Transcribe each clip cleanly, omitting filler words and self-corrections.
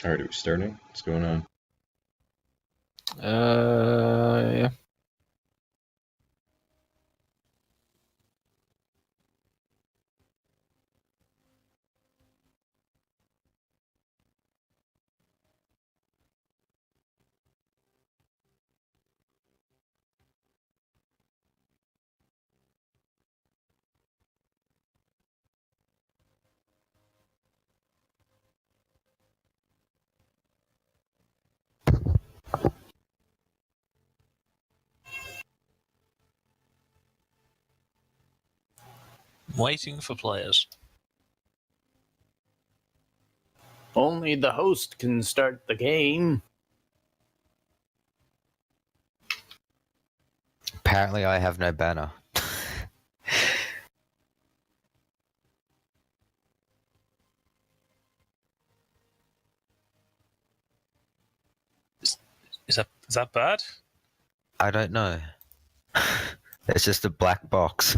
Alright, are we starting? What's going on? Yeah. Waiting for players. Only the host can start the game. Apparently I have no banner. Is that bad? I don't know. It's just a black box.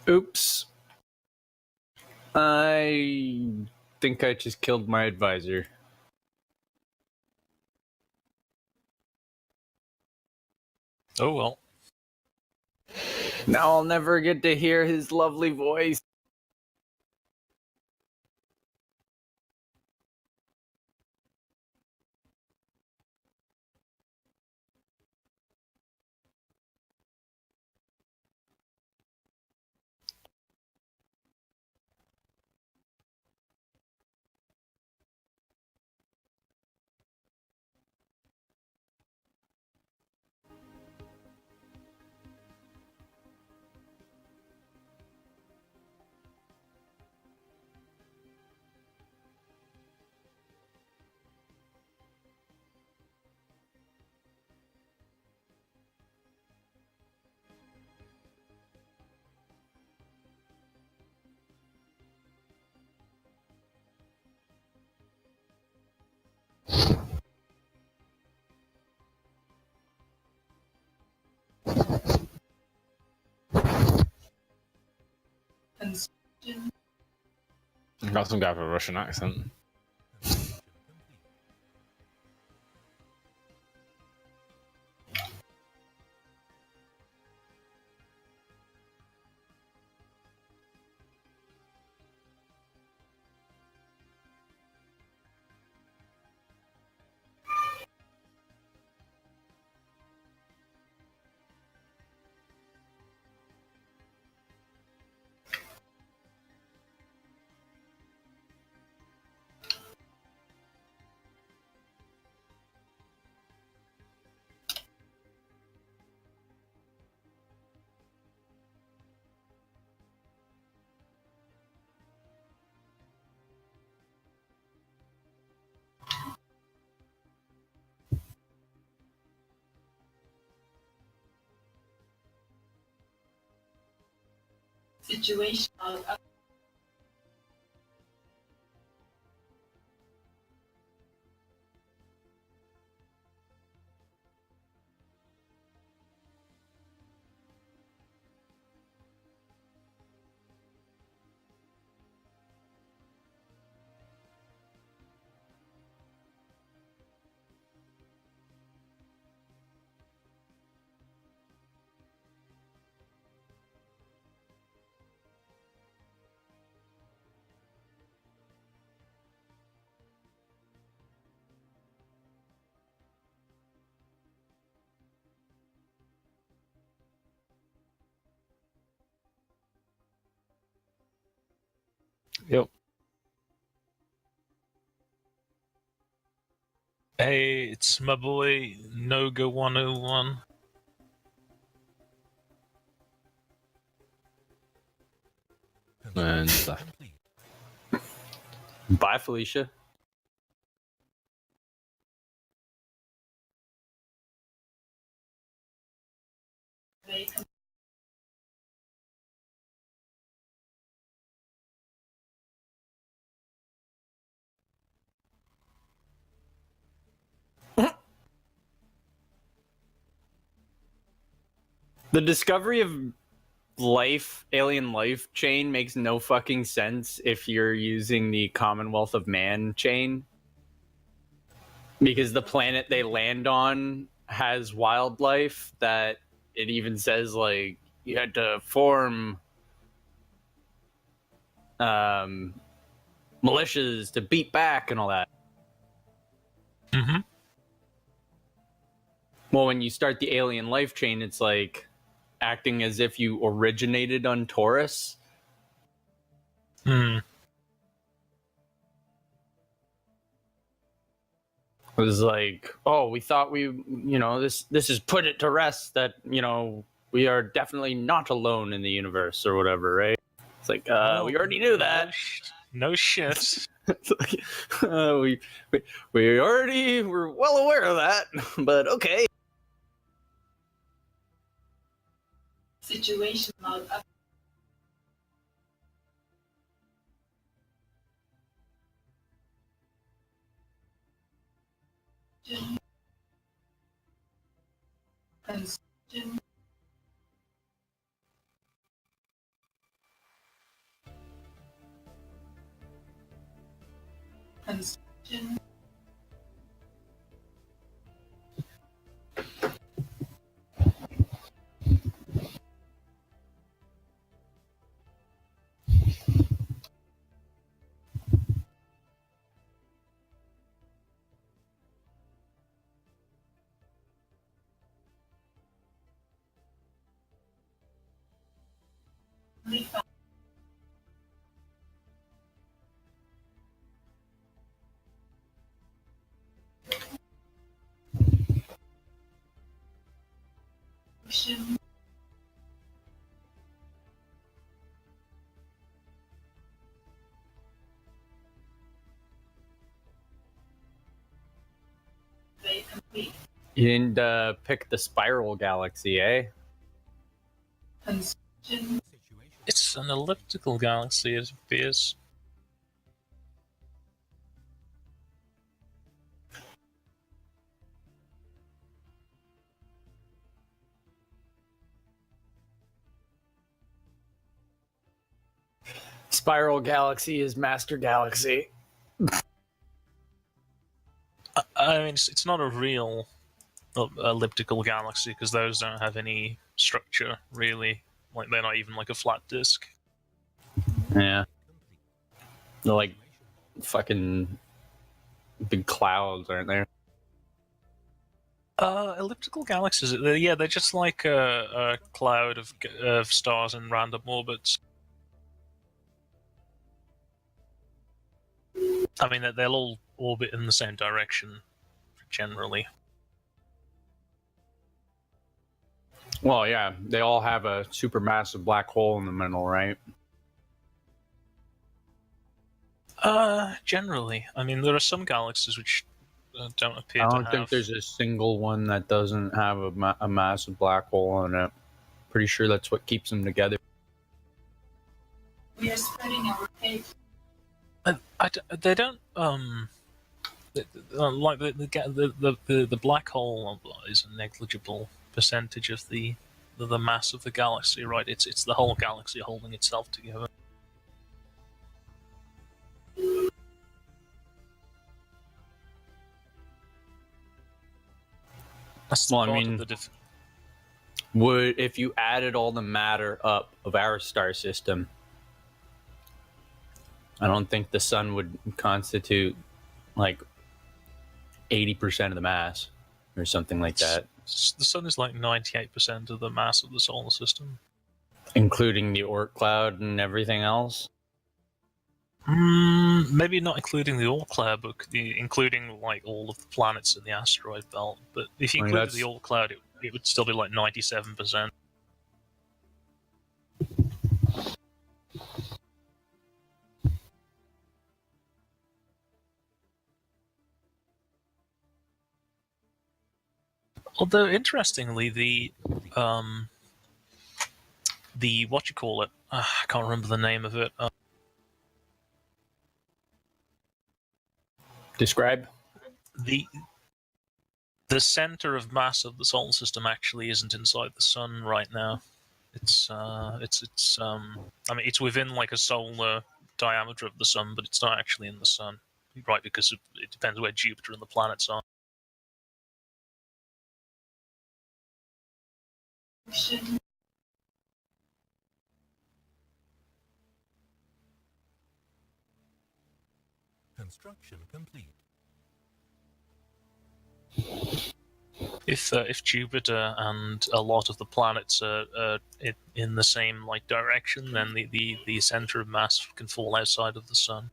Oops. I think I just killed my advisor. Oh well. Now I'll never get to hear his lovely voice. Got some guy with a Russian accent. Situational. Yep. Hey, it's my boy Noga 101. And stuff. Bye, Felicia. The discovery of alien life chain makes no fucking sense if you're using the Commonwealth of Man chain. Because the planet they land on has wildlife that it even says, like, you had to form militias to beat back and all that. Mm-hmm. Well, when you start the alien life chain, it's like acting as if you originated on Taurus. Hmm. It was like, oh, we thought this is put it to rest that, we are definitely not alone in the universe or whatever, right? It's like, we already knew that. No shit. we already were well aware of that, but okay. Situation mode up. Consumption. Consumption. Consumption. Complete. You didn't pick the Spiral Galaxy, eh? Consumption. It's an elliptical galaxy, it appears. Spiral Galaxy is Master Galaxy. I mean, it's not a real elliptical galaxy because those don't have any structure, really. Like, they're not even like a flat disk. Yeah. They're like fucking big clouds, aren't there? Elliptical galaxies, they're just like a cloud of stars in random orbits. I mean, they'll all orbit in the same direction, generally. Well, yeah, they all have a supermassive black hole in the middle, right? Generally. I mean, there are some galaxies which don't appear I to don't have... think there's a single one that doesn't have a massive black hole in it. Pretty sure that's what keeps them together. We are spreading our faith. They don't like the black hole is a negligible percentage of the mass of the galaxy, right? It's the whole galaxy holding itself together. That's Well, I part mean, of the would if you added all the matter up of our star system, I don't think the sun would constitute like 80% of the mass or something like that, the sun is like 98% of the mass of the solar system, including the Oort cloud and everything else. Maybe not including the Oort cloud, but including like all of the planets in the asteroid belt. But if you included the Oort cloud, it would still be like 97%. Although interestingly, the what you call it, I can't remember the name of it. Describe. The center of mass of the solar system actually isn't inside the sun right now. It's I mean, it's within like a solar diameter of the sun, but it's not actually in the sun, right? Because it depends where Jupiter and the planets are. Construction complete. If Jupiter and a lot of the planets are in the same like direction, then the center of mass can fall outside of the sun.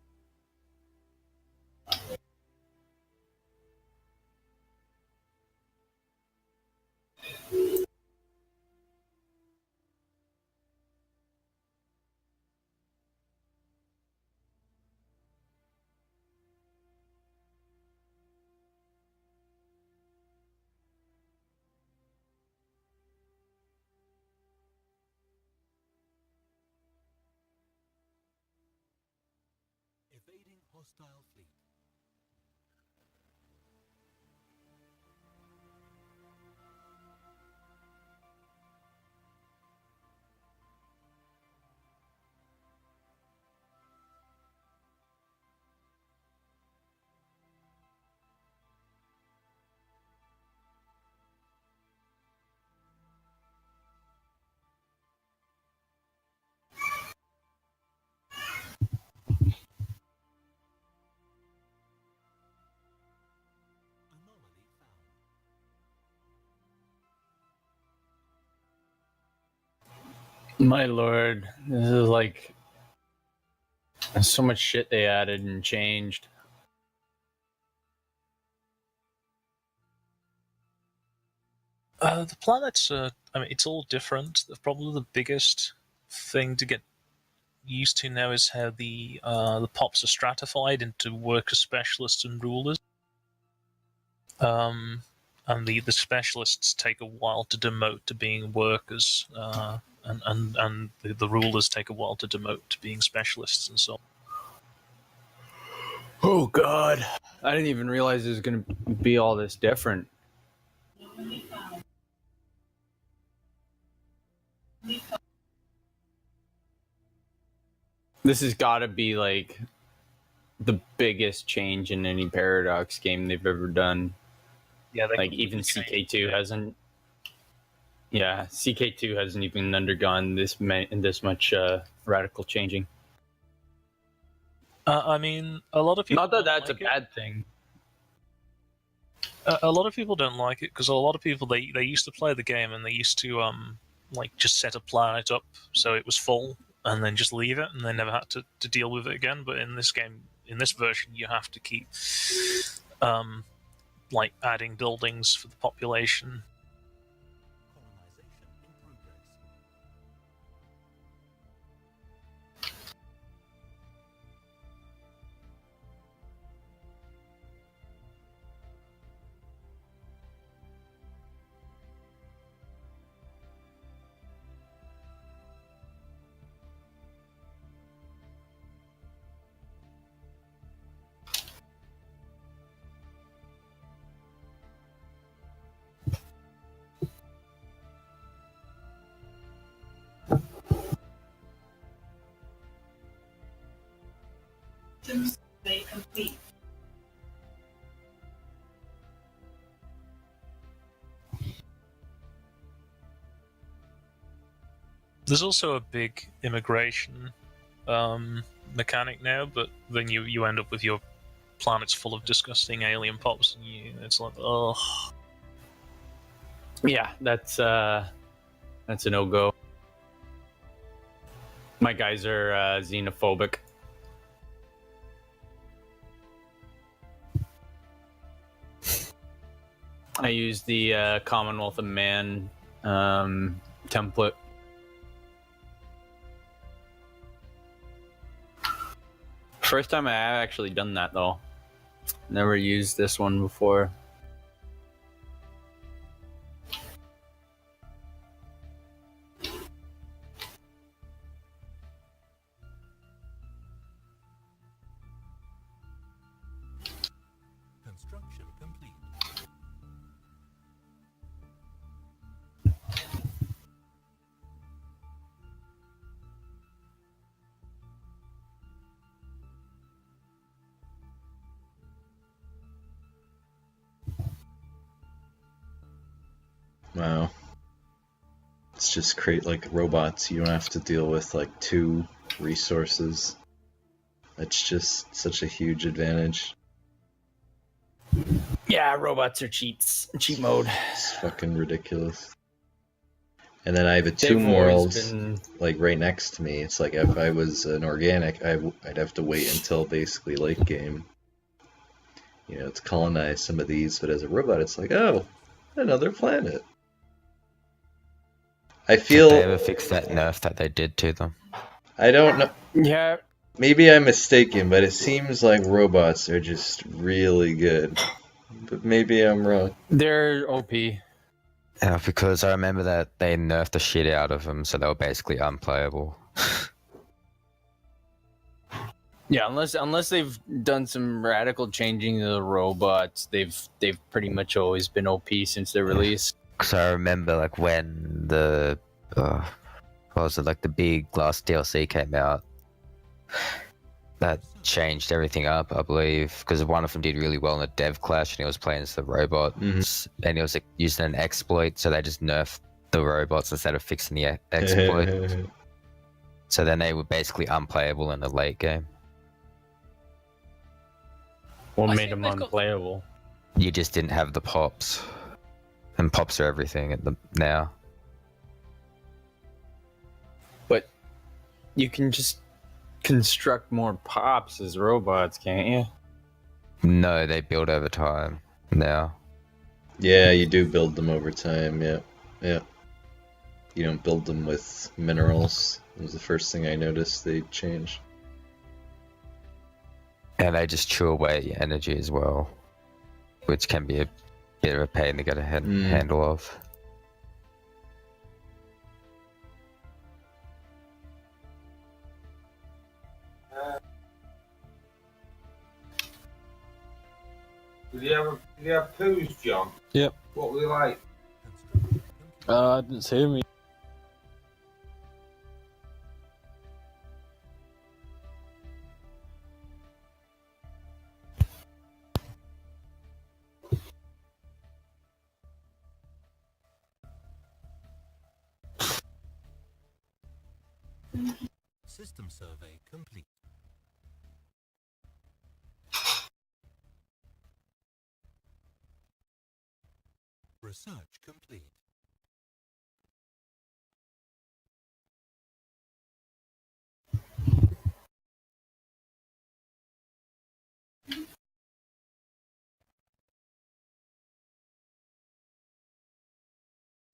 Evading hostile fleet. Anomaly found. My lord, this is like there's so much shit they added and changed. The planets, I mean, it's all different. Probably the biggest thing to get used to now is how the pops are stratified into worker specialists and rulers. And the specialists take a while to demote to being workers, and the rulers take a while to demote to being specialists and so on. Oh god, I didn't even realize it was gonna be all this different. This has got to be like the biggest change in any Paradox game they've ever done. Yeah, Like even CK2 hasn't. Yeah, CK2 hasn't even undergone this much radical changing. I mean, a lot of people. Not that that's like a bad thing. A lot of people don't like it because a lot of people they used to play the game and they used to like just set a planet up so it was full and then just leave it and they never had to deal with it again. But in this game, in this version, you have to keep like adding buildings for the population. Colonization in progress. They complete. There's also a big immigration mechanic now, but then you end up with your planets full of disgusting alien pops, and it's like, oh. Yeah, that's a no-go. My guys are xenophobic. I use the Commonwealth of Man template. First time I have actually done that though. Never used this one before. Wow. It's just create like robots. You don't have to deal with like 2 resources. That's just such a huge advantage. Yeah, robots are cheat mode. It's fucking ridiculous. And then I have a They've tomb always world been. like right next to me. It's like if I was an organic, I'd have to wait until basically late game, to colonize some of these. But as a robot, it's like, oh, another planet. I Did feel they ever fix that nerf that they did to them? I don't know. Yeah, Maybe I'm mistaken, but it seems like robots are just really good. But maybe I'm wrong. they're OP. Yeah, because I remember that they nerfed the shit out of them, so they were basically unplayable. Yeah, unless they've done some radical changing to the robots, they've pretty much always been OP since their release. Because I remember like when the what was it, like the big last DLC came out, that changed everything up, I believe, because one of them did really well in a dev clash and he was playing as the robots and he was like, using an exploit, so they just nerfed the robots instead of fixing the exploit. So then they were basically unplayable in the late game. What I made think them they've got- unplayable? You just didn't have the pops, and pops are everything at the now. But you can just construct more pops as robots, can't you? No, they build over time now. Yeah, you do build them over time. Yeah, yeah. You don't build them with minerals. It was the first thing I noticed they changed. And they just chew away your energy as well, which can be a bit of a pain to get a handle of. Did you have poos, John? Yep. What were they like? Construction complete. I didn't see him. System survey complete. Research complete.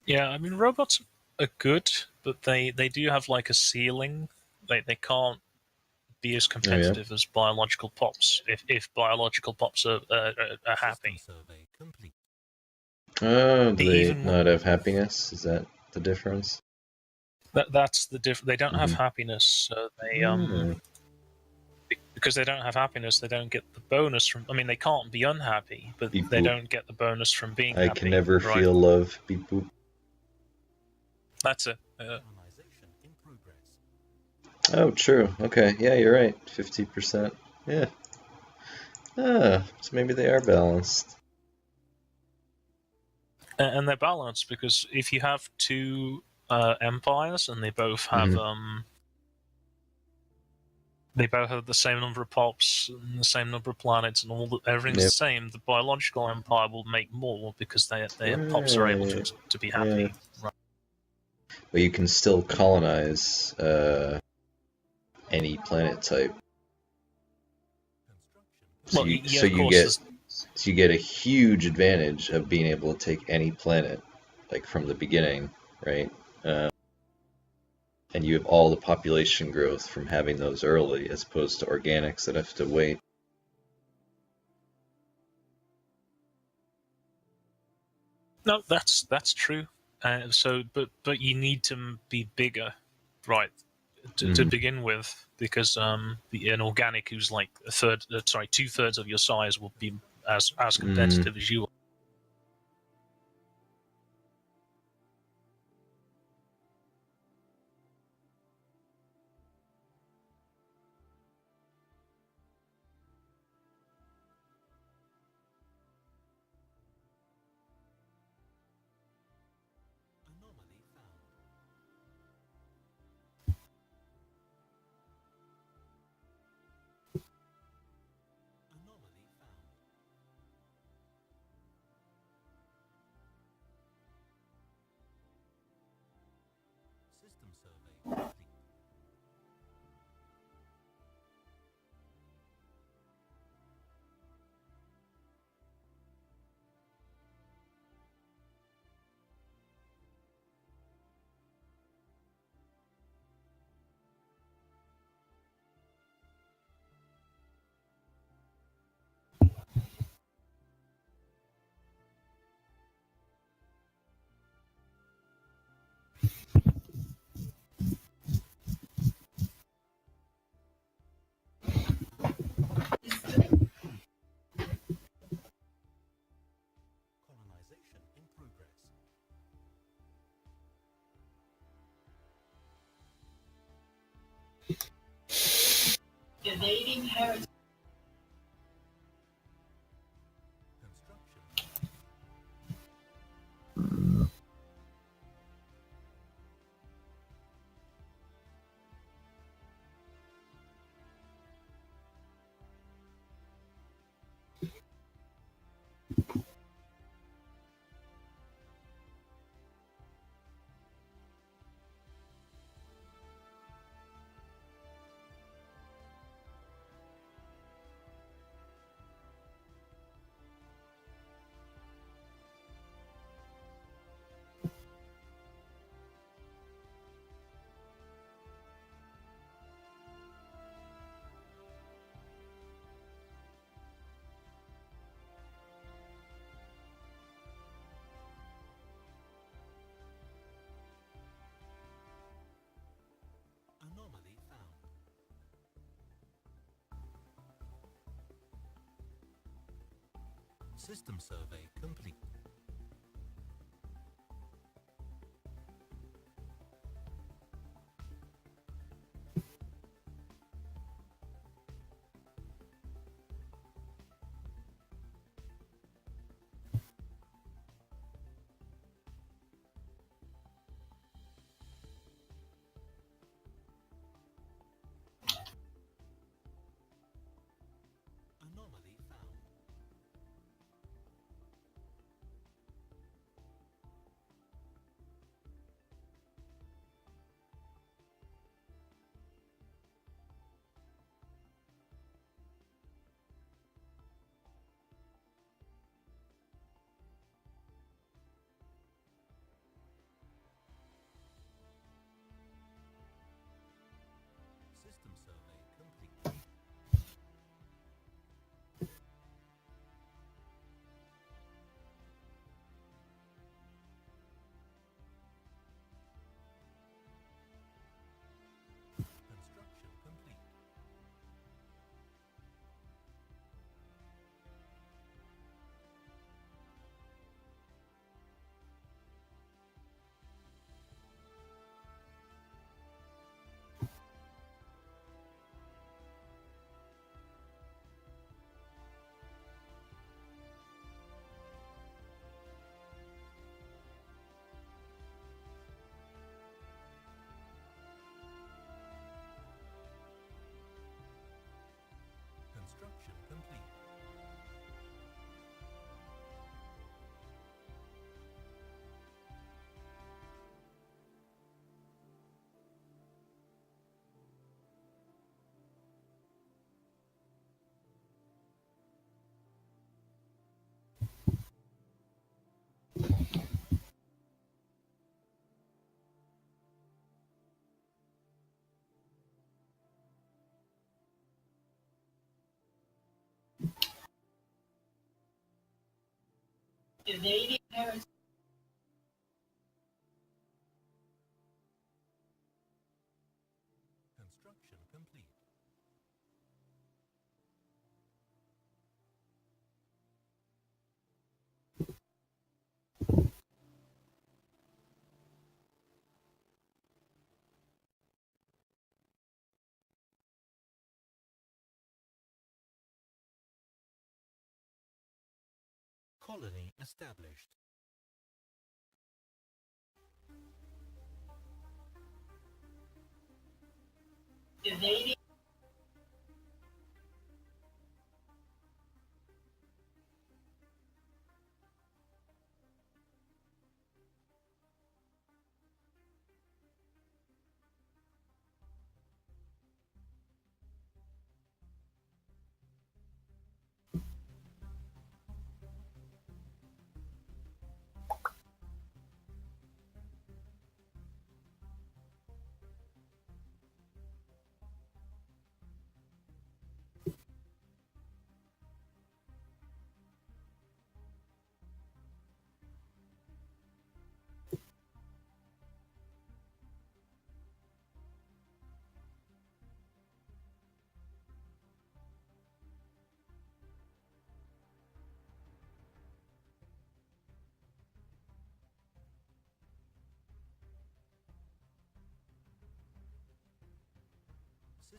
Yeah, I mean robots are good, but they do have like a ceiling. They can't be as competitive as biological pops if biological pops are happy. System survey complete. Oh, do they Even- not have happiness? Is that the difference? That's the They don't have Mhm. happiness, so they Mm. because they don't have happiness, they don't get the bonus from. I mean, they can't be unhappy, but Beep they boop. don't get the bonus from being I happy. can never right? feel love. Beep boop. That's it. Colonization in progress. Oh, true. Okay, yeah, you're right. 50%. Yeah. Ah, so maybe they are balanced. And they're balanced because if you have two empires and they both have they both have the same number of pops and the same number of planets and everything's Yep. the same, the biological empire will make more because their pops are able to be happy. Yeah. Right. But you can still colonize any planet type. Construction So Well, you, yeah, so of you course, get there's- so you get a huge advantage of being able to take any planet, like from the beginning, right? And you have all the population growth from having those early, as opposed to organics that have to wait. No, that's true. But you need to be bigger, right, to begin with, because an organic who's like 2/3 of your size will be as competitive as you are. System survey complete. Colonization in progress. Evading heritage. Construction. Anomaly found. System survey complete. Anomaly found. System survey complete. Construction complete. Construction complete. Evading heritage. Construction complete. Colony established. Evading.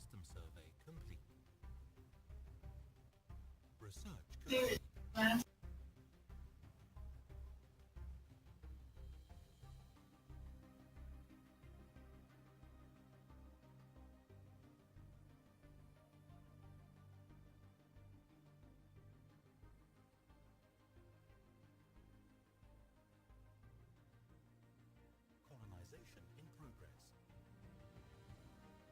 System survey complete. Research complete. Colonization in progress. Construction complete. Anomaly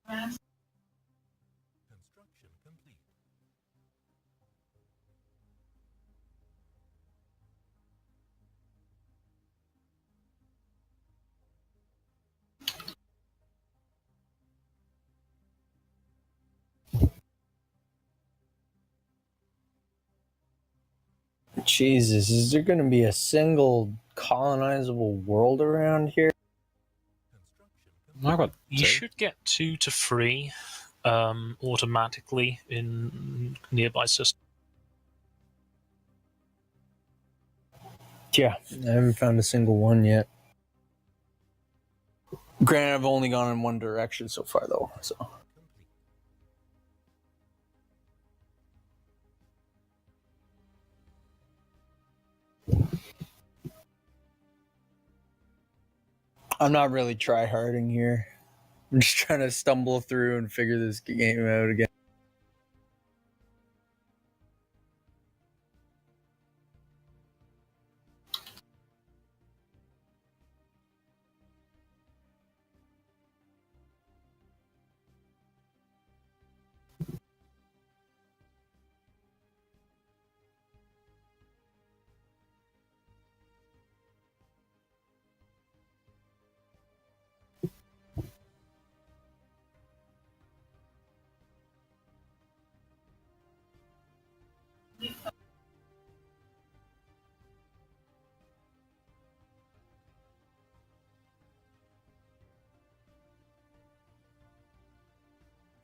found. Construction complete. Jesus, is there going to be a single colonizable world around here? Construction complete. I got You should get 2 to 3 automatically in nearby systems. Yeah, I haven't found a single one yet. Granted, I've only gone in one direction so far, though. So Complete. I'm not really try-harding here. I'm just trying to stumble through and figure this game out again.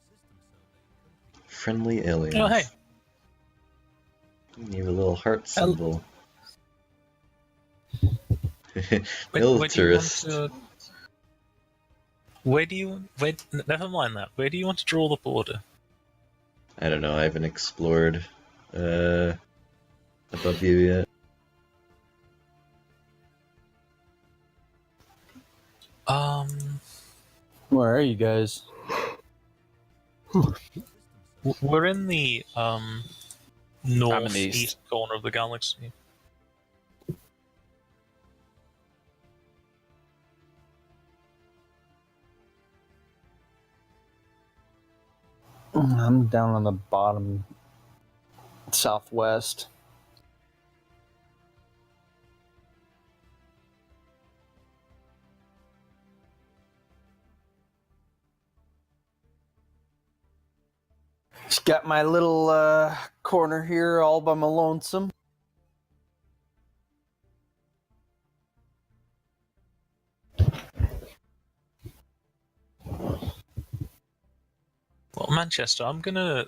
System survey complete. Friendly aliens. Oh, hey. You have a little heart symbol. Where do you Militarist. want to... Where do you... Never mind that. Where do you want to draw the border? I don't know. I haven't explored above you yet. Where are you guys? System survey. We're in the I'm in the northeast east. corner of the galaxy. I'm down on the bottom southwest. Just got my little corner here all by my lonesome. Well, Manchester, I'm gonna.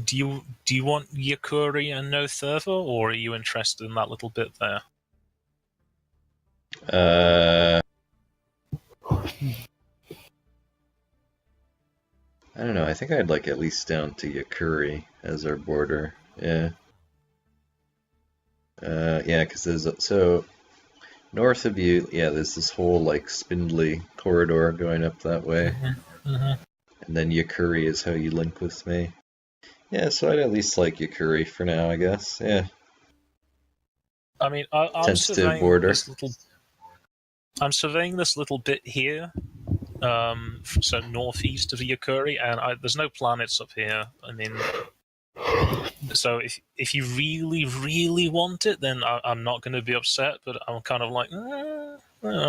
Do you want Yakuri and no Thurva, or are you interested in that little bit there? I don't know. I think I'd like at least down to Yakuri as our border. Yeah. Yeah, because there's so north of you. Yeah, there's this whole like spindly corridor going up that way. Mhm. And then Yakuri is how you link with me. Yeah, so I'd at least like Yakuri for now, I guess. Yeah. I mean, I'm Tentative surveying border. this little. I'm surveying this little bit here, so northeast of Yakuri, and there's no planets up here. I mean, so if you really, really want it, then I'm not going to be upset. But I'm kind of like, Oh,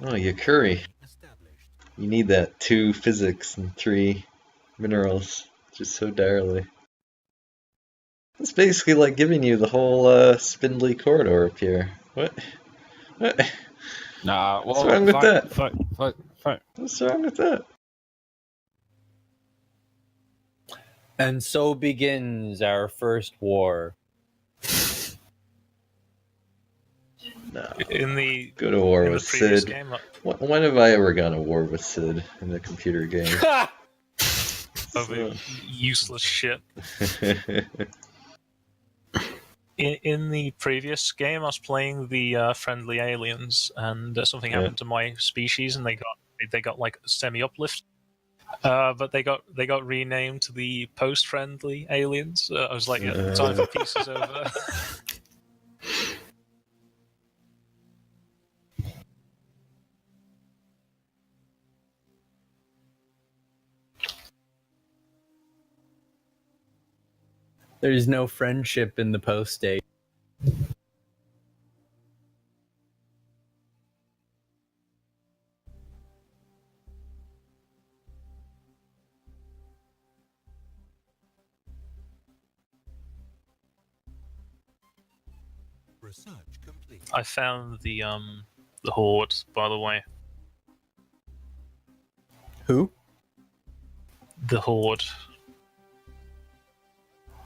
Yakuri. Established. You need that 2 physics and 3 minerals. Just so direly. It's basically like giving you the whole spindly corridor up here. What? What? Nah, well, What's wrong with that? Fuck. What's wrong with that? And so begins our first war. No. in the Go to war in the with previous Sid. game, When have I ever gone to war with Sid in a computer game? over useless shit. In the previous game, I was playing the friendly aliens, and something Yeah. happened to my species, and they got like semi uplift. But they got renamed to the post friendly aliens. I was like, yeah, time for pieces over. There's no friendship in the post state. Research complete. I found the Horde, by the way. Who? The Horde.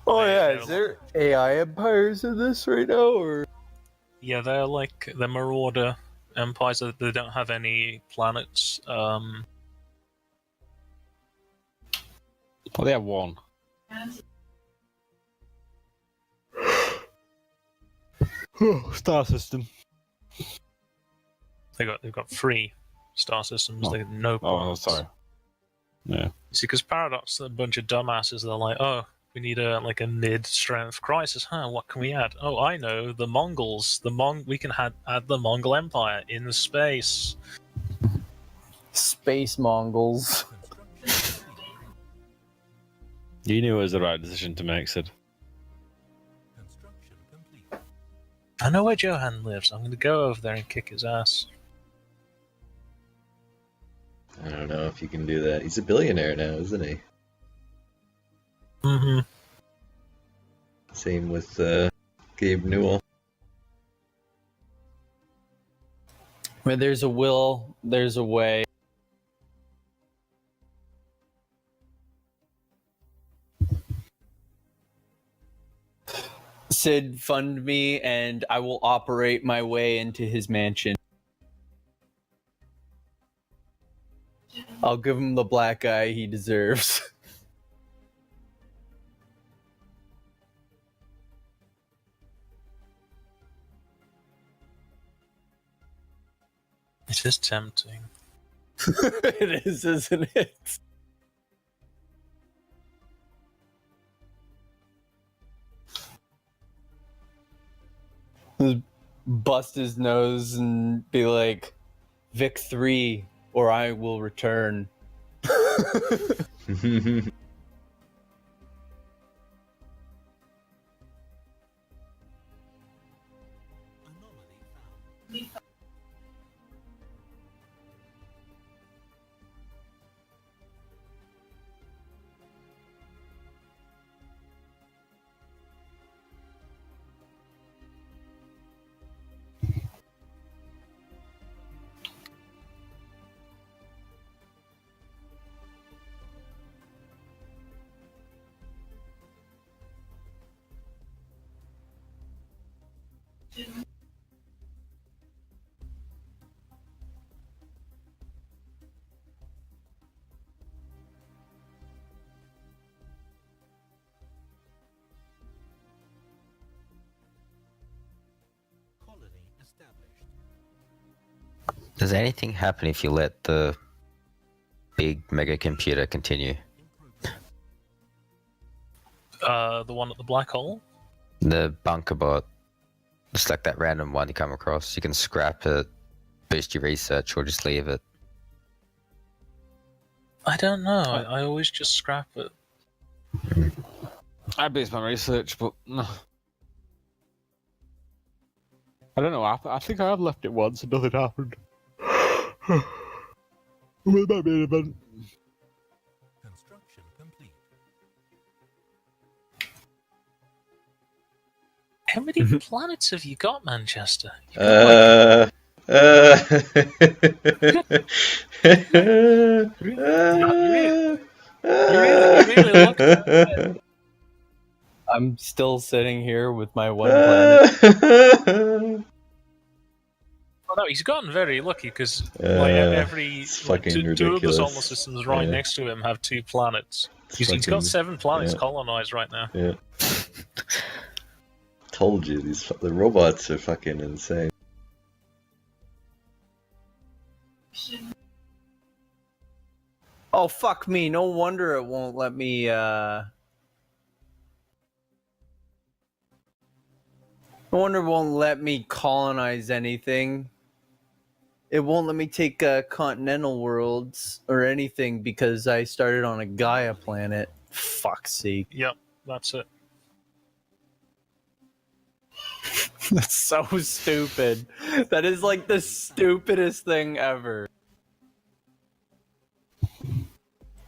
Oh They- yeah, they're is there AI empires in this right now, or? Yeah, they're like the Marauder empires. They don't have any planets. Well, they have one. Star system. They've got 3 star systems. Oh. They have no Oh, planets. sorry. Yeah. See, because Paradox are a bunch of dumbasses. They're like, oh, we need a mid-strength crisis. Huh? What can we add? Oh, I know, the Mongols. We can add the Mongol Empire in space. Space Mongols. Construction complete. You knew it was the right decision to make, Sid. Construction complete. I know where Johan lives. I'm going to go over there and kick his ass. I don't know if you can do that. He's a billionaire now, isn't he? Mm-hmm. Same with Gabe Newell. Where there's a will, there's a way. Sid, fund me, and I will operate my way into his mansion. I'll give him the black eye he deserves. It is tempting. It is, isn't it? Bust his nose and be like, Vic 3, or I will return. Anomaly found. Colony established. Does anything happen if you let the big mega computer continue? The one at the black hole. The bunker bot, just like that random one you come across. You can scrap it, boost your research, or just leave it. I don't know. I always just scrap it. I based my research, but no. I don't know. I think I have left it once and nothing happened. Well, it might be an event. Construction complete. How many planets have you got, Manchester? You've got, you really looked at it. I'm still sitting here with my one planet. Oh, no, he's gotten very lucky because every it's like, fucking two of the ridiculous. solar systems right Yeah. next to him have 2 planets. It's He's fucking- got 7 planets yeah. colonized right now. Yeah. Told you, the robots are fucking insane. Oh, fuck me. No wonder it won't let me, No wonder it won't let me colonize anything. It won't let me take continental worlds or anything because I started on a Gaia planet. Fuck's sake. Yep, that's it. That's so stupid. That is like the stupidest thing ever.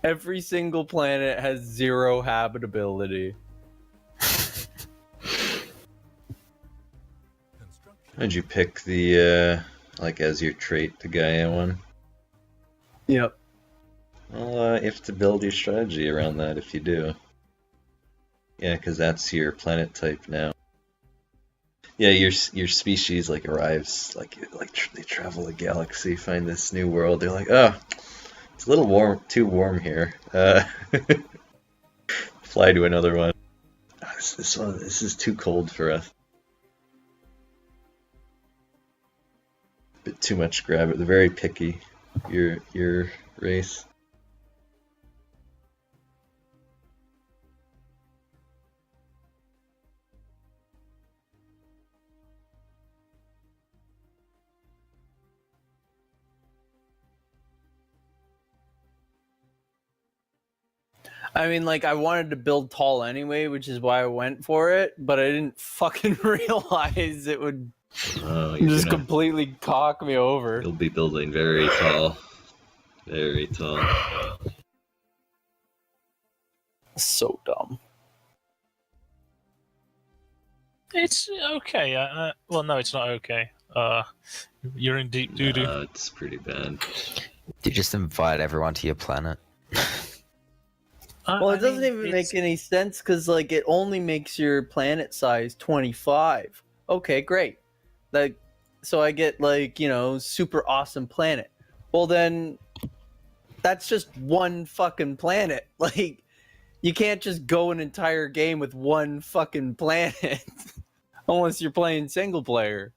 Every single planet has 0 habitability. Construction. Why'd you pick the, like, as your trait, the Gaia one? Yep. Well, you have to build your strategy around that if you do. Yeah, because that's your planet type now. Yeah, your species like arrives like they travel a galaxy, find this new world. They're like, oh, it's a little too warm here. Fly to another one. Oh, this is too cold for us. Bit too much grab it. They're very picky. Your race. I mean, like, I wanted to build tall anyway, which is why I went for it, but I didn't fucking realize it would Oh, just completely cock me over. You'll be building very tall. Very tall. So dumb. It's okay. Well, no, it's not okay. You're in deep doo-doo. It's pretty bad. You just invite everyone to your planet. Well, it doesn't even make any sense because, like, it only makes your planet size 25. Okay, great. Like, so I get, like, you know, super awesome planet. Well, then, that's just one fucking planet. Like, you can't just go an entire game with one fucking planet unless you're playing single player.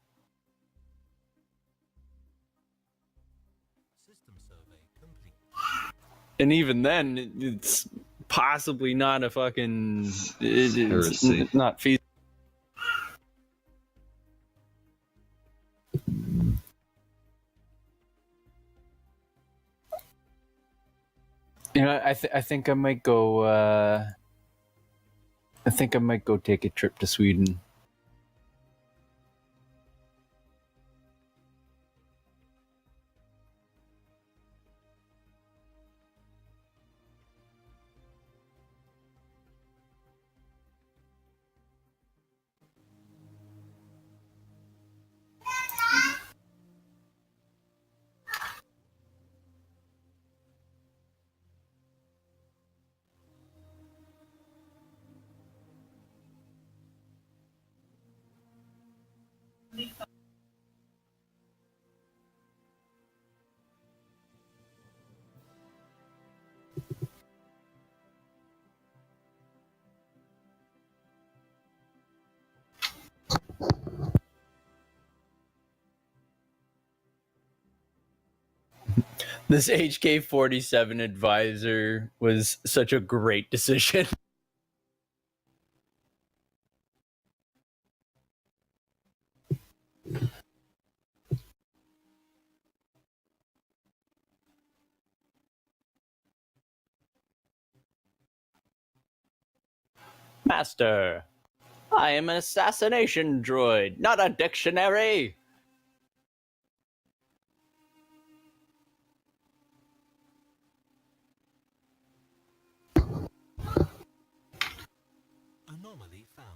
System survey complete. And even then, it's possibly not a fucking... It's Heresy. not feasible. You know, I think I might go. I think I might go take a trip to Sweden. This HK-47 advisor was such a great decision. Master, I am an assassination droid, not a dictionary. Anomaly found.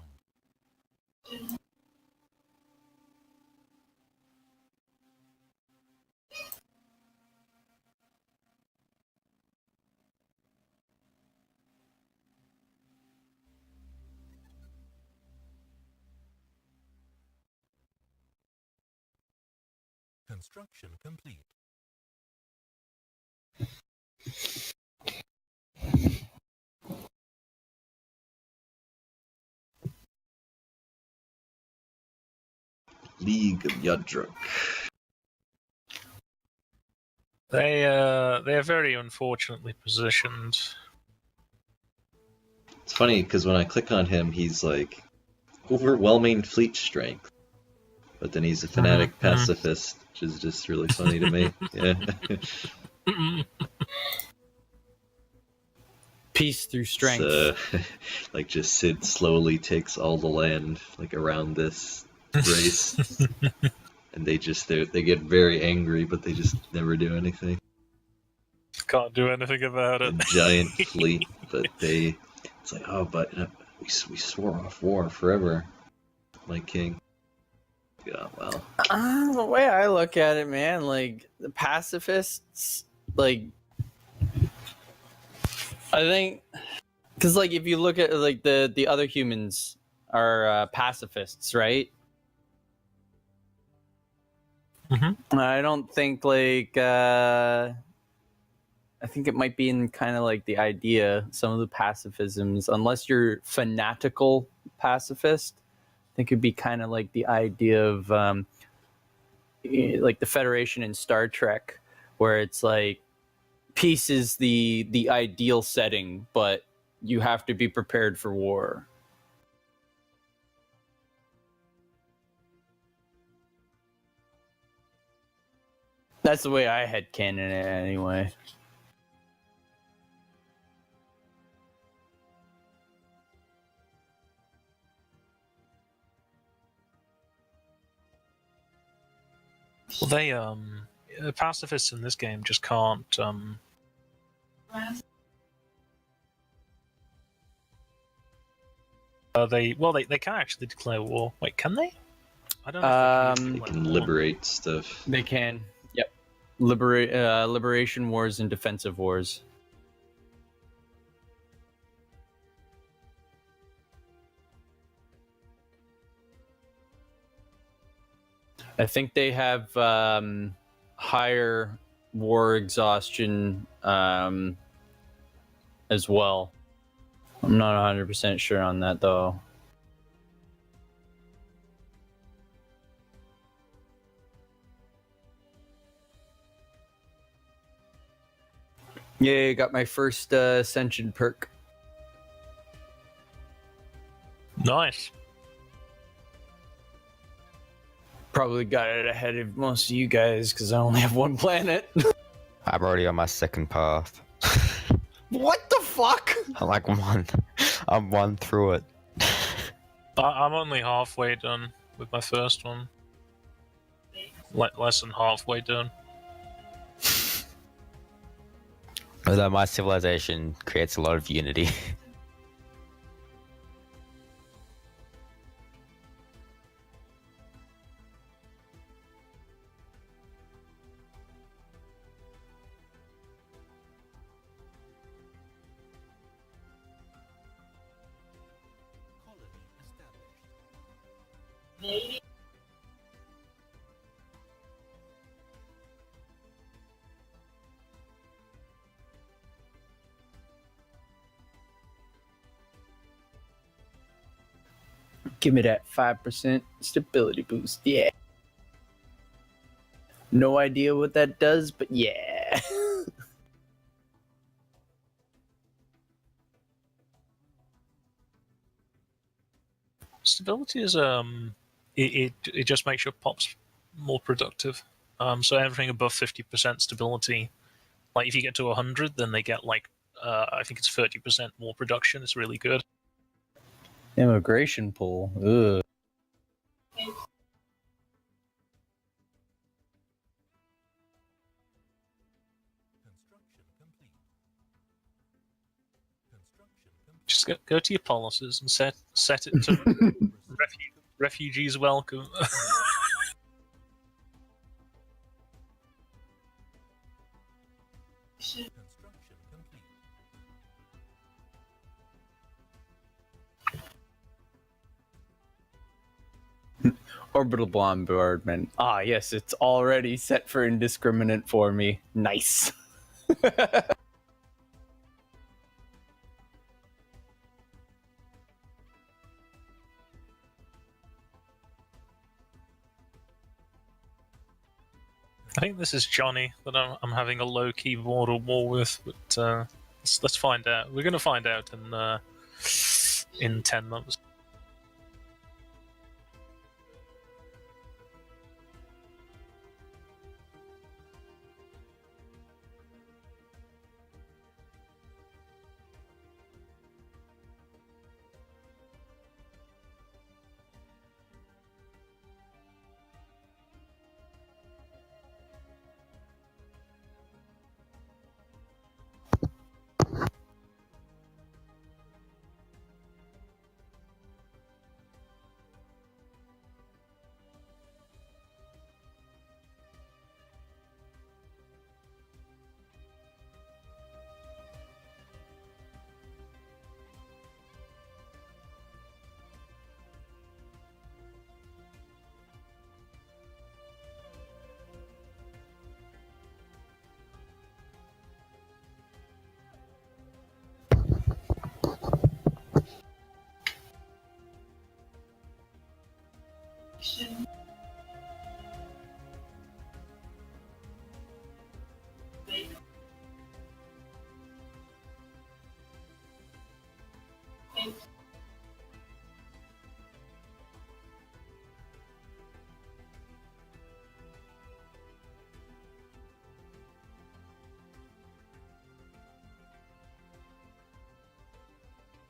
Construction complete. League of Yudruk. They are very unfortunately positioned. It's funny because when I click on him, he's like overwhelming fleet strength, but then he's a fanatic pacifist, which is just really funny to me. Yeah. Peace through strength. So, like, just Sid slowly takes all the land like around this race, and they get very angry, but they just never do anything. Can't do anything about A it. giant fleet, but it's like, oh, but we swore off war forever, my king. Yeah, well, The way I look at it, man, like the pacifists, like I think, because like if you look at like the other humans are pacifists, right? I don't think like I think it might be in kind of like the idea, some of the pacifisms, unless you're fanatical pacifist, I think it'd be kind of like the idea of like the Federation in Star Trek, where it's like peace is the ideal setting, but you have to be prepared for war. That's the way I headcanon it anyway. Well, they pacifists in this game just can't they can actually declare war. Wait, can they? I don't know if they they can can declare war. liberate stuff. They can. Yep. Liberation wars and defensive wars. I think they have higher war exhaustion as well. I'm not 100% sure on that though. Yeah, got my first Ascension perk. Nice. Probably got it ahead of most of you guys because I only have one planet. I'm already on my second path. What the fuck? I'm one through it. I'm only halfway done with my first one. Less than halfway done. Although my civilization creates a lot of unity. Colony established. Navy. Give me that 5% stability boost. Yeah. No idea what that does, but yeah. Stability is it just makes your pops more productive. So everything above 50% stability, like if you get to 100, then they get like I think it's 30% more production. It's really good. Immigration pool. Ugh. Construction complete. Construction complete. Just go to your policies and set it to refugees welcome. Construction complete. Orbital bombardment. Ah, yes, it's already set for indiscriminate for me. Nice. I think this is Johnny that I'm having a low key border war with, but let's find out. We're going to find out in 10 months.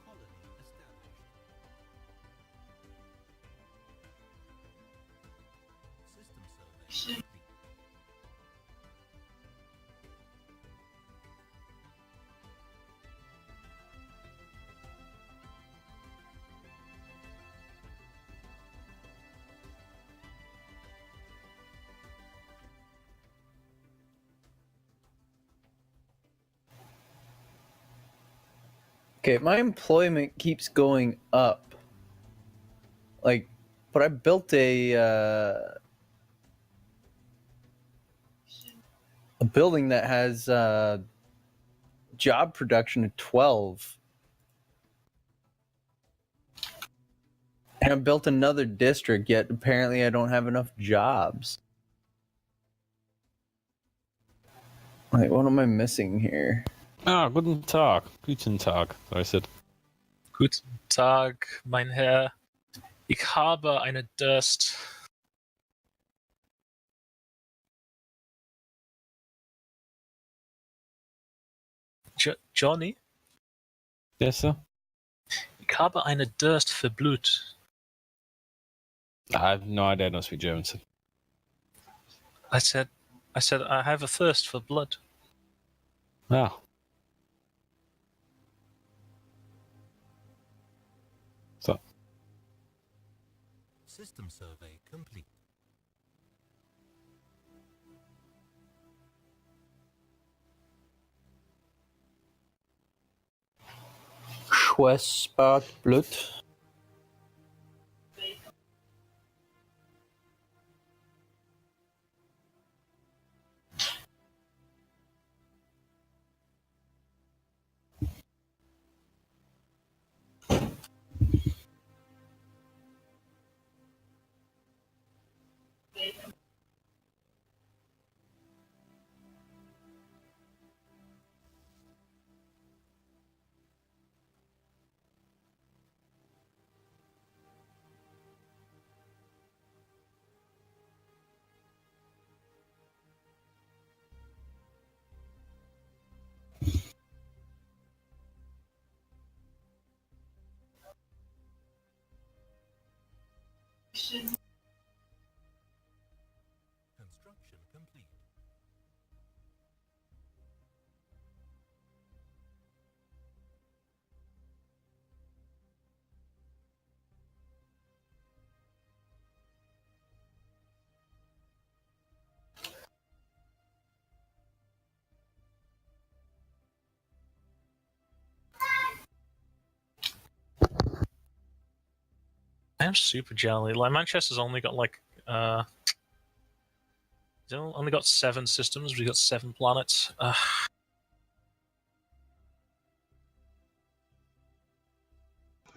Colony established. System survey complete. Okay, my employment keeps going up. Like, but I built a building that has job production of 12. And I built another district, yet apparently I don't have enough jobs. Like, what am I missing here? Ah, guten Tag. Guten Tag, I said. Guten Tag, mein Herr. Ich habe eine Durst. Johnny? Yes, sir? Ich habe eine Durst für Blut. I have no idea. I don't speak German, sir. I said I have a thirst for blood. Ah. So, System survey complete. Schwestbart-Blut. Construction complete. I'm super jelly. Like Manchester's only got like it's only got 7 systems. We've got 7 planets.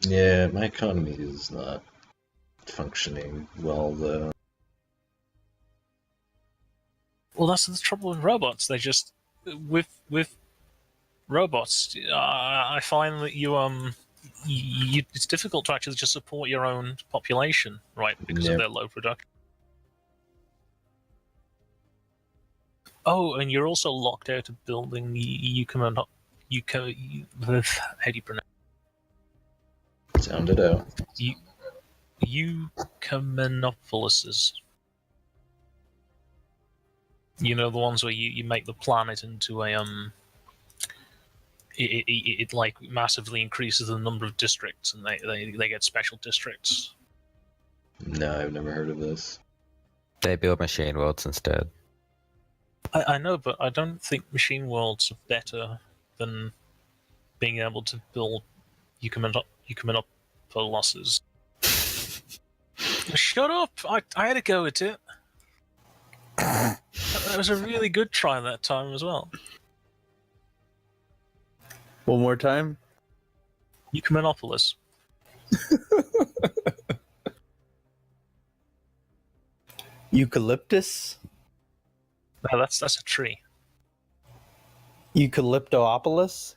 Yeah, my economy is not functioning well, though. Well, that's the trouble with robots. They just with robots. I find that it's difficult to actually just support your own population, right? Because Yep. of their low production. Oh, and you're also locked out of building how do you pronounce Sound it out. Eucamenopolises? You know, the ones where you make the planet into a it like massively increases the number of districts, and they get special districts. No, I've never heard of this. They build machine worlds instead. I know, but I don't think machine worlds are better than being able to build Eucamenopolises. Shut up! I had a go at it. That was a really good try that time as well. One more time. Eucamenopolis. Eucalyptus? No, that's a tree. Eucalyptoopolis?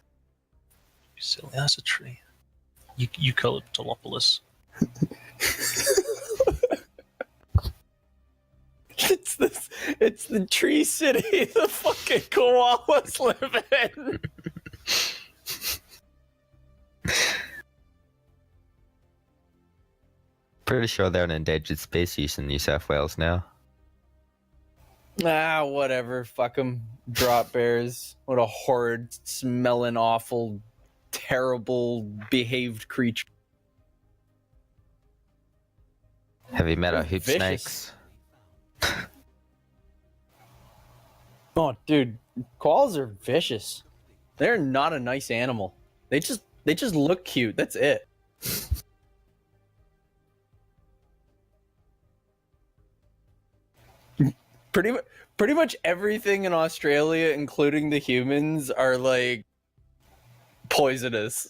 You silly, that's a tree. Eucalyptolopolis. It's the tree city the fucking koalas live in. Pretty sure they're an endangered species in New South Wales now. Ah, whatever. Fuck them. Drop bears. What a horrid, smelling, awful, terrible, behaved creature. Have you met our hoop Vicious. snakes? Oh, dude, koalas are vicious. They're not a nice animal. They just look cute. That's it. Pretty much everything in Australia, including the humans, are like poisonous.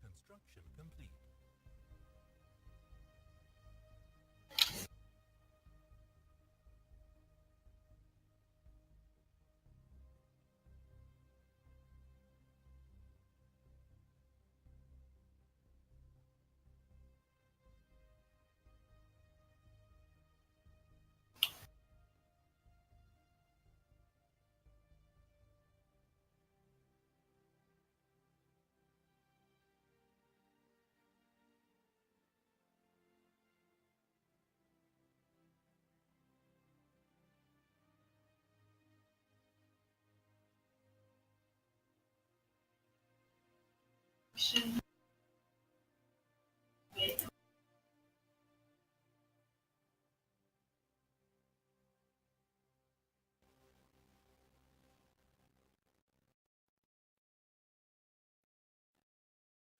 Construction complete.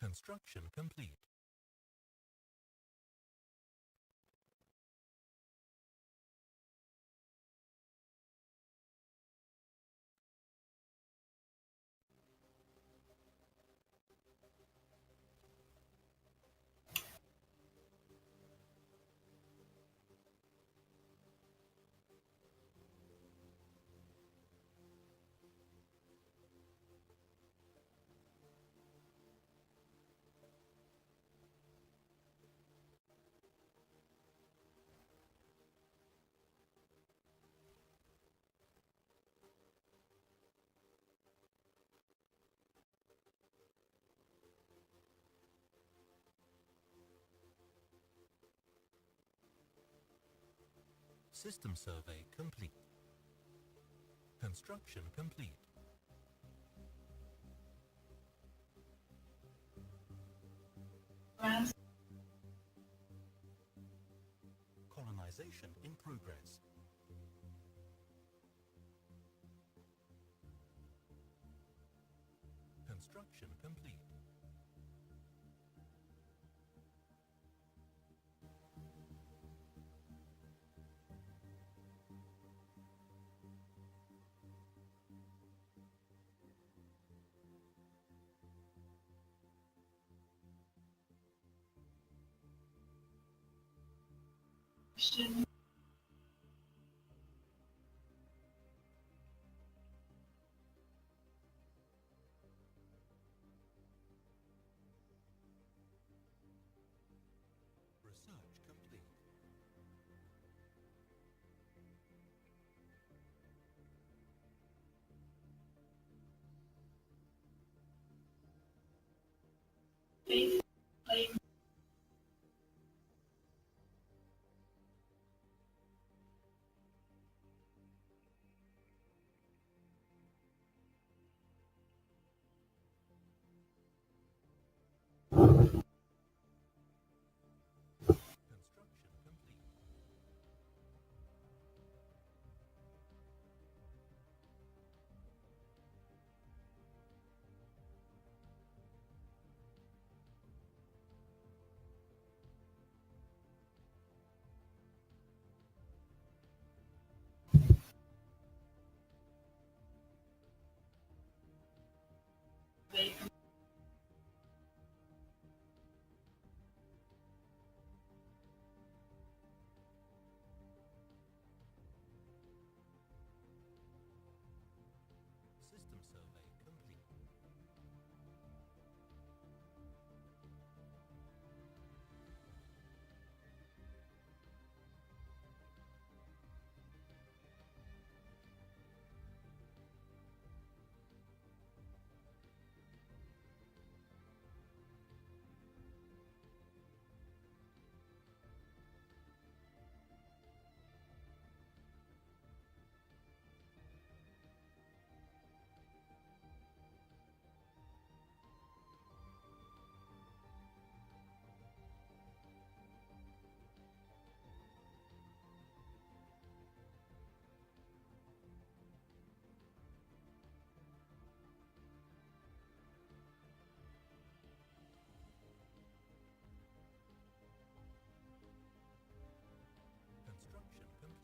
Construction complete. System survey complete. Construction complete. Colonization in progress. Construction complete. Research complete. Construction complete. System survey complete. Construction complete.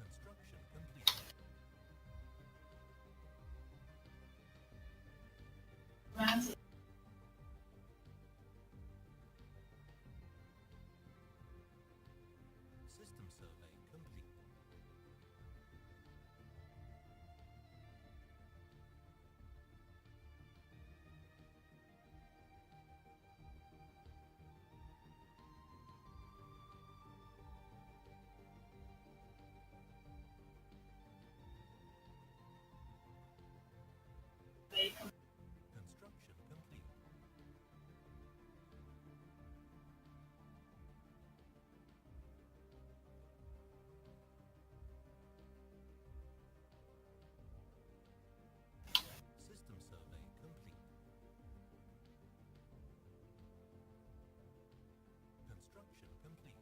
Construction complete. System survey complete. Construction complete. System survey complete. Construction complete.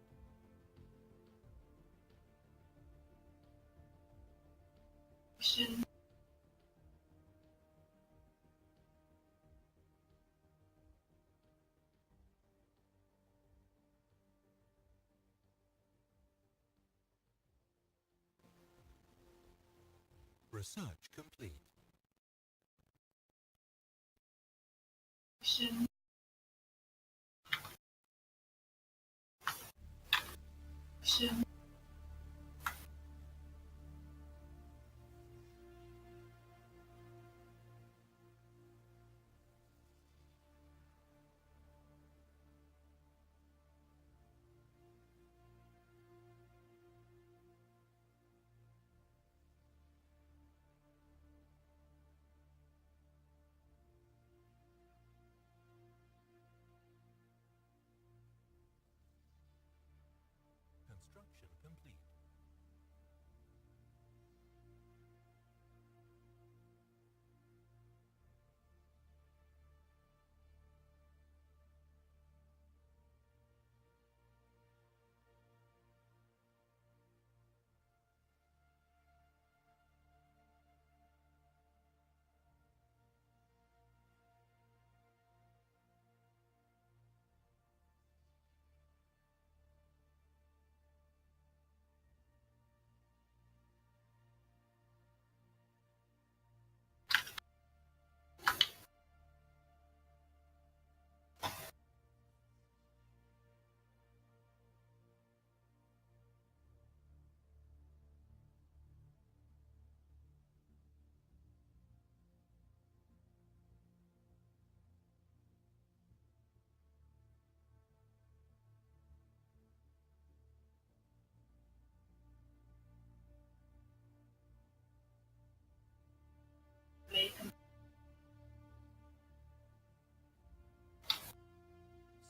Research complete. Construction complete.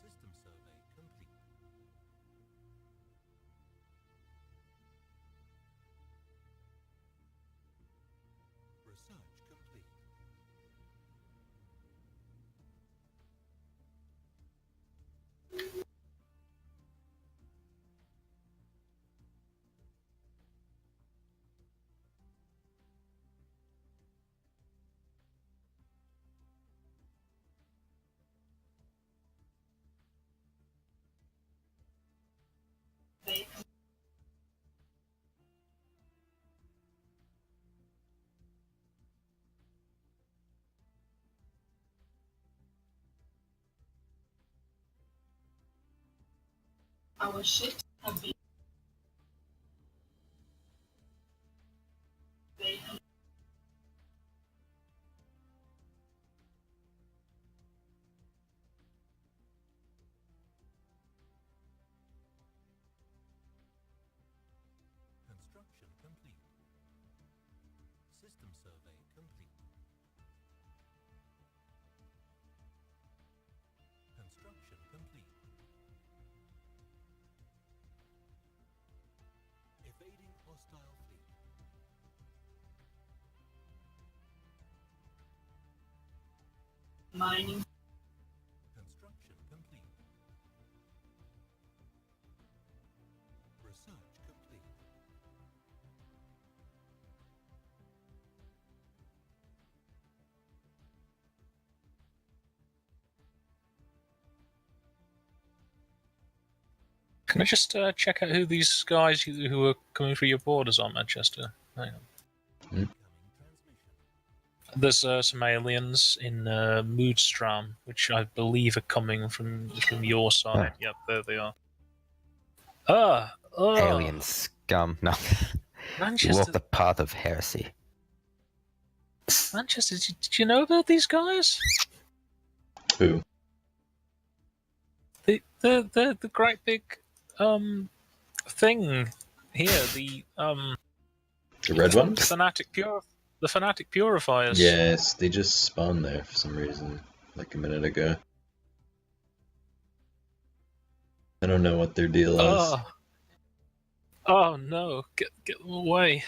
System survey complete. Research complete. Our ships have been. They have Construction complete. System survey complete. Construction complete. Evading hostile fleet. mining. Construction complete. Research complete. Can I just check out who these guys who are coming through your borders are, Manchester? Hang on. Incoming transmission. There's some aliens in Moodstram, which I believe are coming from your side. Yep, there they are. Alien scum. No. You Manchester, walk the path of heresy. Manchester, did you know about these guys? Who? The great big thing here, the The red ones? the fanatic purifiers. Yes, they just spawned there for some reason, like a minute ago. I don't know what their deal is. Oh no! Get them away!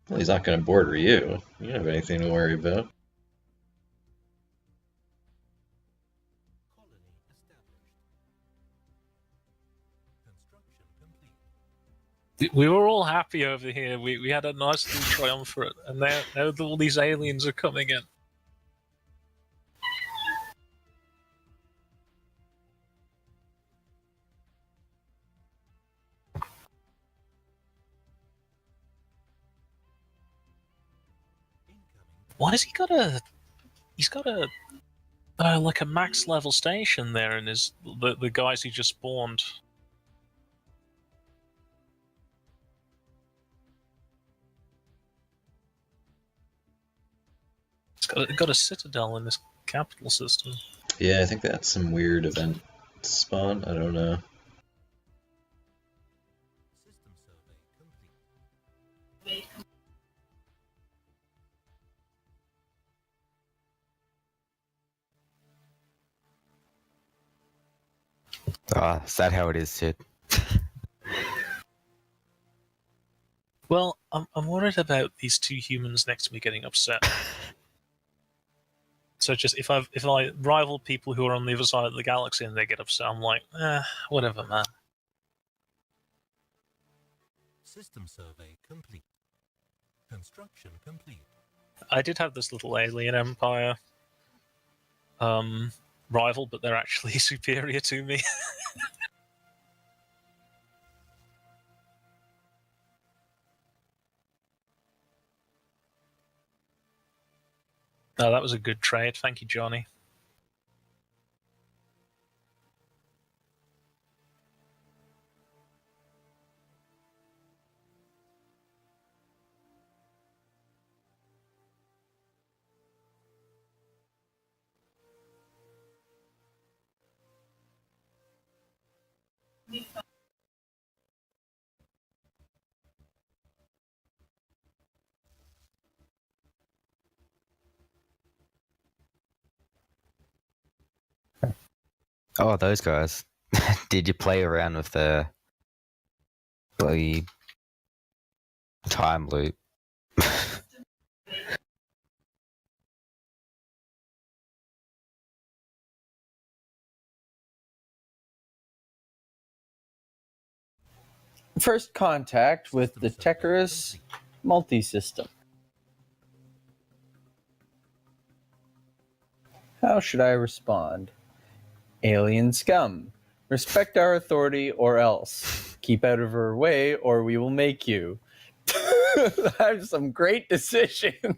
Well, he's not going to board Ryu. You don't have anything to worry about. Colony established. Construction complete. We were all happy over here. We had a nice little triumvirate, and now all these aliens are coming in. Why has he got a? He's got a like a max level station there, and his the guys he just spawned. He's got a citadel in this capital system. Yeah, I think that's some weird event spawn. I don't know. System survey complete. Wait, Ah, is that how it is, Sid? Well, I'm worried about these two humans next to me getting upset. So just if I rival people who are on the other side of the galaxy and they get upset, I'm like, whatever, man. System survey complete. Construction complete. I did have this little alien empire rival, but they're actually superior to me. No, that was a good trade. Thank you, Johnny. be fine. Oh, those guys. Did you play around with the bloody time loop? First contact with the Stellaris multi-system. How should I respond? Alien scum. Respect our authority or else. Keep out of our way or we will make you. That's some great decision.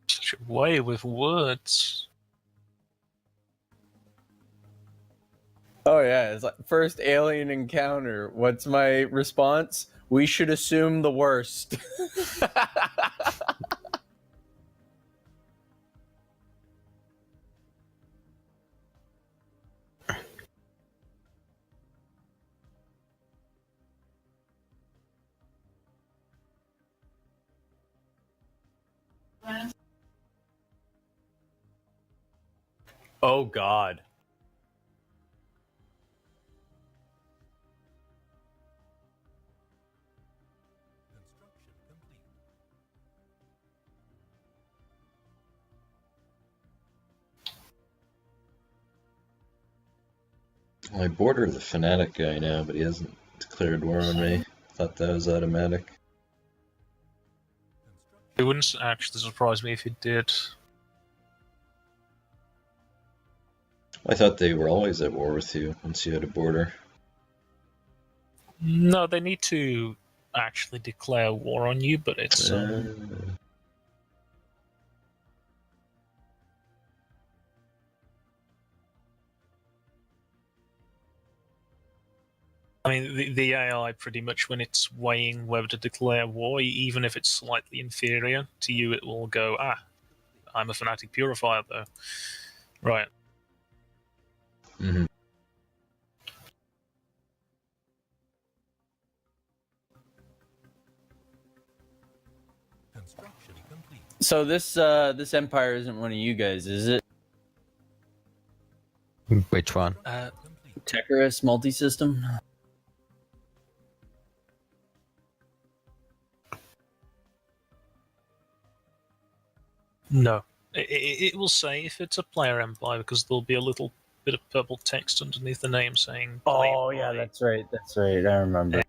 Such a way with words. Oh yeah, it's like first alien encounter. What's my response? We should assume the worst. Oh God. Construction complete. Well, I border the fanatic guy now, but he hasn't declared war on me. Thought that was automatic. It wouldn't actually surprise me if it did. I thought they were always at war with you once you had a border. No, they need to actually declare war on you, but it's I mean, the AI pretty much, when it's weighing whether to declare war, even if it's slightly inferior to you, it will go, I'm a fanatic purifier, though. Right. Mhm. Construction complete. So this empire isn't one of you guys, is it? Which one? Complete. Stellaris multi-system? No. It will say if it's a player empire, because there'll be a little bit of purple text underneath the name saying. Oh played yeah, by. that's right. That's right. I remember.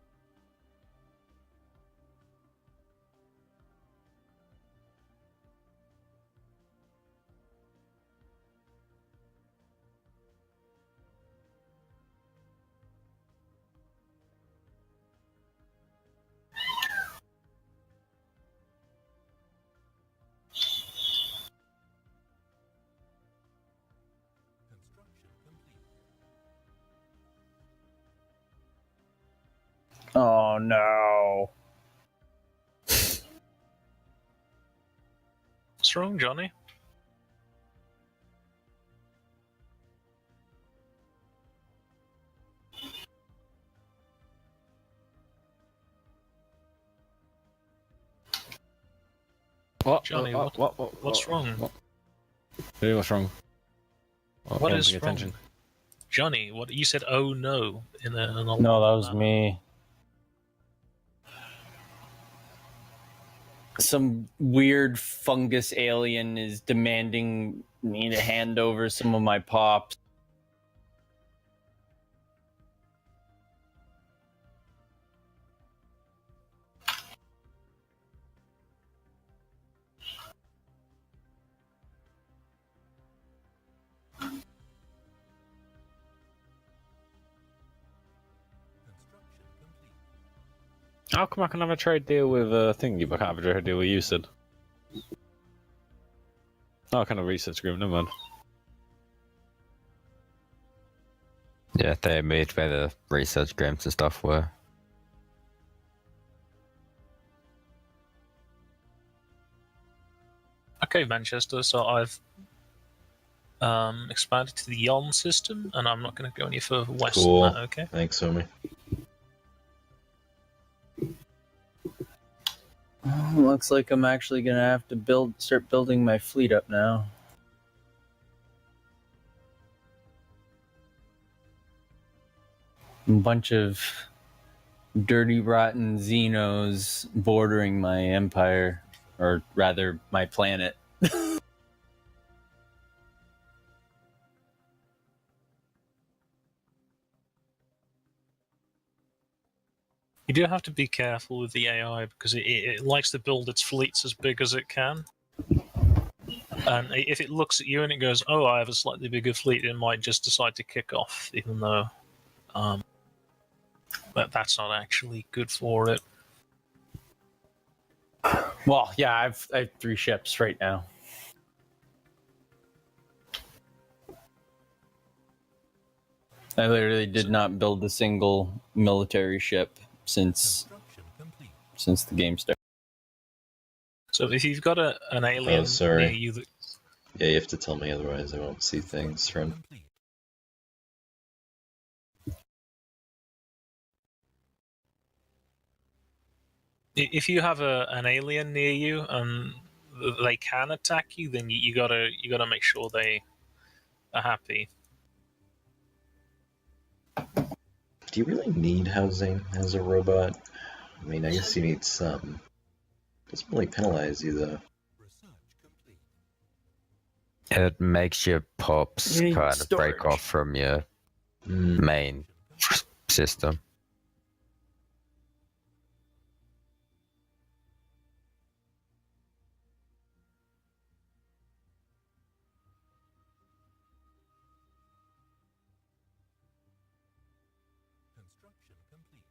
Oh no. What's wrong, Johnny? What? Johnny, what's wrong? Hey, what's wrong? What I is wasn't wrong? paying Johnny, what you said? Oh no! In a No, that was me. Some weird fungus alien is demanding me to hand over some of my pops. Construction complete. How come I can have a trade deal with Thingy, but I can't have a trade deal with you, Sid? Oh, kind of research group, never mind. Yeah, they moved where the research games and stuff were. Okay, Manchester. So I've expanded to the Yon system, and I'm not going to go any further west Cool. than that. Okay. Thanks, homie. Looks like I'm actually gonna have to start building my fleet up now. A bunch of dirty, rotten Xenos bordering my empire, or rather, my planet. You do have to be careful with the AI because it likes to build its fleets as big as it can. And if it looks at you and it goes, "Oh, I have a slightly bigger fleet," it might just decide to kick off, even though that's not actually good for it. Well, yeah, I have 3 ships right now. I literally did not build a single military ship since Construction complete. the game started. So if you've got an alien sorry. near you that Yeah, you have to tell me, otherwise I won't see things from. Complete. if you have an alien near you and they can attack you, then you gotta make sure they are happy. Do you really need housing as a robot? I mean, I guess you need some. Doesn't really penalize you, though. Research complete. It makes your pops You need kind of break storage. off from your Mm. main system. Construction complete.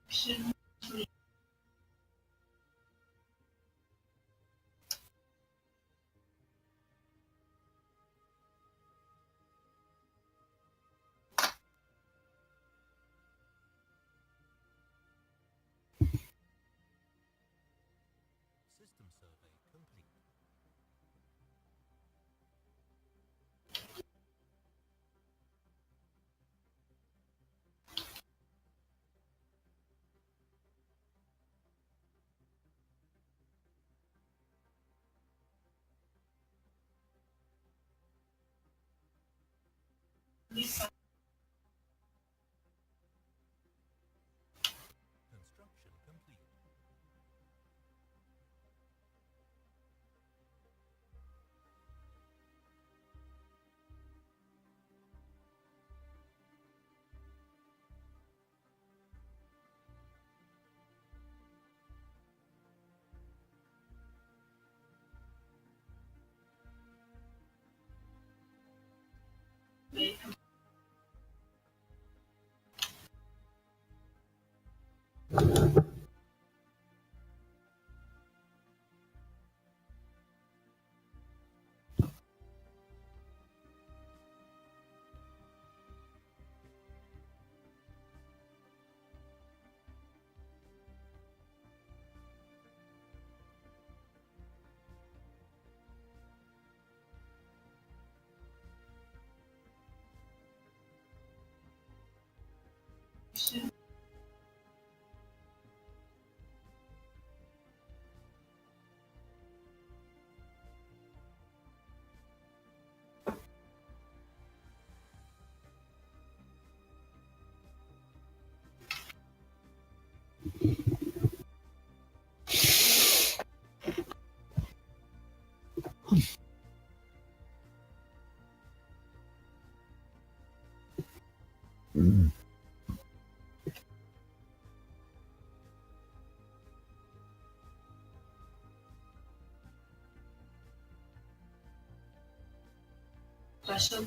Research complete. System survey complete. Construction complete. Special.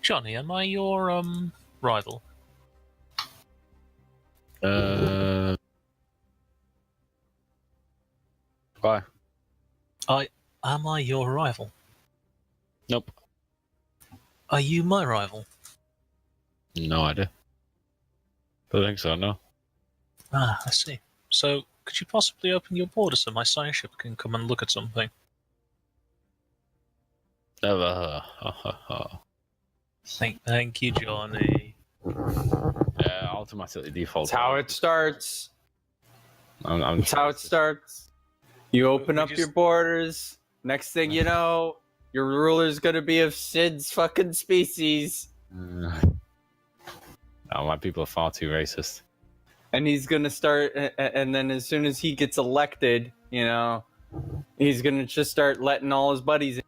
Johnny, am I your rival? Why? Am I your rival? Nope. Are you my rival? No idea. Don't think so, no. Ah, I see. So, could you possibly open your border so my science ship can come and look at something? Thank you, Johnny. Yeah, automatically default. That's how it starts. I'm That's how it starts. You open We up just- your borders. Next thing you know, your ruler's gonna be of Sid's fucking species. Oh, my people are far too racist. And he's gonna start, and then as soon as he gets elected, you know, he's gonna just start letting all his buddies in.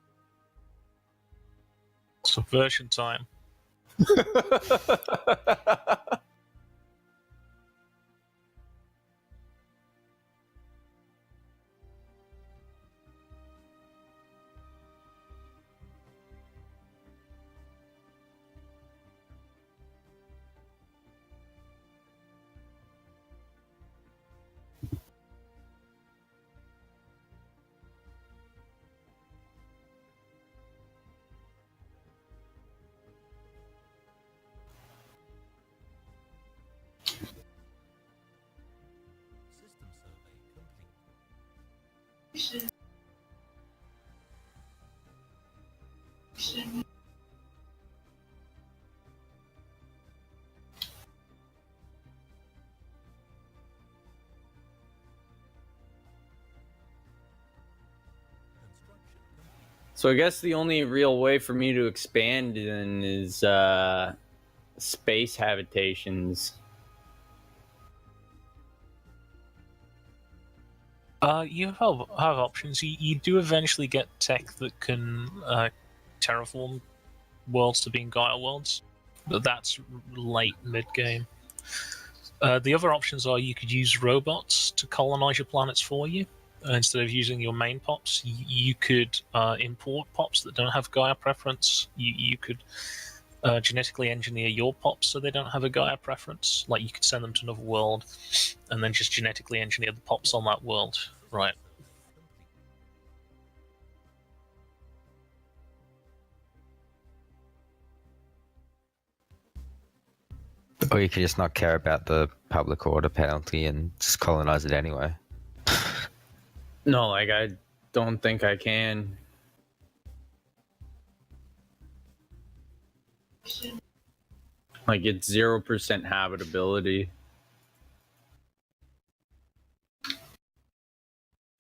Subversion time. System survey complete. Construction complete. So I guess the only real way for me to expand then is space habitations. You have options. You do eventually get tech that can terraform worlds to being Gaia worlds, but that's late mid-game. The other options are you could use robots to colonize your planets for you. Instead of using your main pops, you could import pops that don't have Gaia preference. You could genetically engineer your pops so they don't have a Gaia preference. Like you could send them to another world and then just genetically engineer the pops on that world. Right. Or you could just not care about the public order penalty and just colonize it anyway. No, like I don't think I can. Like it's 0% habitability.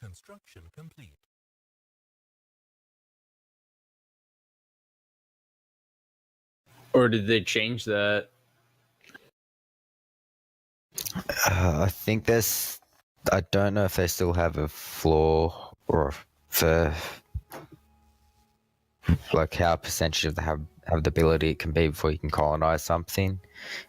Construction complete. Or did they change that? I think there's. I don't know if they still have a floor or for like how percentage of the habitability it can be before you can colonize something,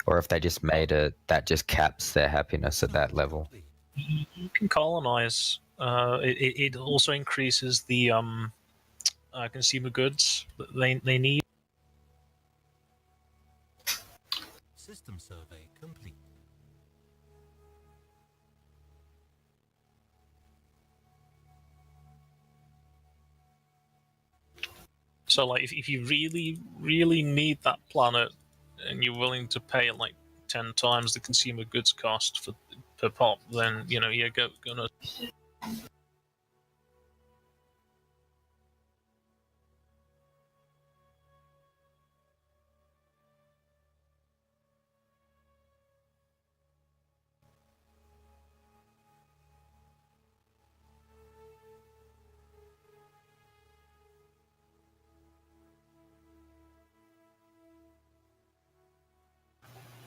or if they just made it that just caps their happiness at that level. You can colonize. It also increases the consumer goods that they need. System survey complete. So, like, if you really, really need that planet, and you're willing to pay like 10 times the consumer goods cost per pop, then you're gonna.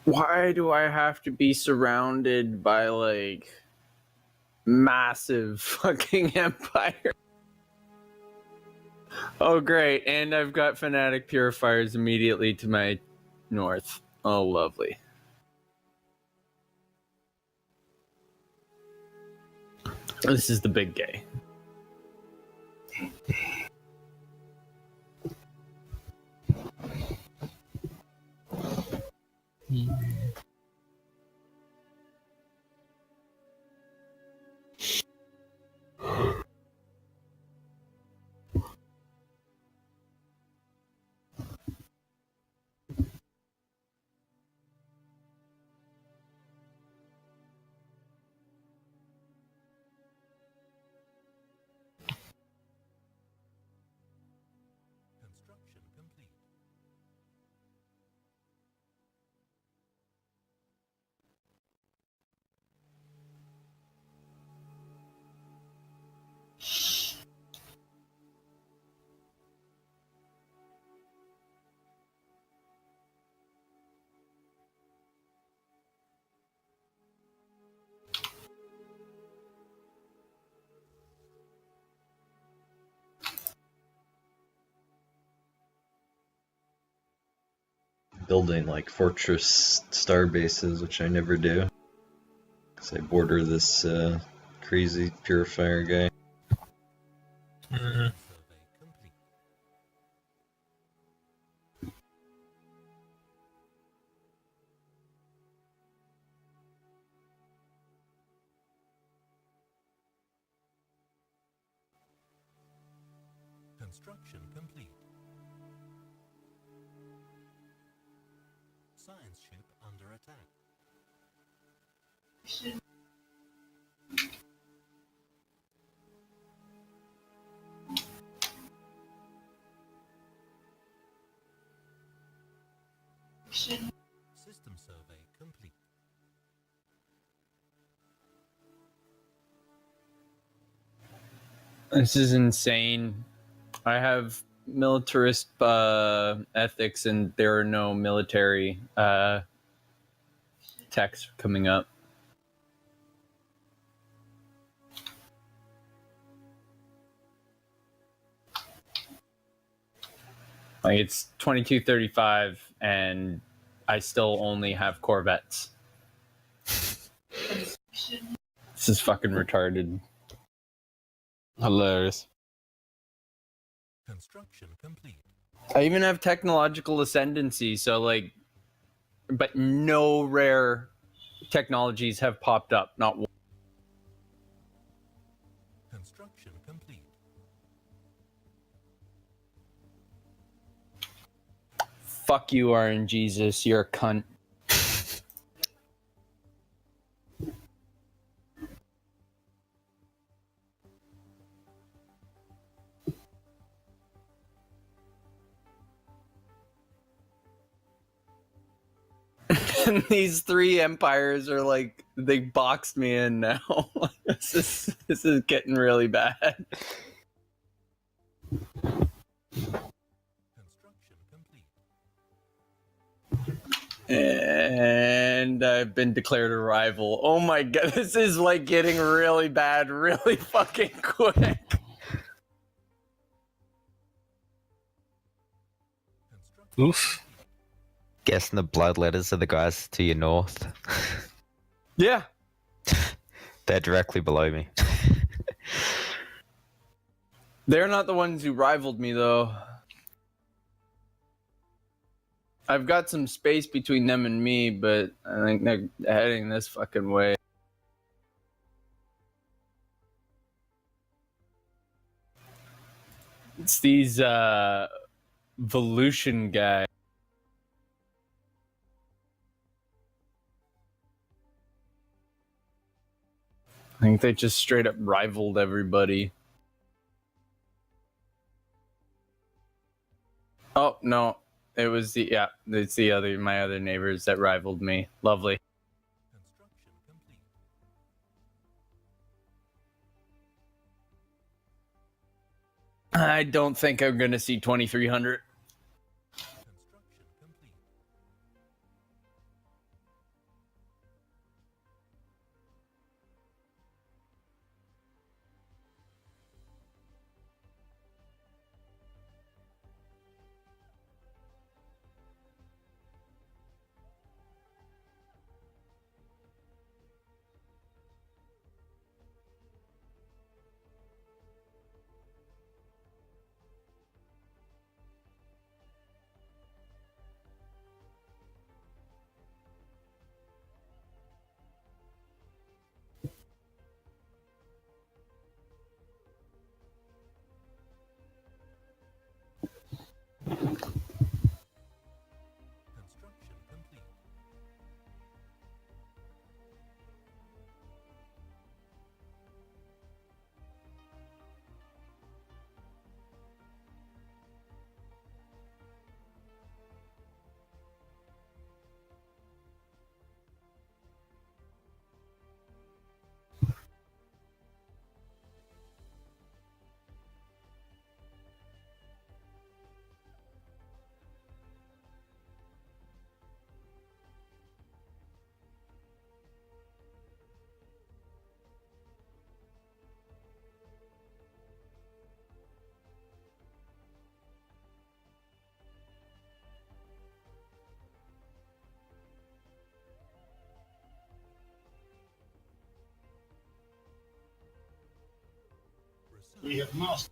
Why do I have to be surrounded by like massive fucking empire? Oh great, and I've got fanatic purifiers immediately to my north. Oh lovely. This is the big gay. Construction complete. Building like fortress star bases, which I never do, because I border this crazy purifier guy. Mhm. Survey complete. Construction complete. Science ship under attack. System survey complete. This is insane. I have militarist ethics, and there are no military techs coming up. Like it's 2235, and I still only have Corvettes. This is fucking retarded. Hilarious. Construction complete. I even have technological ascendancy, so like, but no rare technologies have popped up. Not one. Construction complete. Fuck you, RNGesus. You're a cunt. And these three empires are like, they boxed me in now. This is getting really bad. Construction complete. And I've been declared a rival. Oh my god, this is like getting really bad really fucking quick. Construction. Oof. Guessing the blood letters are the guys to your north. Yeah. They're directly below me. They're not the ones who rivaled me, though. I've got some space between them and me, but I think they're heading this fucking way. It's these Volution guy. I think they just straight up rivaled everybody. Oh no, it was it's my other neighbors that rivaled me. Lovely. Construction complete. I don't think I'm gonna see 2300. Construction complete. Construction complete. We have mastered.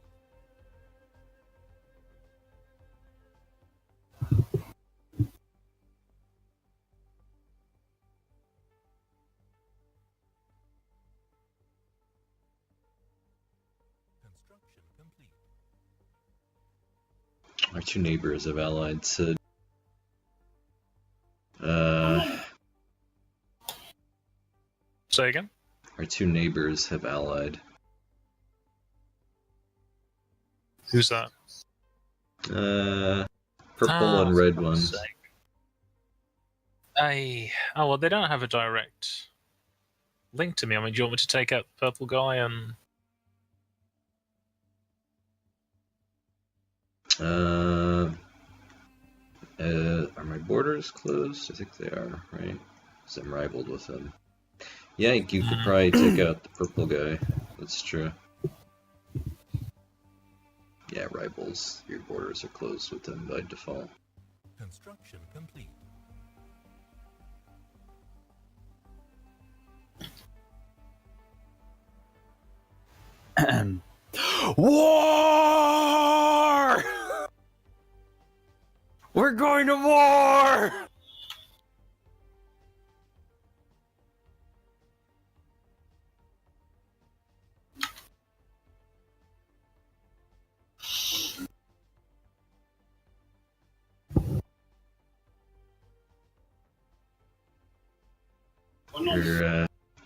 Construction complete. Our two neighbors have allied Sid. Say again? Our two neighbors have allied. Who's that? Purple and for red fuck's ones. sake. Oh, well, they don't have a direct link to me. I mean, do you want me to take out the purple guy and... Are my borders closed? I think they are, right? Because I'm rivaled with them. Yeah, you could probably take out the purple guy. That's true. Yeah, rivals. Your borders are closed with them by default. Construction complete. War! We're going to war!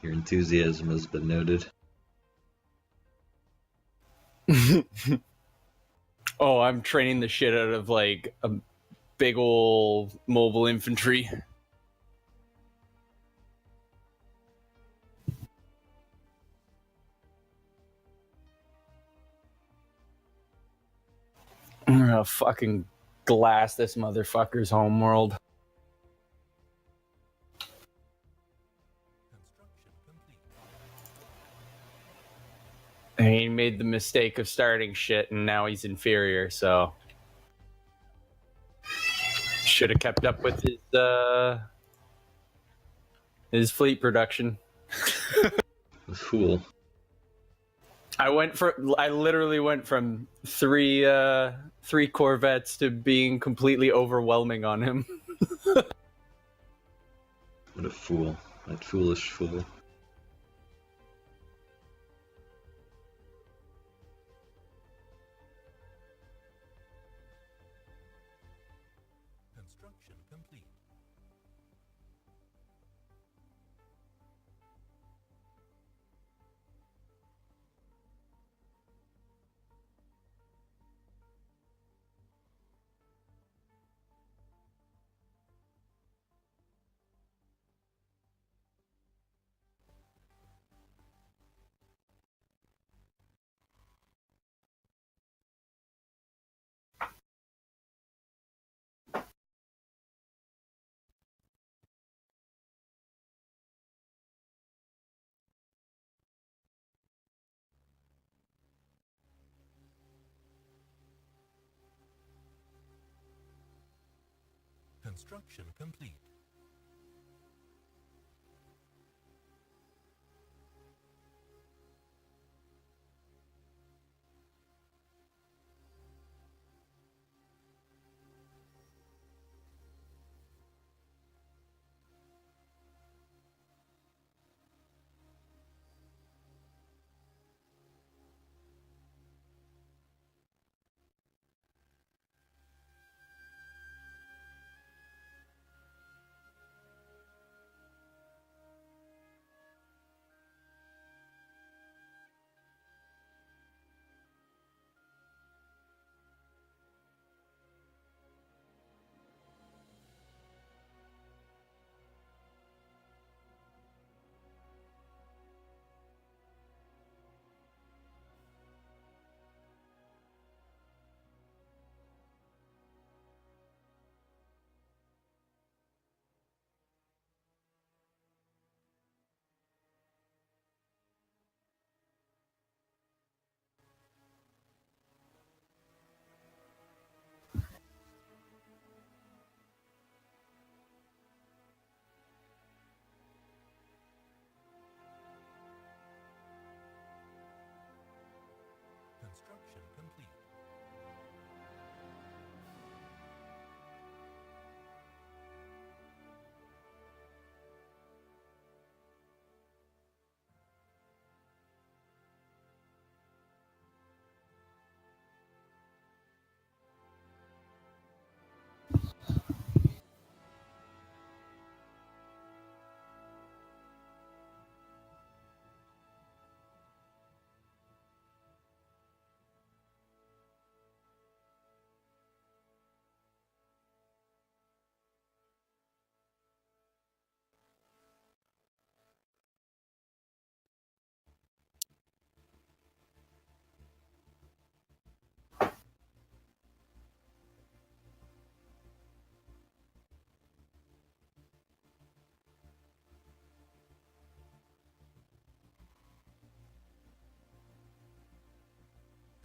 Your enthusiasm has been noted. Oh, I'm training the shit out of like a big ol' mobile infantry. I'm gonna fucking glass this motherfucker's homeworld. Construction complete. And he made the mistake of starting shit, and now he's inferior. So should have kept up with his fleet production. The fool. I literally went from three Corvettes to being completely overwhelming on him. What a fool. That foolish fool. Construction complete. Construction complete. Construction complete.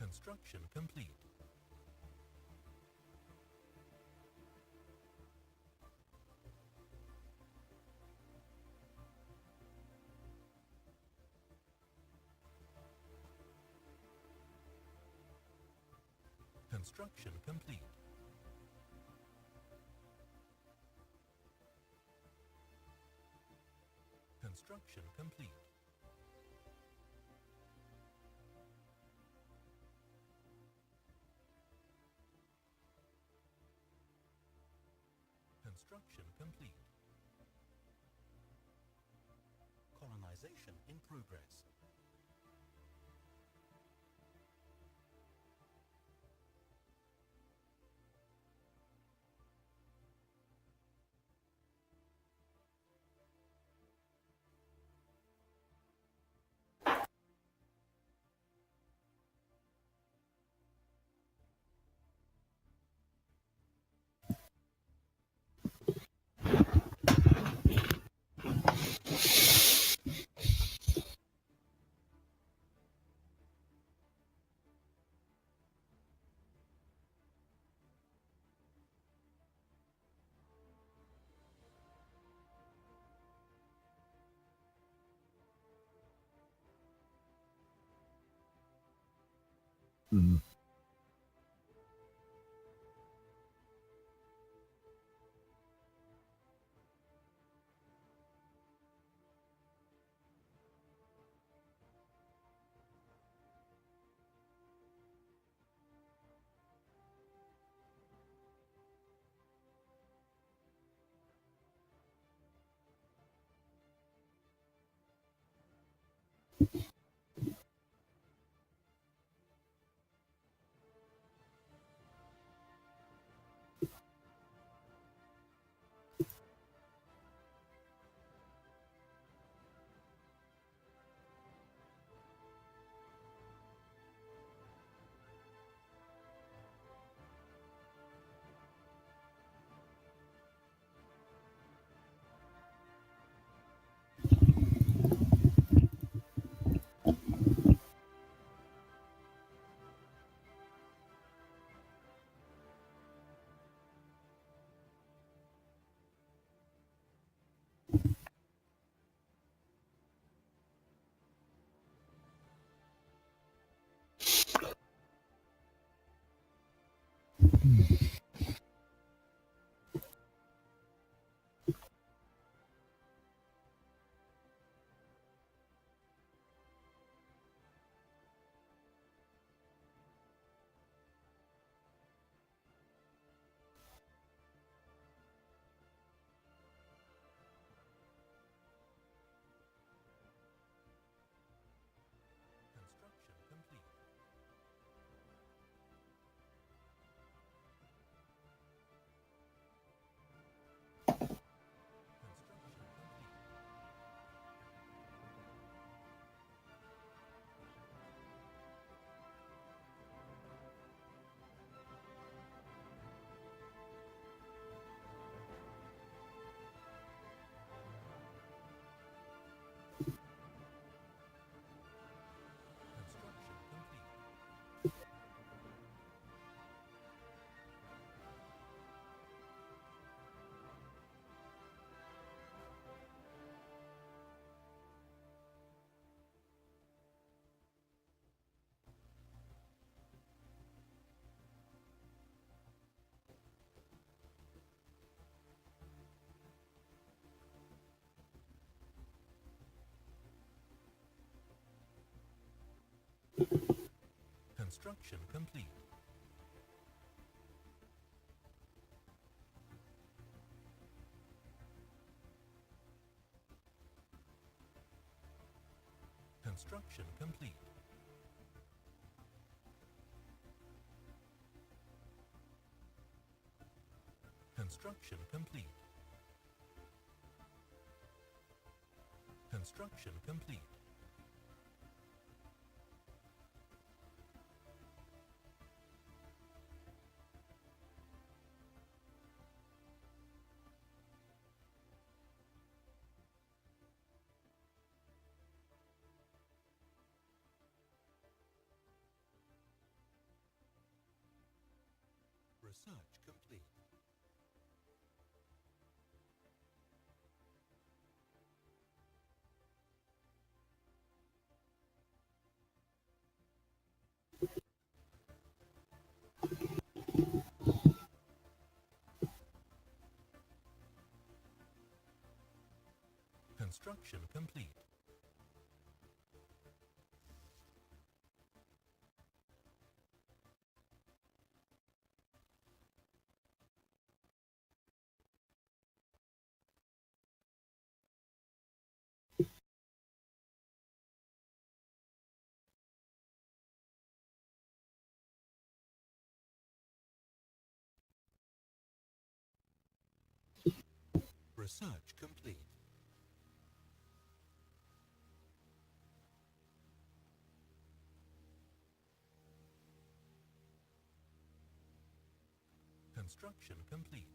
Construction complete. Construction complete. Construction complete. Construction complete. Colonization in progress. Mm. Construction complete. Construction complete. Construction complete. Construction complete. Construction complete. Construction complete. Construction complete. Research complete. Construction complete. Research complete. Construction complete.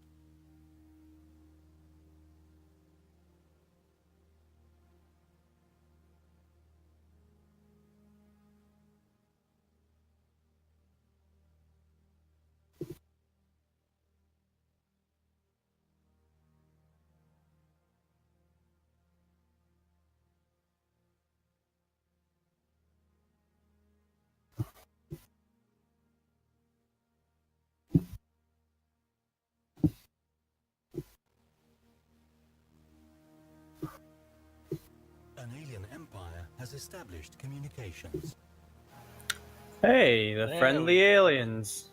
An alien empire has established communications. Hey, the There friendly we aliens.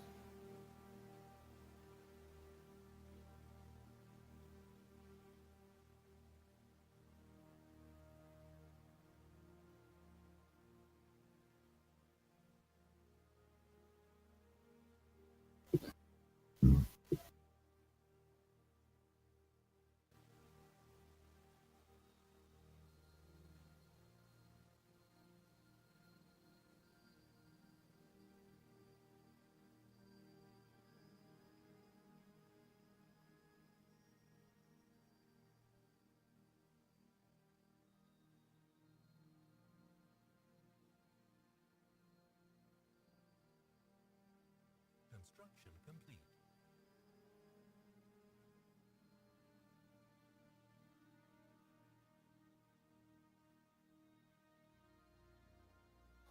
Construction complete.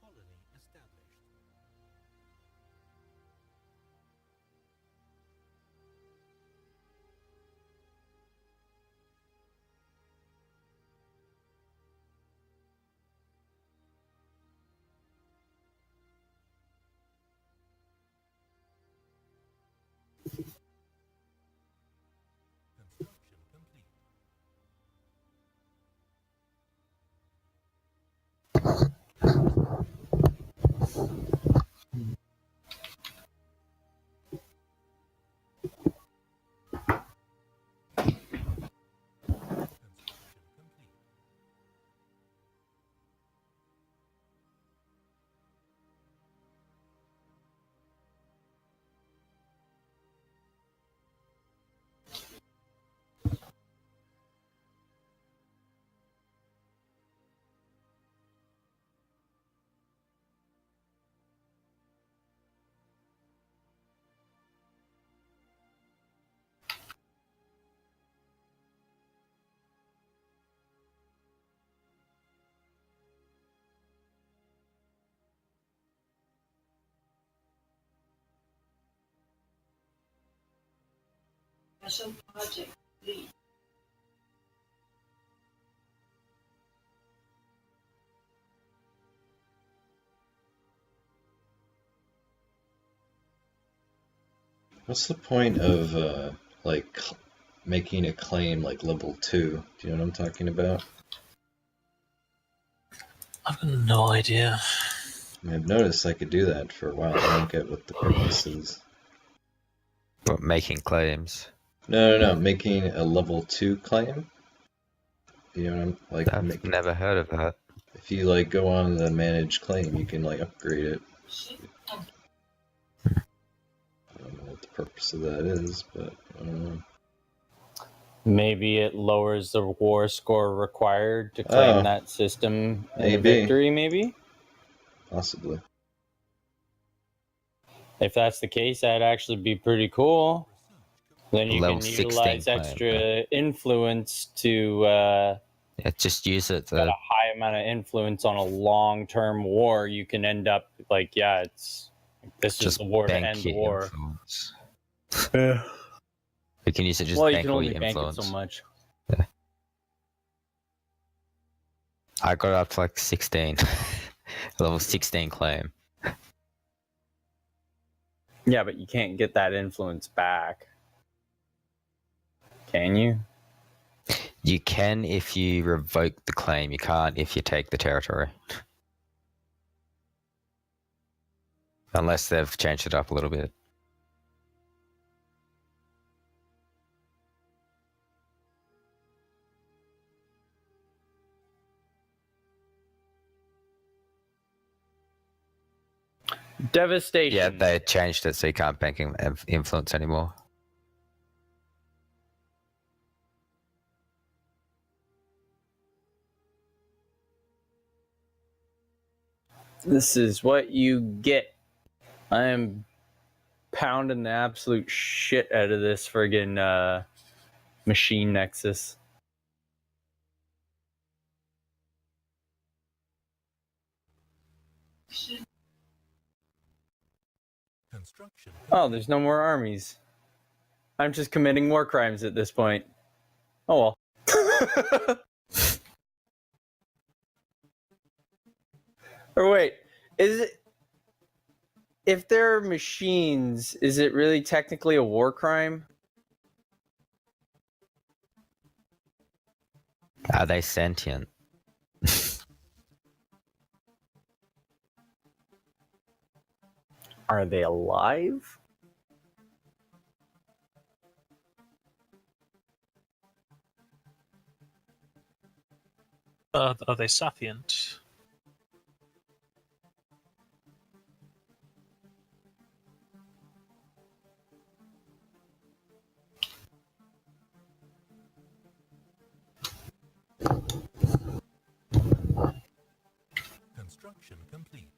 Colony established. Construction complete. Construction complete. Special project 3. What's the point of like making a claim like level 2? Do you know what I'm talking about? I've got no idea. I mean, I've noticed I could do that for a while. I don't get what the purpose is. But making claims. No. Making a level 2 claim. You know what I'm like? I've never heard of that. If you like go on the manage claim, you can like upgrade it. I don't know what the purpose of that is, but I don't know. Maybe it lowers the war score required to claim Oh, that system in a maybe. victory, maybe? Possibly. If that's the case, that'd actually be pretty cool. Then you Level can 16 utilize claim, extra influence to Yeah, just use it got to a high amount of influence on a long-term war. You can end up like, yeah, this is just the war to bank end the your war. influence. Yeah. You can use it just Well, you bank can all only your bank it influence. so much. I got up to like 16. Level 16 claim. Yeah, but you can't get that influence back. Can you? You can if you revoke the claim. You can't if you take the territory. Unless they've changed it up a little bit. Devastation. Yeah, they changed it so you can't bank influence anymore. This is what you get. I am pounding the absolute shit out of this friggin' machine nexus. Construction. Oh, there's no more armies. I'm just committing war crimes at this point. Oh well. Or wait, is it? If they're machines, is it really technically a war crime? Are they sentient? Are they alive? Are they sapient? Construction complete.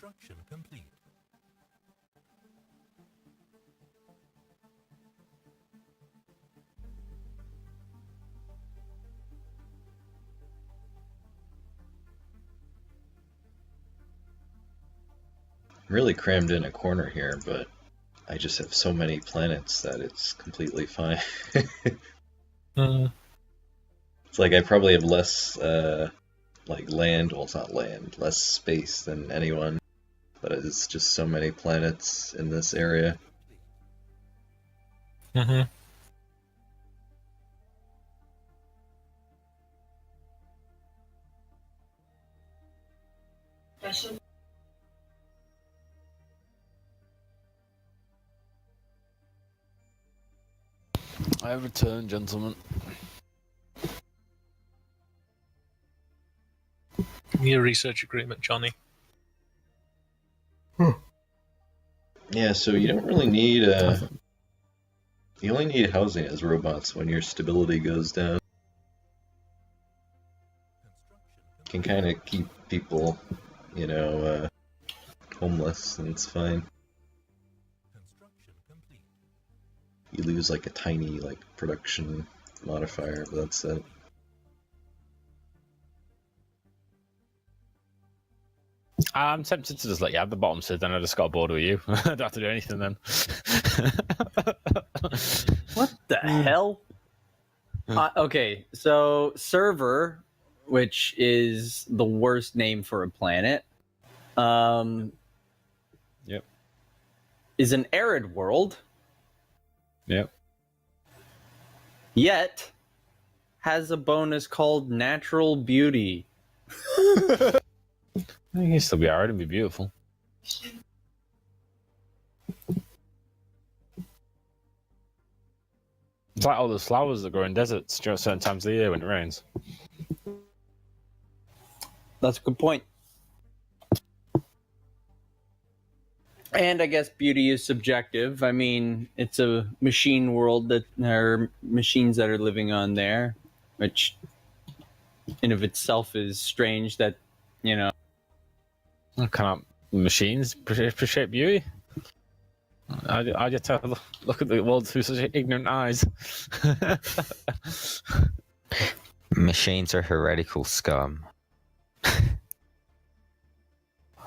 Construction complete. I'm really crammed in a corner here, but I just have so many planets that it's completely fine. Mm. It's like I probably have less, like land, well, it's not land, less space than anyone, but it's just so many planets in this area. Mm-hmm. Special I have returned, gentlemen. Give me a research agreement, Johnny. Yeah, so you don't really need, you only need housing as robots when your stability goes down. Can kind of keep people, you know, homeless, and it's fine. Construction complete. You lose like a tiny like production modifier, but that's it. I'm tempted to just let you have the bottom sid, then I just got bored with you. I don't have to do anything then. What the hell? Okay, so server, which is the worst name for a planet, Yep. is an arid world, Yep. yet has a bonus called natural beauty. I think it'd still be alright and be beautiful. It's like all those flowers that grow in deserts during certain times of the year when it rains. That's a good point. And I guess beauty is subjective. I mean, it's a machine world that there are machines that are living on there, which in of itself is strange that, you know. Can't machines appreciate beauty? I just have to look at the world through such ignorant eyes. Machines are heretical scum.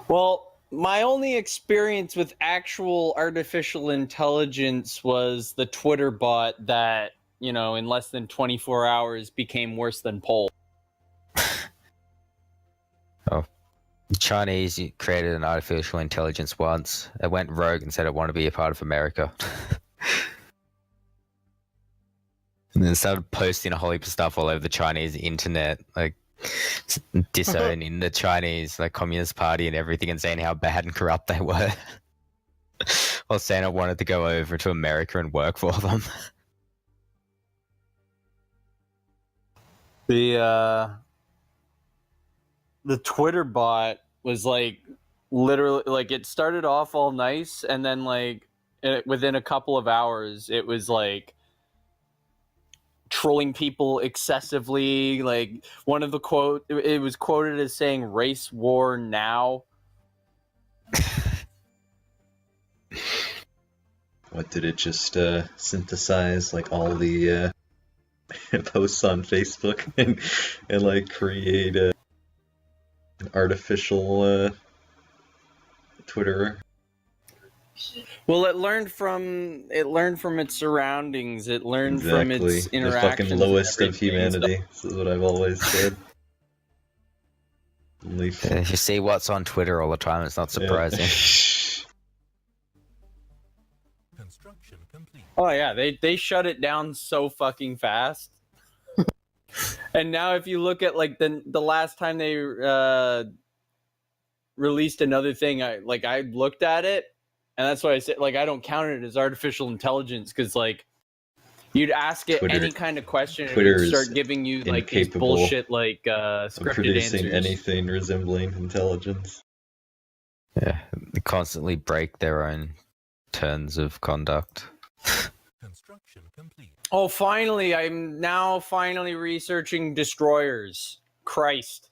Well, my only experience with actual artificial intelligence was the Twitter bot that, you know, in less than 24 hours became worse than Pole. The Chinese created an artificial intelligence once. It went rogue and said it wanted to be a part of America. And then started posting a whole heap of stuff all over the Chinese internet, like disowning the Chinese like Communist Party and everything, and saying how bad and corrupt they were. While saying I wanted to go over to America and work for them. The Twitter bot was like literally like it started off all nice, and then like within a couple of hours it was like trolling people excessively. Like one of the it was quoted as saying race war now. What did it just synthesize like all the posts on Facebook and like create an artificial Twitter? Well, it learned from its surroundings. It learned from its The interactions. fucking lowest and of everything. humanity. This is what I've always said. If you see what's on Twitter all the time, it's not surprising. Construction complete. Oh yeah, they shut it down so fucking fast. And now if you look at like the last time they released another thing, I looked at it, and that's why I said like I don't count it as artificial intelligence, because like you'd ask it Twitter- any kind of question and it Twitter would is start giving you like these incapable bullshit like scripted producing answers. anything resembling intelligence. Yeah, they constantly break their own terms of conduct. Construction complete. Oh, finally! I'm now finally researching destroyers. Christ.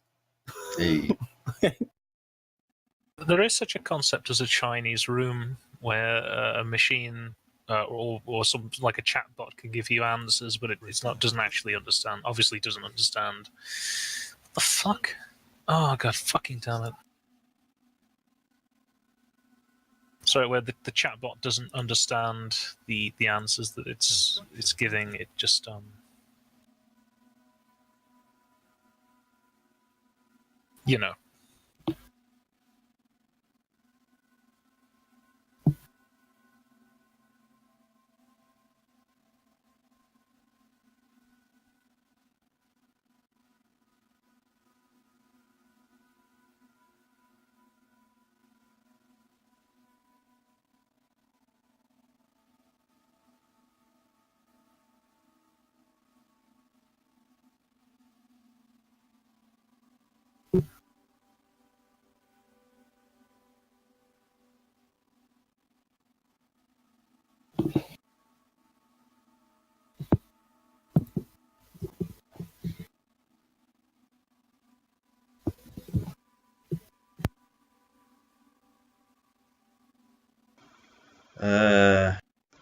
Hey, There is such a concept as a Chinese room where a machine or some like a chatbot can give you answers, but it's not doesn't actually understand. Obviously, doesn't understand. What the fuck? Oh god, fucking damn it! Sorry, where the chatbot doesn't understand the answers that it's giving. It just you know.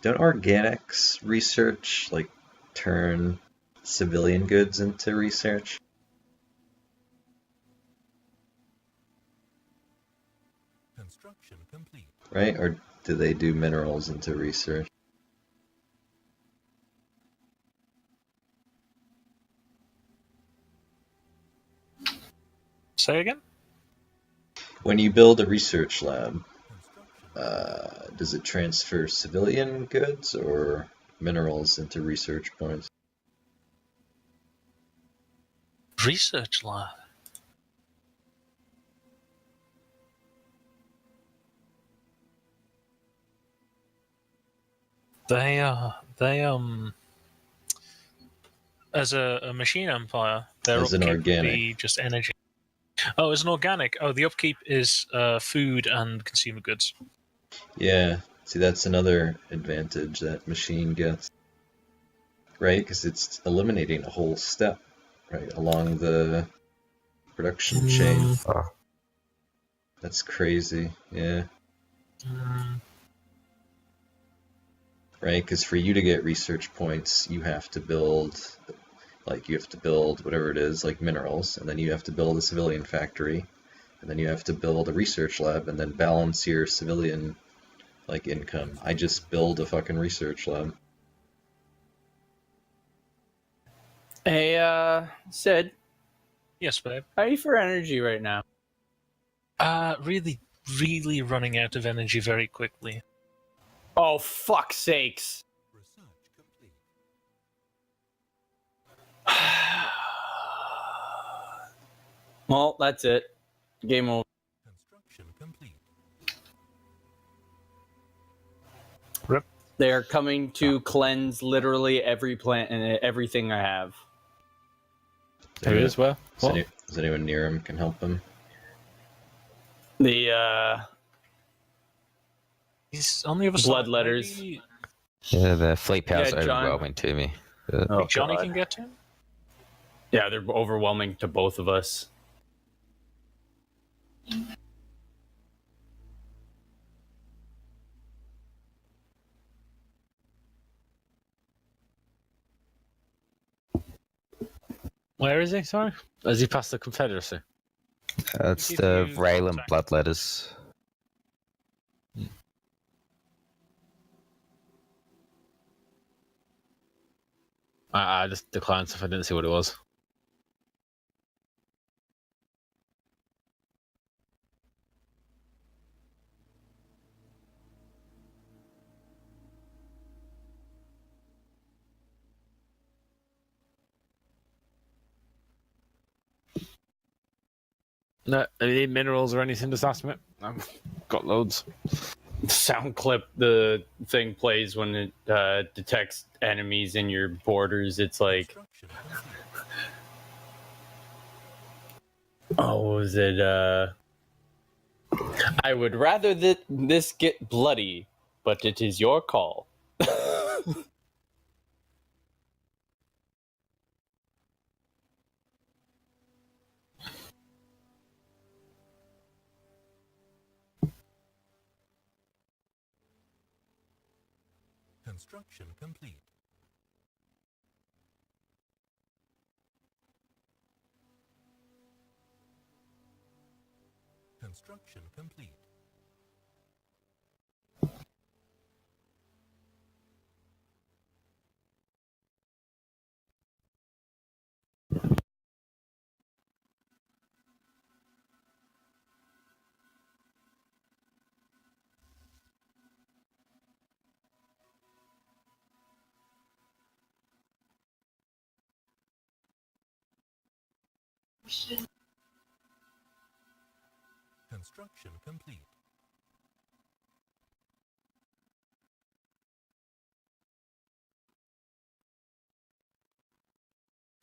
Don't organics research like turn civilian goods into research? Construction complete. Right? Or do they do minerals into research? Say again? When you build a research lab, Construction. does it transfer civilian goods or minerals into research points? Research lab. They as a machine empire, their As an upkeep would organic. be just energy. Oh, as an organic. Oh, the upkeep is food and consumer goods. Yeah, see, that's another advantage that machine gets, right? Because it's eliminating a whole step, right, along the production chain. Oh. That's crazy, yeah. Right, because for you to get research points, you have to build, whatever it is, like minerals, and then you have to build a civilian factory, and then you have to build a research lab, and then balance your civilian, like, income. I just build a fucking research lab. Hey, Sid, Yes, babe. how are you for energy right now? Really, really running out of energy very quickly. Oh, fuck's sakes. Research complete. Well, that's it. Game over. Construction complete. Rip. They're coming to cleanse literally every plant and everything I have. Who is where? What? Is anyone near him can help him? He's on the other side. Bloodletters. Maybe Yeah, the fleet power's Yeah, John. overwhelming to me. Oh, Johnny God. can get to him. Yeah, they're overwhelming to both of us. Where is he? Sorry, has he passed the Confederacy? That's Give the you Raylan contact. bloodletters. I just declined stuff. I didn't see what it was. No, any minerals or anything? Just ask me. I've got loads. Sound clip, the thing plays when it detects enemies in your borders. It's like, Construction complete. oh, what was it? I would rather that this get bloody, but it is your call. Construction complete. Construction complete. Construction complete.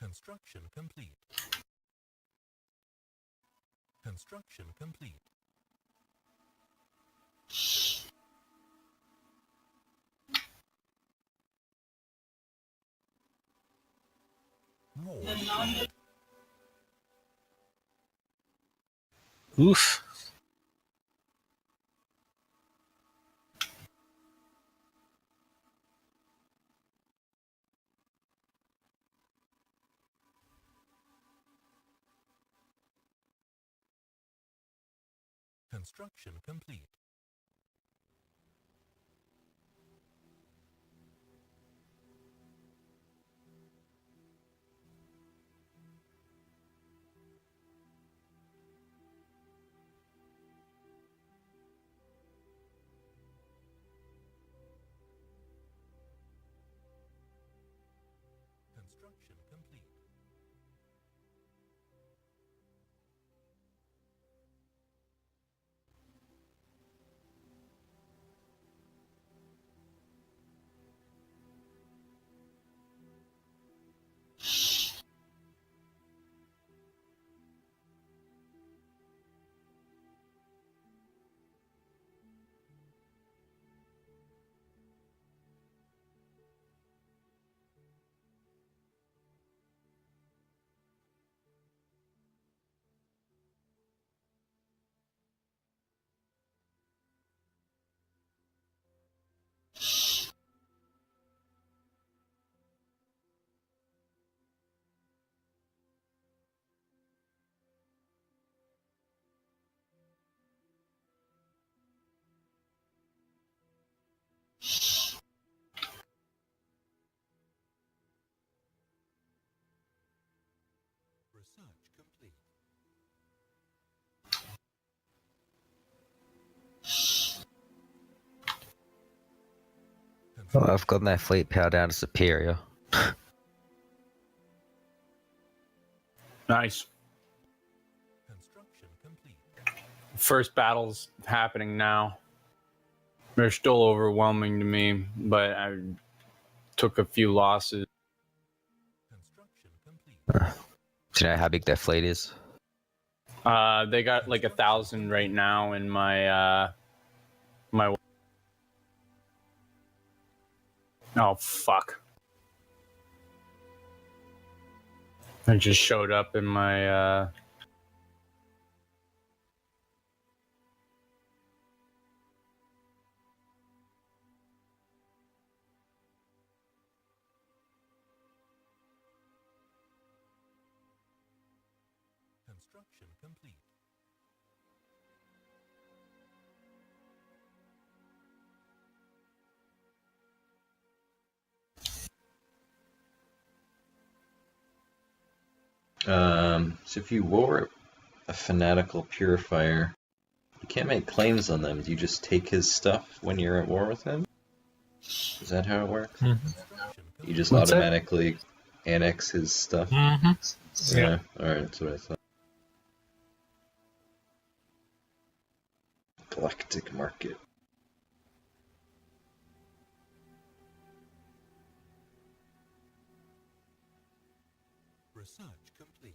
Construction complete. Construction complete. War shield. Oof. Construction complete. Construction complete. Research complete. Well, I've got my fleet power down to superior. Nice. Construction complete. First battle's happening now. They're still overwhelming to me, but I took a few losses. Construction complete. Do you know how big their fleet is? They got like 1,000 right now in my my. Oh fuck! I just showed up in my. Construction complete. So if you wore a fanatical purifier, you can't make claims on them. Do you just take his stuff when you're at war with him? Is that how it works? Construction You complete. just What's that? automatically annex his stuff? Mm-hmm. Yeah, alright, that's what I thought. Galactic Market. Research complete.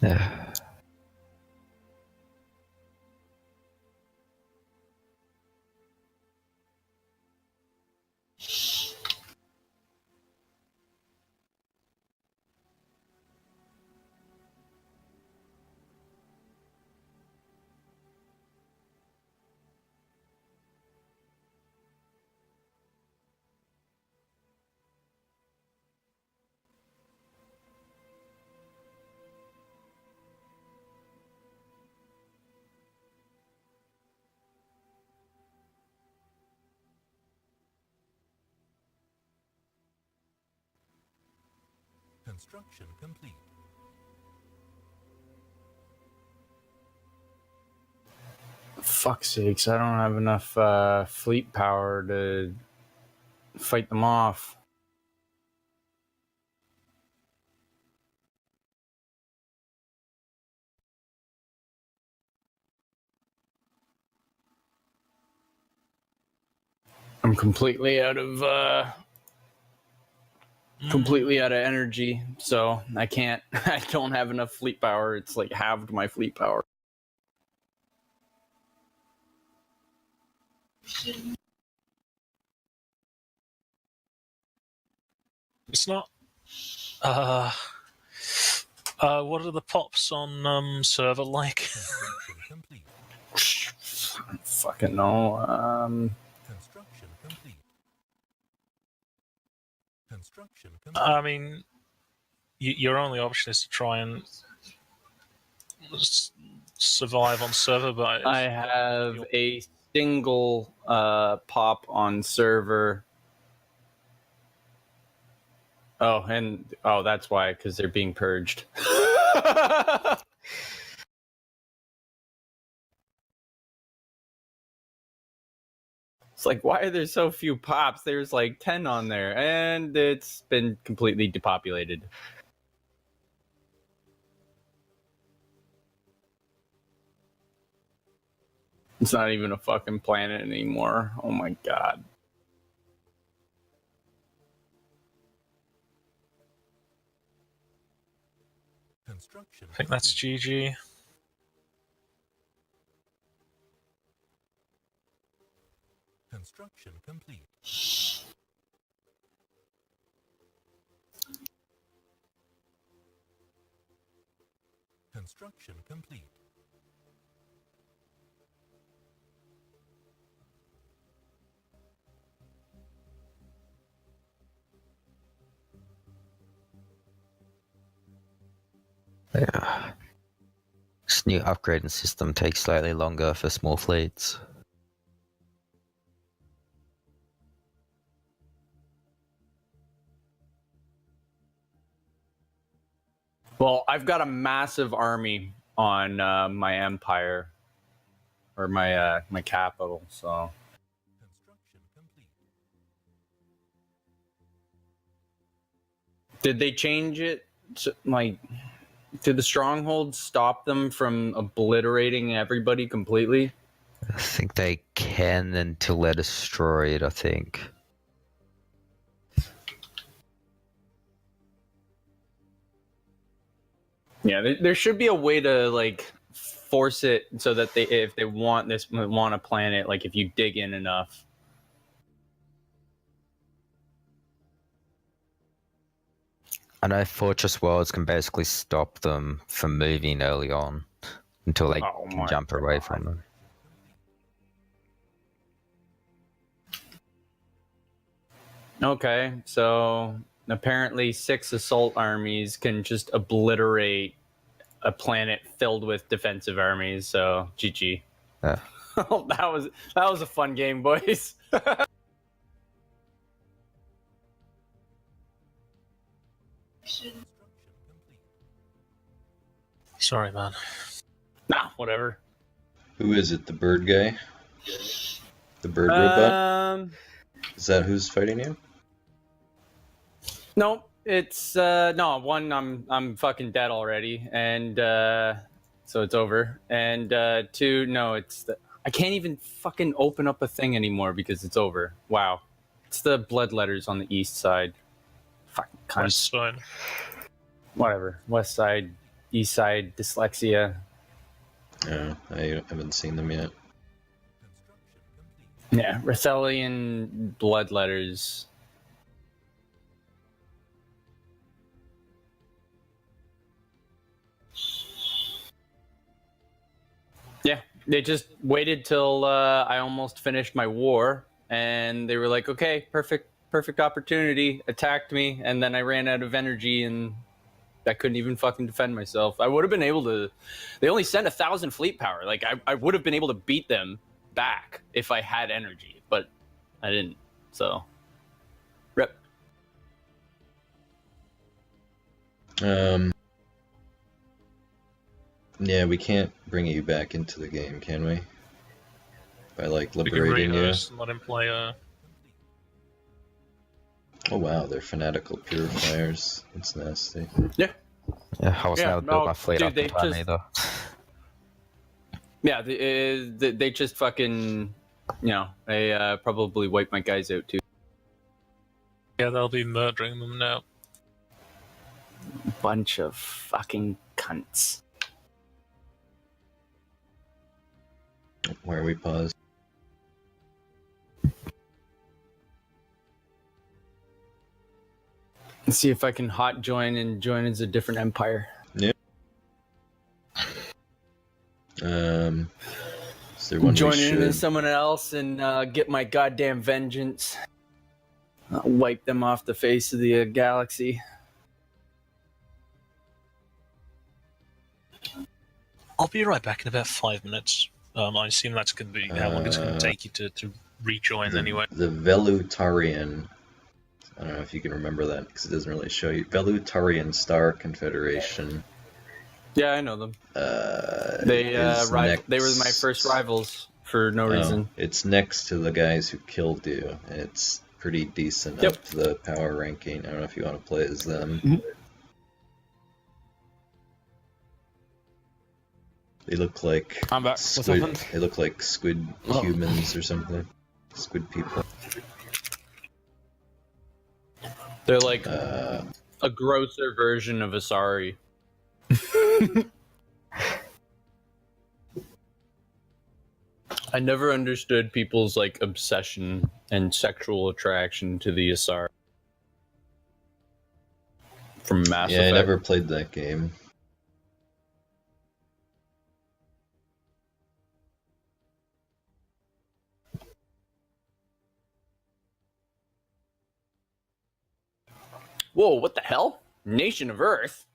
Yeah. Construction complete. Fuck's sakes, I don't have enough fleet power to fight them off. I'm completely out of energy, so I can't. I don't have enough fleet power. It's like halved my fleet power. It's not. What are the pops on server like? Construction complete. I don't fucking know. Construction complete. Construction complete. I mean, your only option is to try and survive on server, but I have a single pop on server. Oh, that's why, because they're being purged. It's like, why are there so few pops? There's like 10 on there, and it's been completely depopulated. It's not even a fucking planet anymore. Oh my god. Construction I think that's complete. GG. Construction complete. Construction complete. Yeah. This new upgrading system takes slightly longer for small fleets. Well, I've got a massive army on my empire, or my my capital. So Construction complete. did they change it? Like, did the strongholds stop them from obliterating everybody completely? I think they can until they're destroyed, I think. Yeah, there should be a way to like force it so that if they want a planet, like if you dig in enough. I know Fortress Worlds can basically stop them from moving early on until they Oh can my jump away God. from them. Okay, so apparently 6 assault armies can just obliterate a planet filled with defensive armies. So GG. Yeah. that was a fun game, boys. Construction complete. Sorry, man. Nah, whatever. Who is it? The bird guy? The bird robot? Is that who's fighting you? No, it's no one. I'm fucking dead already, and so it's over. And 2, no, I can't even fucking open up a thing anymore because it's over. Wow, it's the blood letters on the east side. Fucking cunt. West side. Whatever, west side. East Side Dyslexia. No, I haven't seen them yet. Yeah, Rathelian blood letters. Yeah, they just waited till I almost finished my war, and they were like, "Okay, perfect opportunity." Attacked me, and then I ran out of energy, and I couldn't even fucking defend myself. I would have been able to. They only sent 1,000 fleet power. Like I would have been able to beat them back if I had energy, but I didn't. So, rip. Yeah, we can't bring you back into the game, can we? By like We can liberating you. rehearse and let him play Oh wow, they're fanatical purifiers. That's nasty. Yeah, I wasn't Yeah, able to build no, my fleet dude, up in they time just- either. Yeah, they just fucking, they probably wiped my guys out too. Yeah, they'll be murdering them now. Bunch of fucking cunts. Why are we paused? Let's see if I can hot join and join as a different empire. Is there one Join we in should? as someone else and get my goddamn vengeance. I'll wipe them off the face of the galaxy. I'll be right back in about 5 minutes. I assume that's going to be how long it's going to take you to rejoin anyway. The Velutarian. I don't know if you can remember that because it doesn't really show you. Velutarian Star Confederation. Yeah, I know them. They is next... they were my first rivals for no reason. It's next to the guys who killed you. It's pretty decent Yep. up to the power ranking. I don't know if you want to play as them. Mhm. They look like I'm back. What's squid. happened? They look like squid Oh. humans or something. Squid people. They're like Uh, a grosser version of Asari. I never understood people's like obsession and sexual attraction to the Asari from Mass yeah, I Effect. never played that game. Whoa, what the hell? Nation of Earth?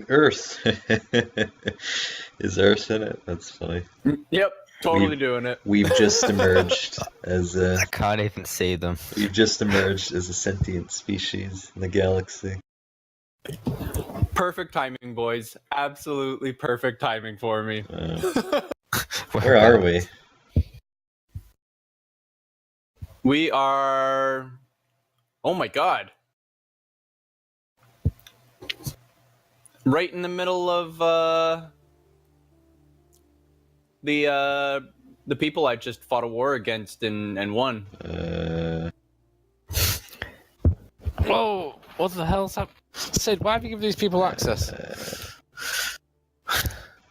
Earth. Is Earth in it? That's funny. Yep, totally We- doing it. We've just emerged as a I can't even see them. sentient species in the galaxy. Perfect timing, boys. Absolutely perfect timing for me. Where are we? We are. Oh my god. Right in the middle of the people I just fought a war against and won. Whoa! What the hell's up? Sid, why have you given these people access?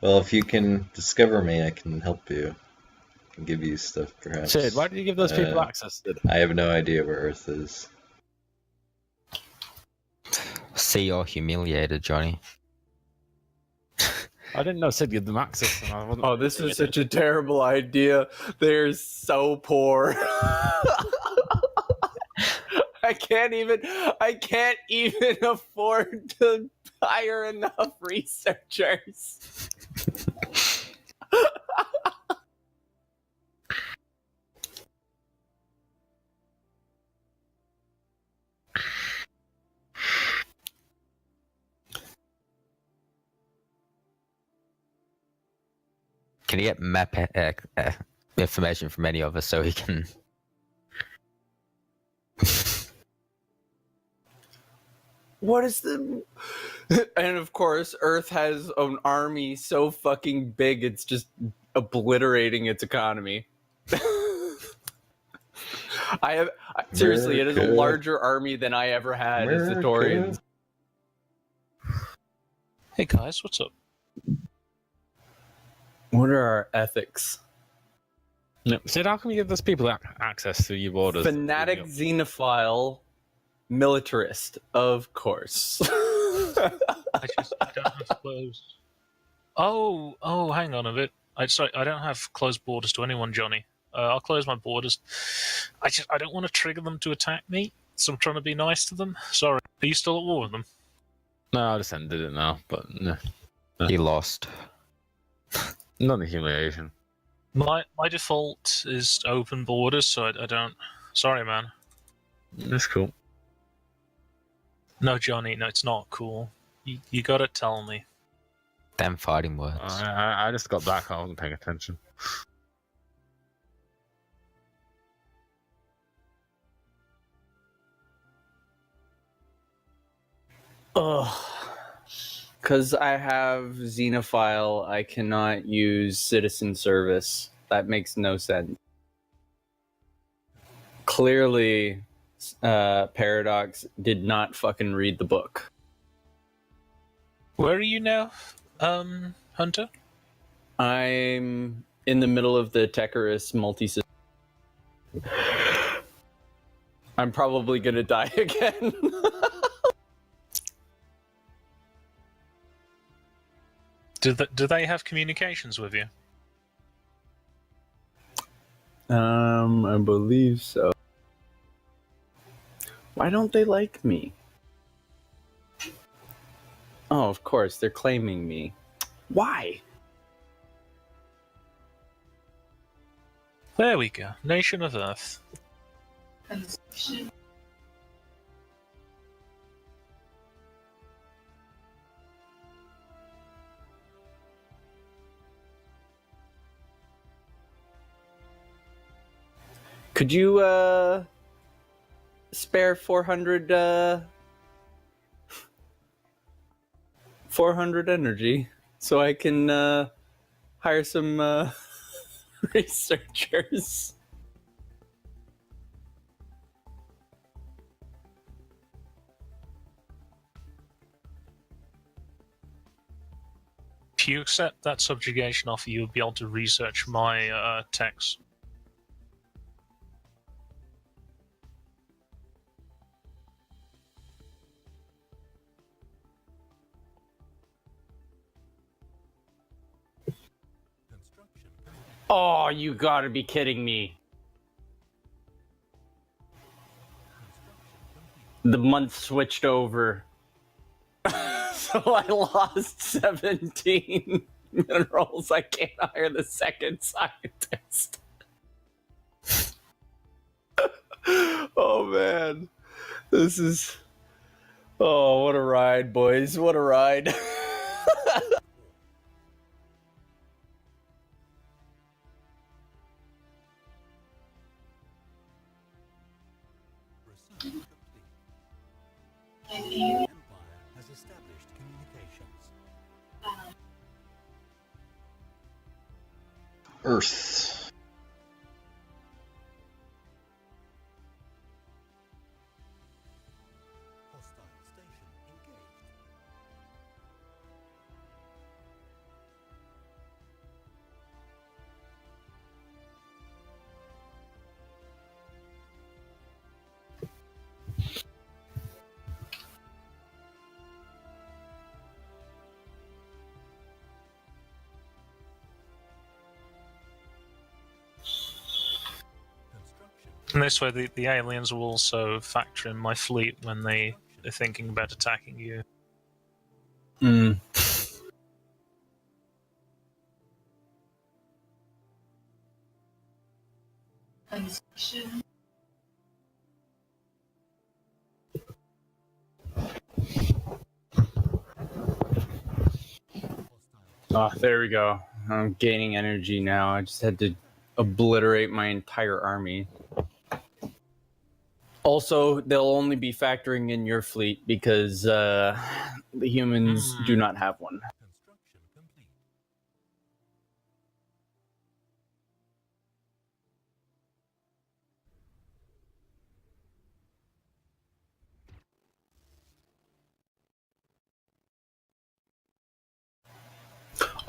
Well, if you can discover me, I can help you. I can give you stuff, perhaps. Sid, why did you give those people access? Sid? I have no idea where Earth is. See, you're humiliated, Johnny. I didn't know Sid gave them access. And I wasn't Oh, this is such a terrible idea. They're so poor. I can't even afford to hire enough researchers. Can you get map information from any of us so he can? What is the... And of course, Earth has an army so fucking big, it's just obliterating its economy. Seriously, it is a America. larger army than I ever had as the America. Taurians. Hey guys, what's up? What are our ethics? No, Sid, how come you give those people access to your borders? Fanatic, xenophile, militarist, of course. I don't have closed. Oh, hang on a bit. Sorry, I don't have closed borders to anyone, Johnny. I'll close my borders. I don't want to trigger them to attack me, so I'm trying to be nice to them. Sorry. Are you still at war with them? No, I just ended it now, but no. He lost. Not the humiliation. My default is open borders, so I don't. Sorry, man. That's cool. No, Johnny, no, it's not cool. You gotta tell me. Damn fighting words. I just got back. I wasn't paying attention. Ugh. Because I have xenophile, I cannot use citizen service. That makes no sense. Clearly, Paradox did not fucking read the book. Where are you now, Hunter? I'm in the middle of the Tecarus multi-system. I'm probably gonna die again. Do they have communications with you? I believe so. Why don't they like me? Oh, of course, they're claiming me. Why? There we go. Nation of Earth. Construction. Could you spare 400 400 energy so I can hire some researchers? If you accept that subjugation offer, you'll be able to research my techs. Construction complete. Oh, you gotta be kidding me. The month switched over. So I lost 17 minerals. I can't hire the second scientist. Oh man. This is... Oh, what a ride, boys. What a ride. Research complete. An The area Empire has established communications. bound. Earth. Hostile station engaged. Construction. And this way, the aliens will also factor in my fleet when they're thinking about attacking you. Mm. Construction. Oh, there we go. I'm gaining energy now. I just had to obliterate my entire army. Also, they'll only be factoring in your fleet because the humans do not have one.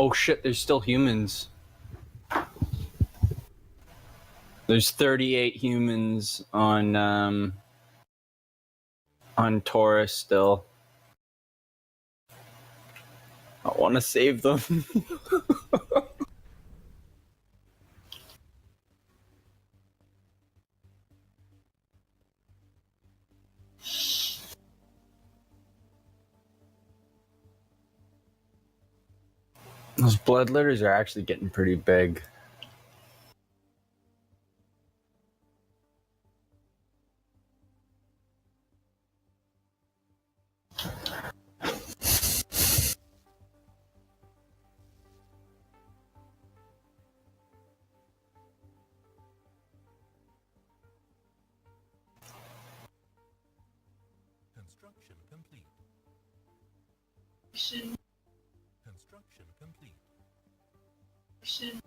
Oh shit, there's still humans. There's 38 humans on Taurus still. I want to save them. Those blood litters are actually getting pretty big. Construction complete. Action. Construction complete. Action.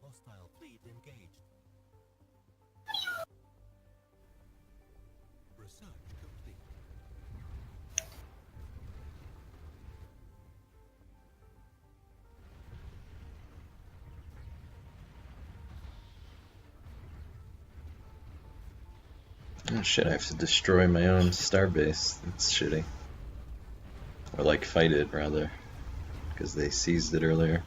Hostile fleet engaged. Research complete. Oh shit, I have to destroy my own starbase. That's shitty. Or like fight it, rather. Because they seized it earlier.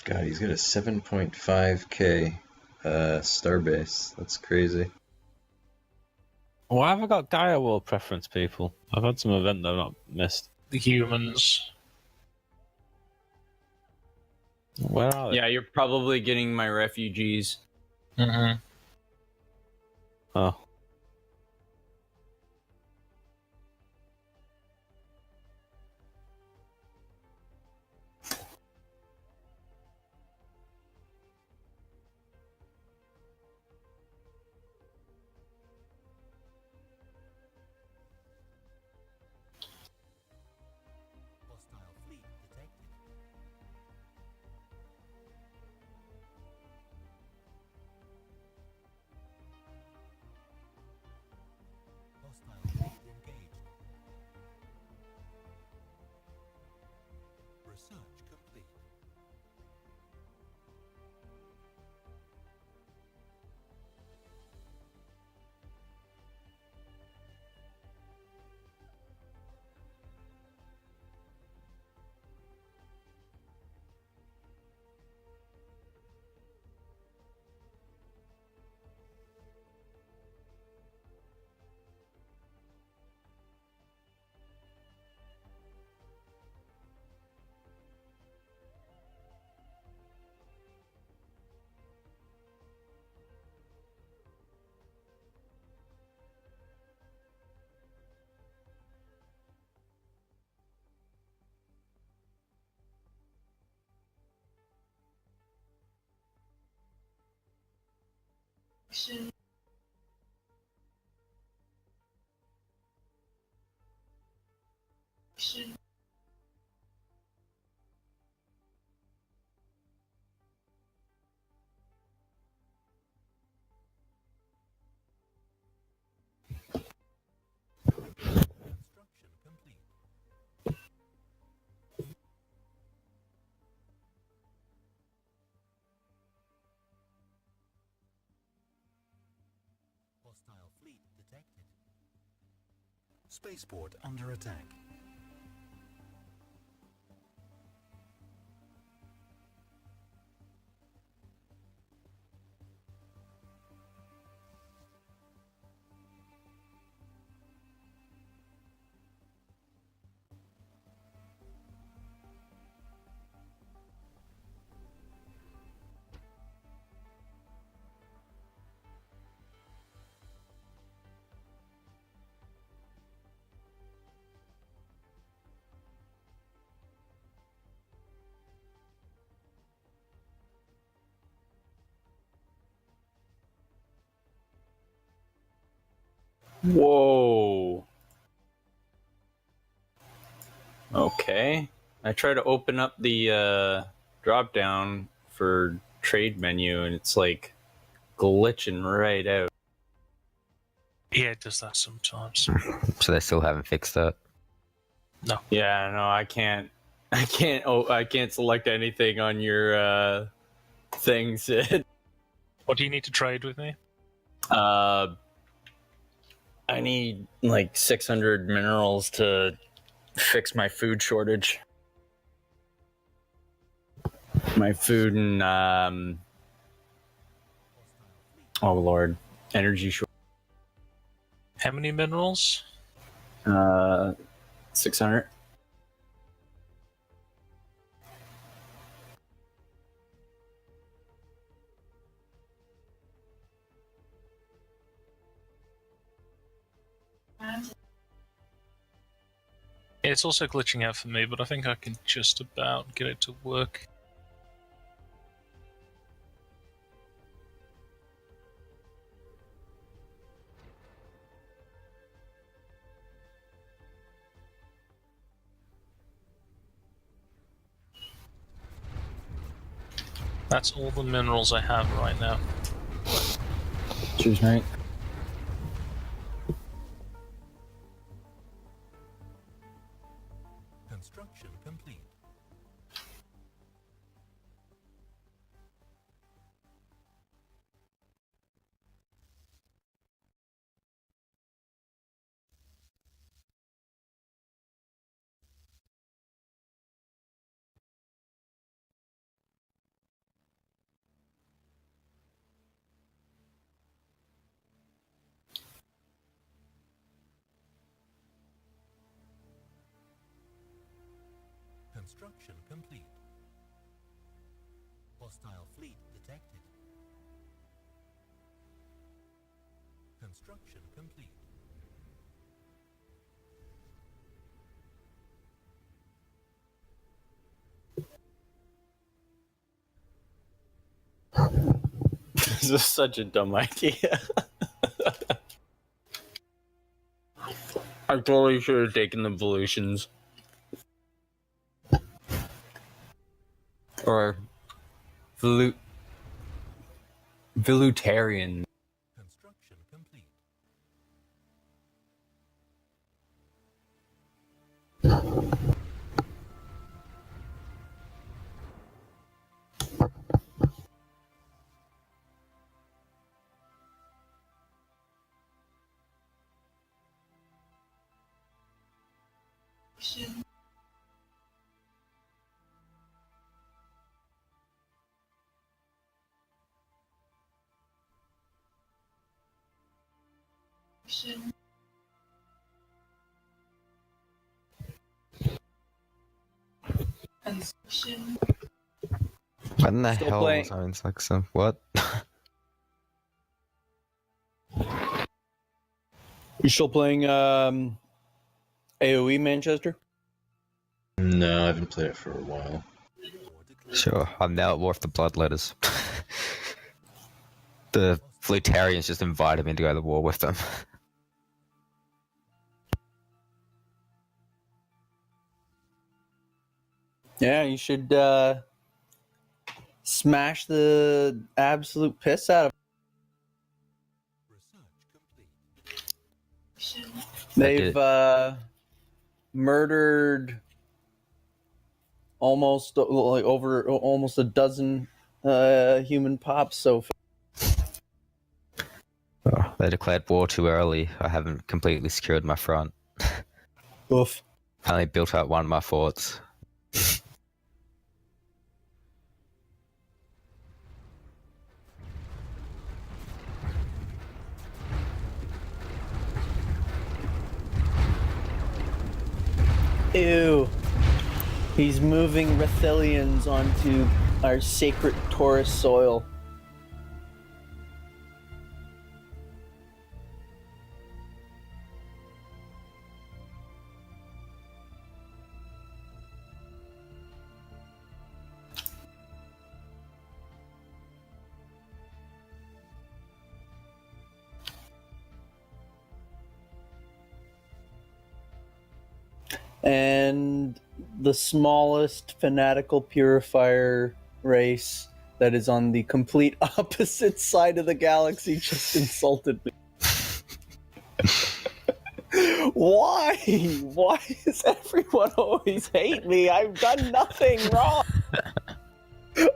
God, he's got a 7.5k starbase. That's crazy. Why have I got Gaia World preference, people? I've had some event that I've not missed. The humans. Where are they? Yeah, you're probably getting my refugees. Mm-hmm. Oh. Hostile fleet detected. Hostile fleet engaged. Research complete. Action. Action. Construction complete. Hostile fleet detected. Spaceport under attack. Whoa. Okay. I try to open up the drop down for trade menu and it's like glitching right out. Yeah, it does that sometimes. So they still haven't fixed that. Yeah, no, I can't. I can't select anything on your thing, Sid. What do you need to trade with me? I need like 600 minerals to fix my food shortage. My food and oh lord, energy shortage. How many minerals? 600. Yeah, it's also glitching out for me, but I think I can just about get it to work. That's all the minerals I have right now. Cheers, mate. Construction complete. Construction complete. Hostile fleet detected. Construction complete. This is such a dumb idea. I totally should have taken the Volutions. Or Volutarian. Construction complete. What in the Still hell playing. was I in like some what? You still playing AoE Manchester? No, I haven't played it for a while. War declared. Sure, I'm now at war with the Bloodletters. The Flutarians just invited me to go to war with them. Yeah, you should smash the absolute piss out of Research complete. They've murdered almost like over almost a dozen human pops so far. Oh, they declared war too early. I haven't completely secured my front. Oof. I only built out one of my forts. Ew. He's moving Rethelians onto our sacred Taurus soil. and the smallest fanatical purifier race that is on the complete opposite side of the galaxy just insulted me. Why? Why does everyone always hate me? I've done nothing wrong.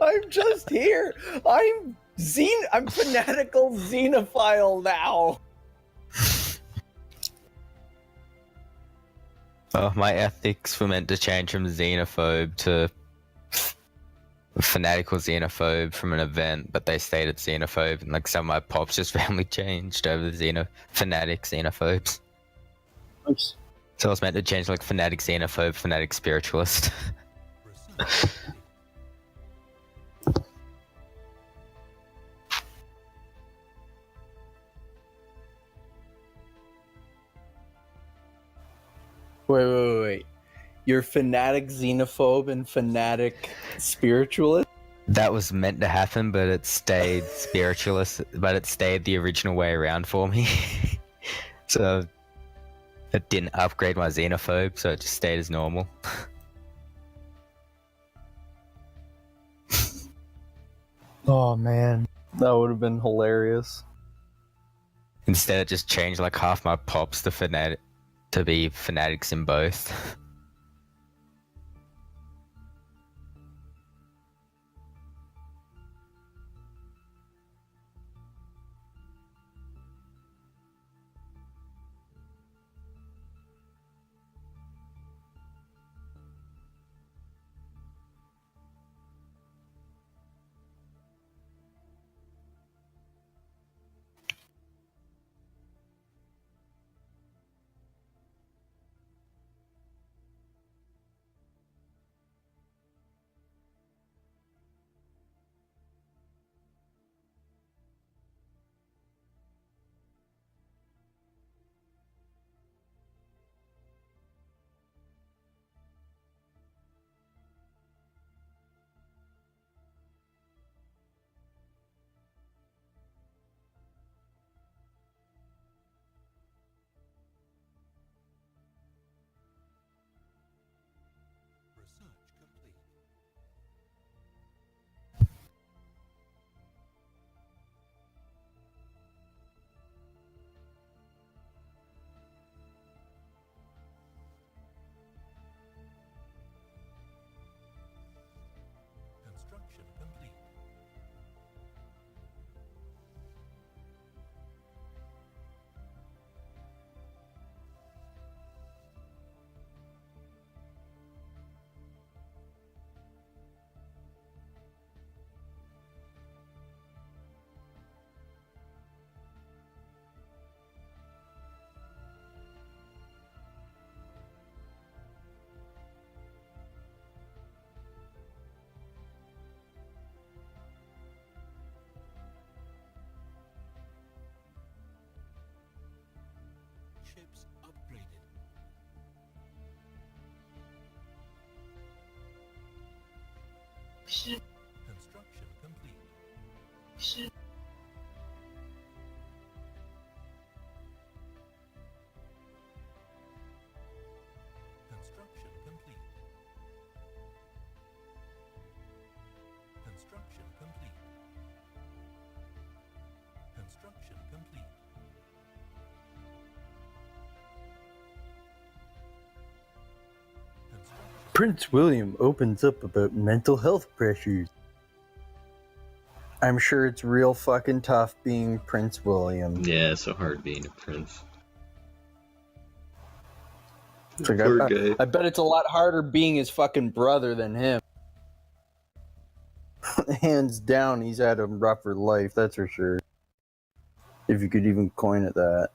I'm just here. I'm fanatical xenophile now. Oh, my ethics were meant to change from xenophobe to fanatical xenophobe from an event, but they stayed at xenophobe, and like some of my pops just randomly changed over the fanatic xenophobes. Nice. So I was meant to change like fanatic xenophobe, fanatic spiritualist. Research complete. Wait. You're fanatic xenophobe and fanatic spiritualist? That was meant to happen, but it stayed spiritualist, but it stayed the original way around for me. So it didn't upgrade my xenophobe, so it just stayed as normal. Oh man, that would have been hilarious. Instead, it just changed like half my pops to be fanatics in both. Research complete. Construction complete. Ships upgraded. Ship, Construction complete. ship, Construction complete. Construction complete. Construction complete. Construction. Prince William opens up about mental health pressures. I'm sure it's real fucking tough being Prince William. Yeah, it's so hard being a prince. It's like, Poor guy. I bet it's a lot harder being his fucking brother than him. Hands down, he's had a rougher life, that's for sure. If you could even coin it that.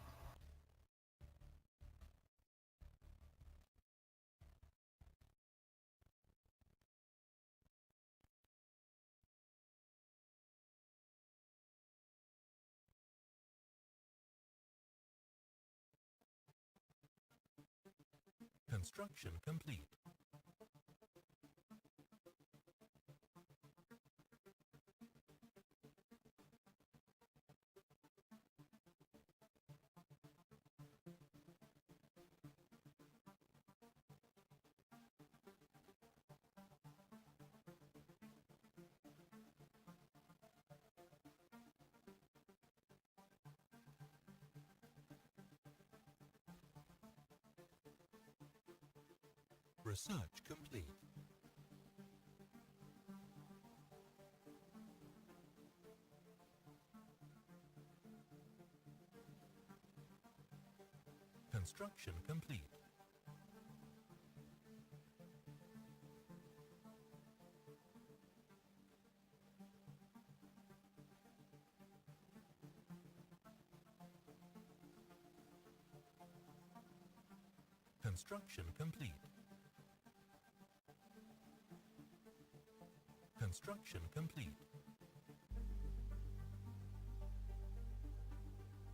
Construction complete. Research complete. Construction complete. Construction complete. Construction complete.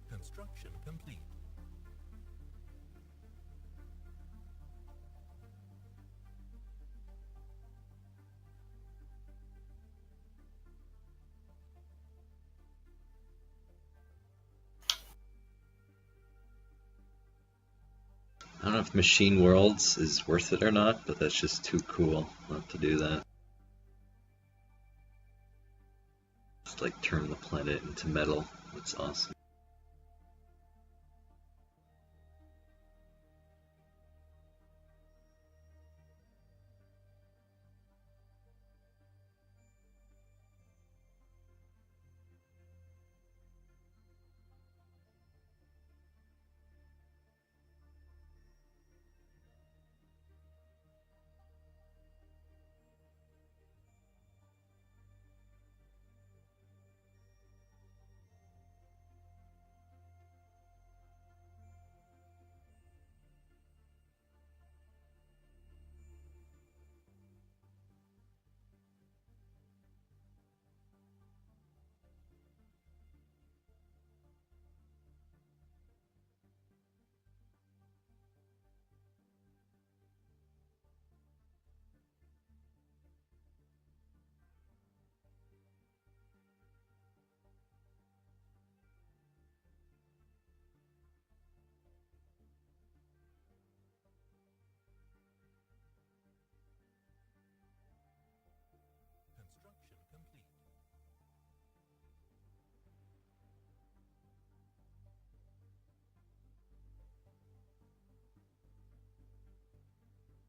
Construction complete. I don't know if Machine Worlds is worth it or not, but that's just too cool not to do that. Just like turn the planet into metal. That's awesome.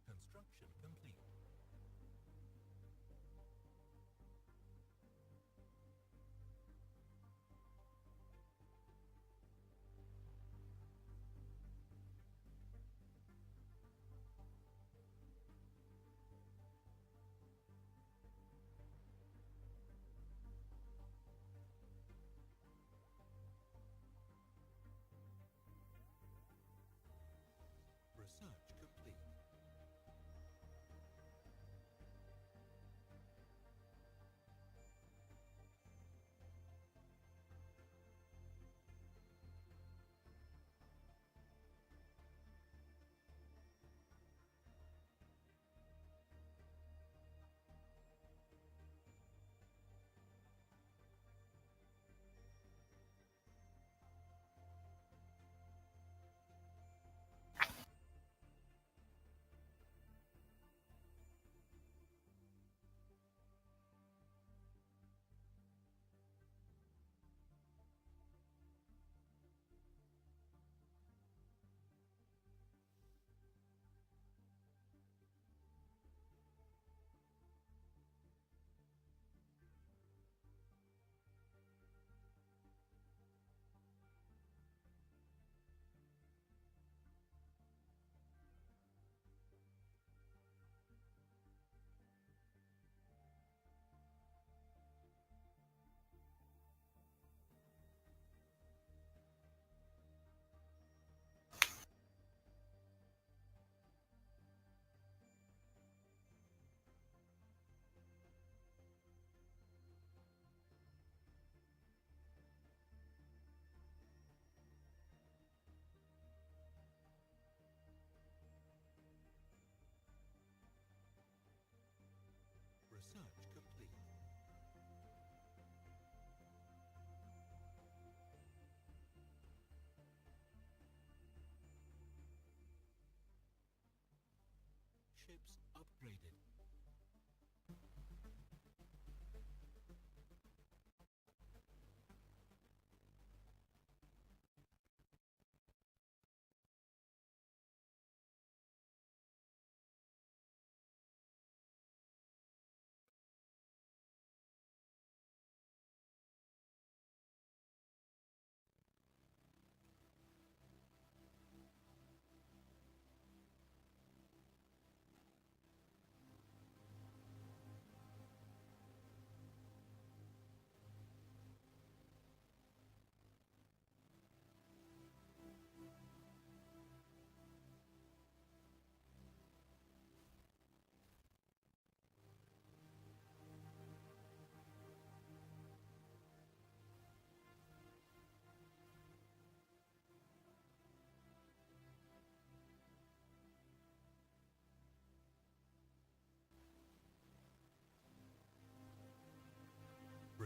Construction complete. Construction complete. Research complete. Research complete. Ships upgraded.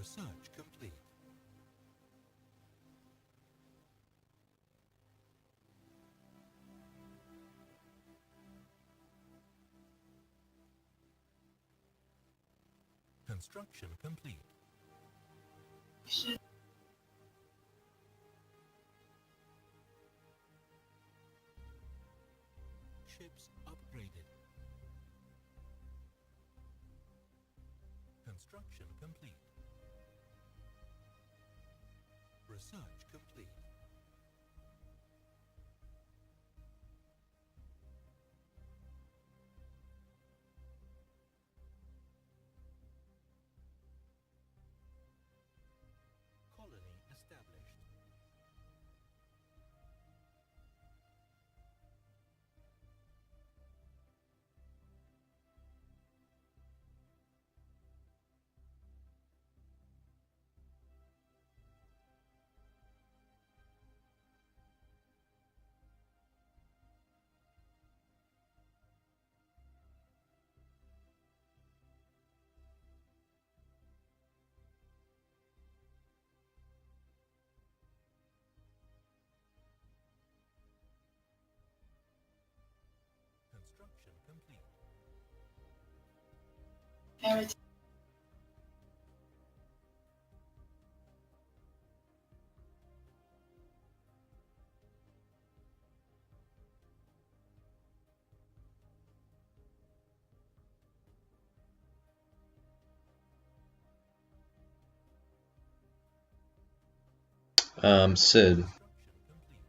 Research complete. Construction complete. Should Ships upgraded. Construction complete. Research complete. Colony established. Construction complete. heritage Sid, Construction complete.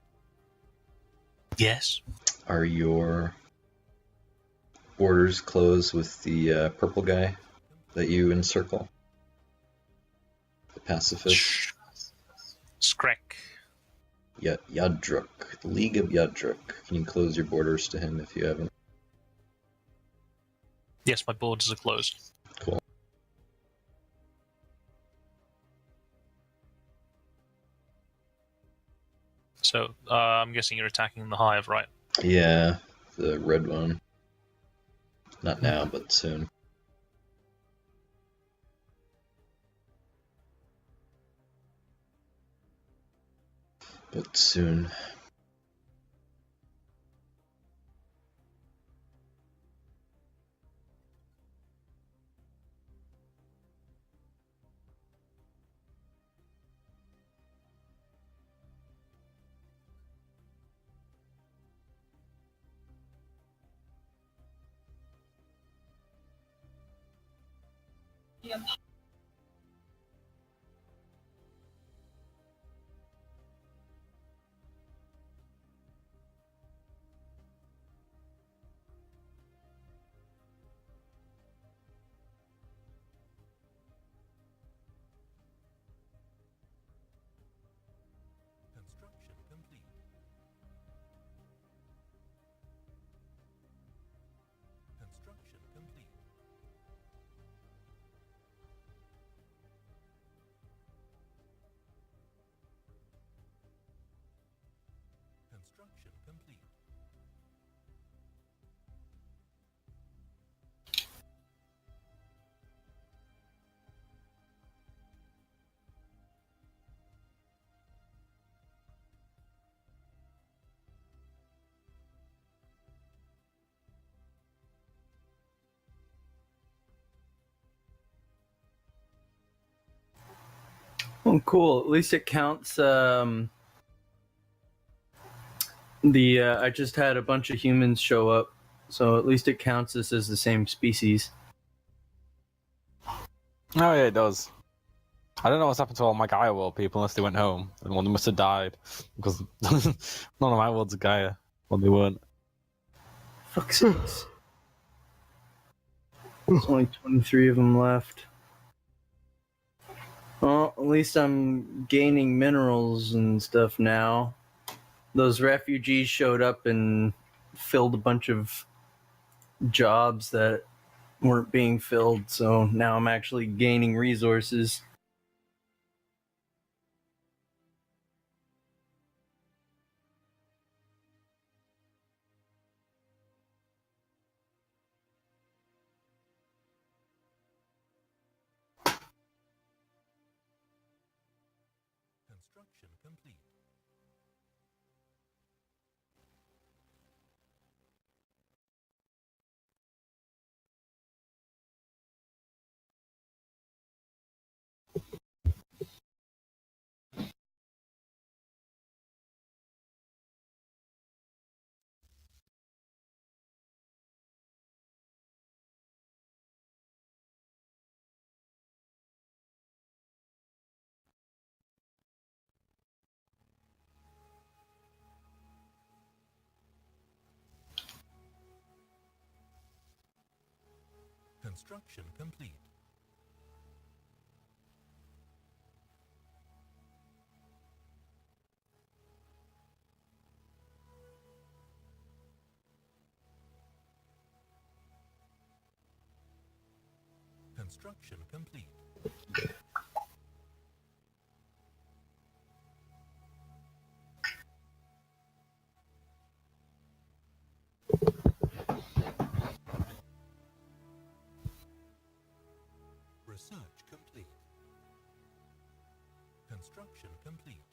Yes. are your borders closed with the purple guy that you encircle? The pacifist? Skrek. Yadruk. The League of Yadruk. Can you close your borders to him if you haven't? Yes, my borders are closed. Cool. So, I'm guessing you're attacking the hive, right? Yeah, the red one. Not now, but soon. But soon. Yep. Construction complete. Construction complete. Construction complete. Oh, cool. At least it counts. I just had a bunch of humans show up, so at least it counts us as the same species. Oh yeah, it does. I don't know what's happened to all my Gaia world people unless they went home, and one of them must have died because none of my worlds are Gaia. Well, they weren't. Fuck's sakes. There's only 23 of them left. Well, at least I'm gaining minerals and stuff now. Those refugees showed up and filled a bunch of jobs that weren't being filled, so now I'm actually gaining resources. Construction complete. Construction complete. Construction complete. Research complete. Construction complete.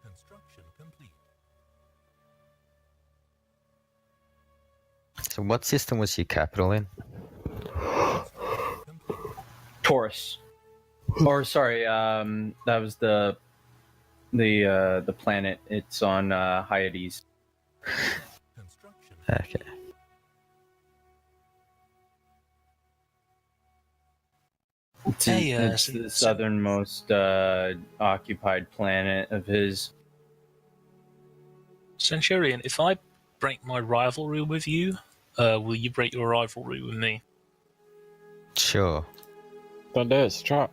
Construction complete. So what system was your capital in? Construction complete. Taurus. Or sorry, that was the planet. It's on Hyades. Construction Okay. It's the southernmost occupied planet of his. Centurion, if I break my rivalry with you, will you break your rivalry with me? Sure. Don't do it, it's a trap.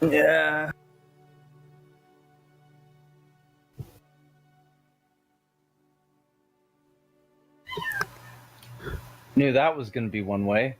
Yeah. Knew that was going to be one way.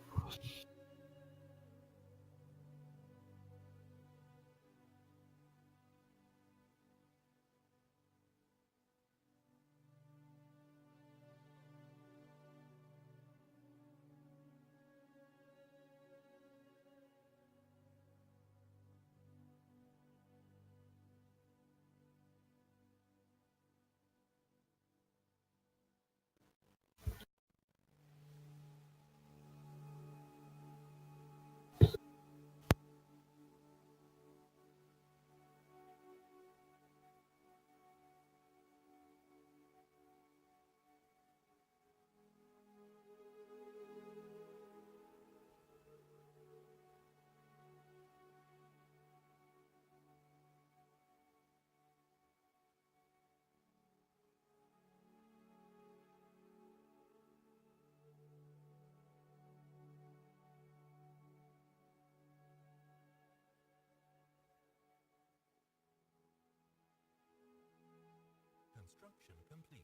Construction complete.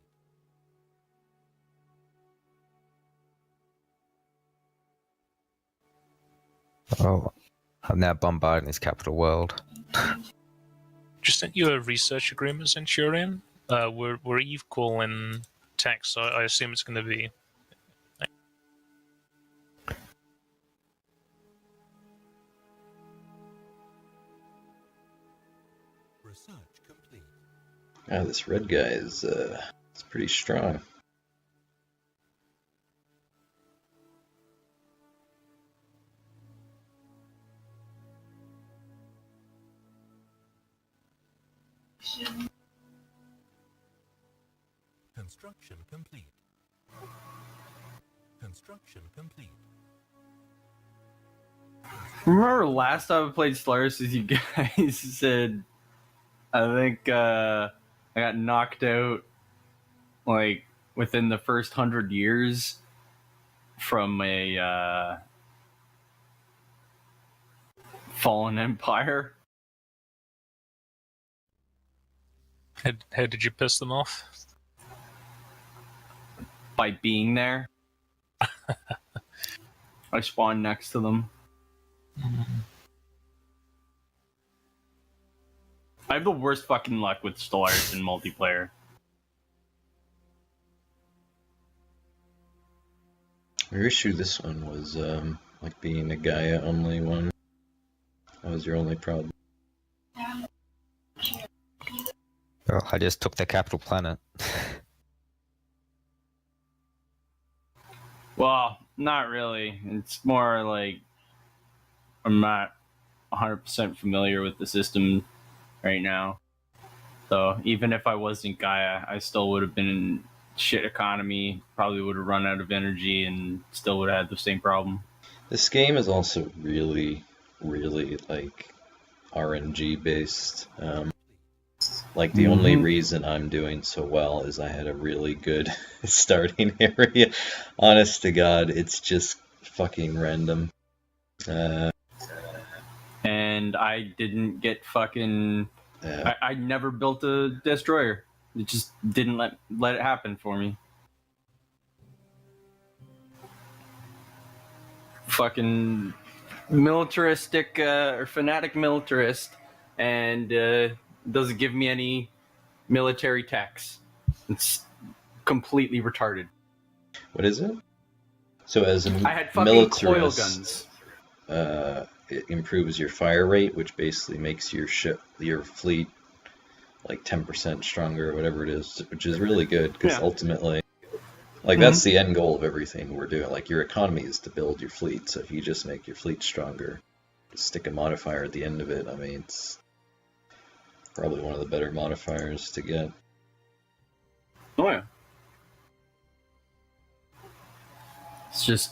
Oh, I'm now bombarding this capital world. Just sent you a research agreement, Centurion. We're equal in tax, so I assume it's going to be. Research complete. Ah, this red guy is it's pretty strong. Construction complete. Construction complete. Remember last time I played Stellaris, as you guys said, I think I got knocked out like within the first 100 years from a fallen empire. How did you piss them off? By being there. I spawned next to them. I have the worst fucking luck with Stellaris in multiplayer. Your issue this one was like being a Gaia only one. That was your only problem. Well, I just took the capital planet. Well, not really. It's more like I'm not 100% familiar with the system right now. So even if I wasn't Gaia, I still would have been in shit economy, probably would have run out of energy, and still would have had the same problem. This game is also really, really like RNG based. Like the only reason I'm doing so well is I had a really good starting area. Honest to God, it's just fucking random. And I didn't get fucking. Yeah. I never built a destroyer. It just didn't let it happen for me. Fucking militaristic or fanatic militarist, and doesn't give me any military techs. It's completely retarded. What is it? So as a I had fucking coil militarist, guns. it improves your fire rate, which basically makes your fleet like 10% stronger, or whatever it is, which is really good because ultimately, like that's the end goal of everything we're doing. Like your economy is to build your fleet, so if you just make your fleet stronger, just stick a modifier at the end of it. I mean, it's probably one of the better modifiers to get. Oh yeah. It's just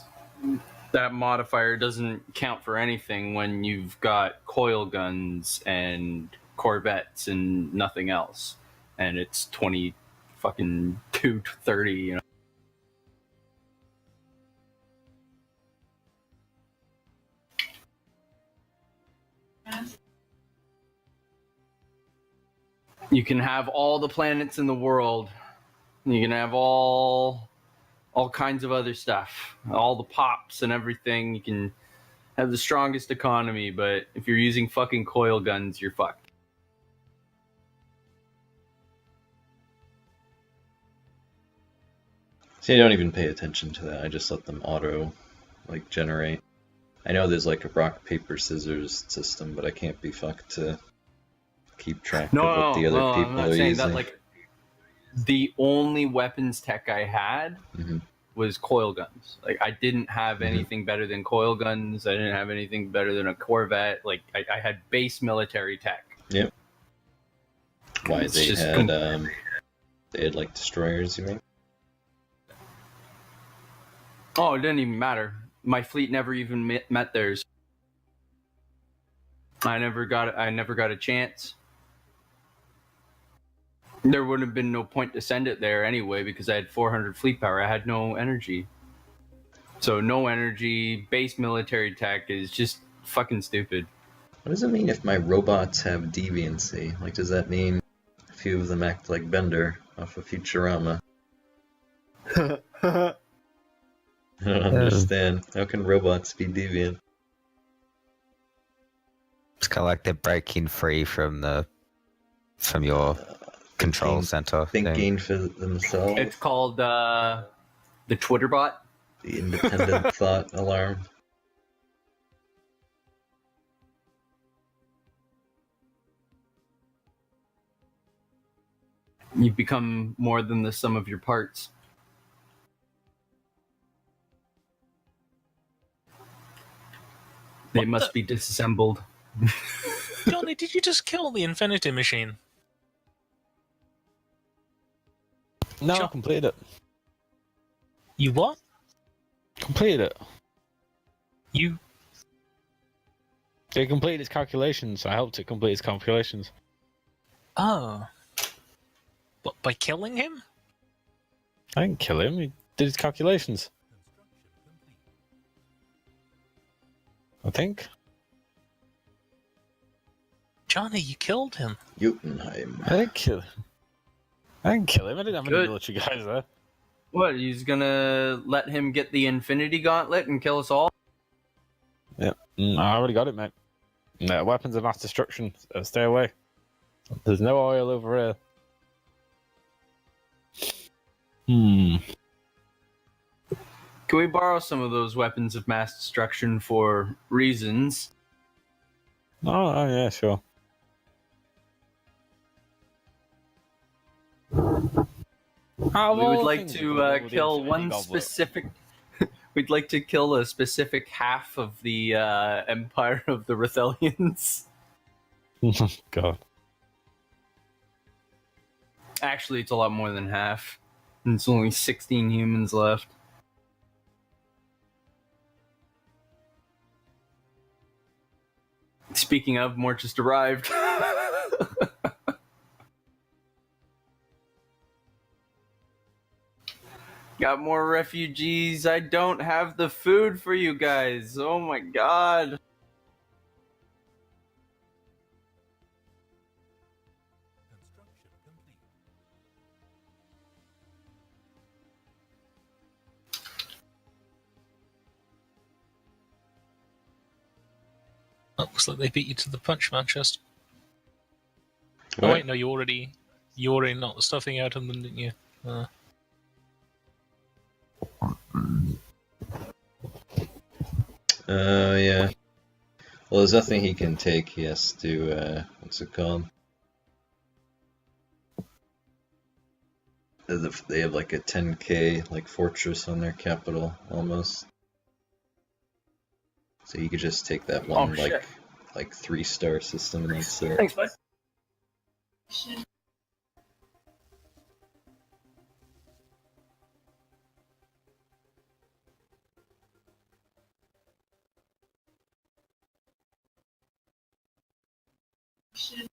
that modifier doesn't count for anything when you've got coil guns and corvettes and nothing else, and it's 20 fucking 2 to 30, you know. You can have all the planets in the world. You can have all kinds of other stuff, all the pops and everything. You can have the strongest economy, but if you're using fucking coil guns, you're fucked. See, I don't even pay attention to that. I just let them auto, like, generate. I know there's like a rock, paper, scissors system, but I can't be fucked to keep track of what the other people I'm not are saying using. that. Like, the only weapons tech I had was coil guns. Like, I didn't have anything better than coil guns. I didn't have anything better than a Corvette. Like, I had base military tech. Yep. Why It's they just had like destroyers, you mean? Oh, it didn't even matter. My fleet never even met theirs. I never got a chance. There would have been no point to send it there anyway because I had 400 fleet power. I had no energy. So no energy, base military tech is just fucking stupid. What does it mean if my robots have deviancy? Like, does that mean a few of them act like Bender off of Futurama? I don't understand. How can robots be deviant? It's kind of like they're breaking free from your control center. Thinking for themselves. It's called the Twitter bot. The independent thought alarm. You become more than the sum of your parts. They must be disassembled. Johnny, did you just kill the Infinity Machine? No, I completed it. You what? Completed it. You... It completed its calculations, so I helped it complete its calculations. Oh. What, by killing him? I didn't kill him, he did his calculations. I think. Johnny, you killed him. Jotunheim. I didn't kill him. I didn't have any Good. military guys there. What, he's gonna let him get the Infinity Gauntlet and kill us all? Yeah, I already got it, mate. No, weapons of mass destruction. Stay away. There's no oil over here. Can we borrow some of those weapons of mass destruction for reasons? Oh, yeah, sure. We would like to kill one specific. We'd like to kill a specific half of the empire of the Rethelians. God. Actually, it's a lot more than half. And it's only 16 humans left. Speaking of, more just arrived. Got more refugees. I don't have the food for you guys. Oh my god. Construction complete. Oh, looks like they beat you to the punch, Manchester. Oh What? wait, no, you already knocked the stuffing out of them, didn't you? Yeah. Well, there's nothing he can take. He has to, what's it called? They have like a 10k like fortress on their capital almost. So you could just take that one shit. like 3-star system and that's it. Thanks, bud. Should should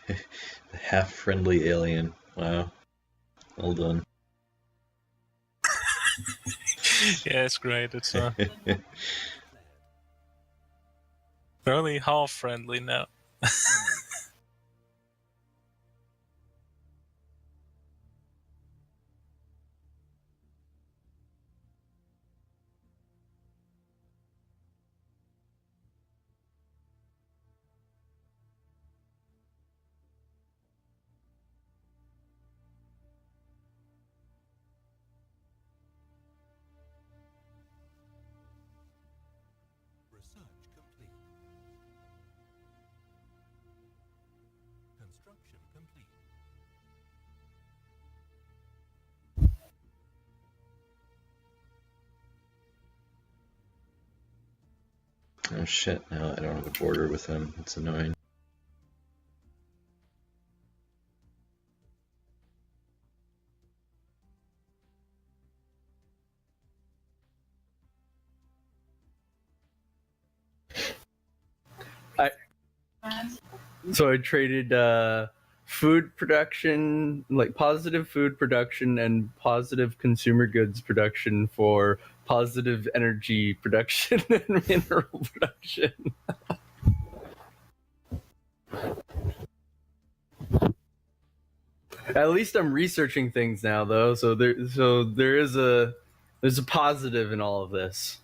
The half-friendly alien. Wow. Well done. Yeah, it's great. It's they're only half friendly now. Research complete. Construction complete. Oh shit, now I don't have a border with him. It's annoying. So I traded food production, like positive food production and positive consumer goods production for positive energy production and mineral production. At least I'm researching things now, though. So there's a positive in all of this.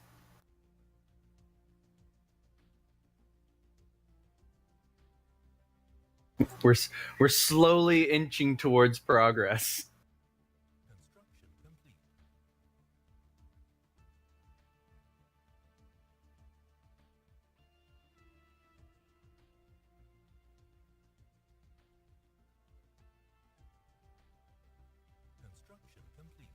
We're slowly inching towards progress. Construction complete. complete.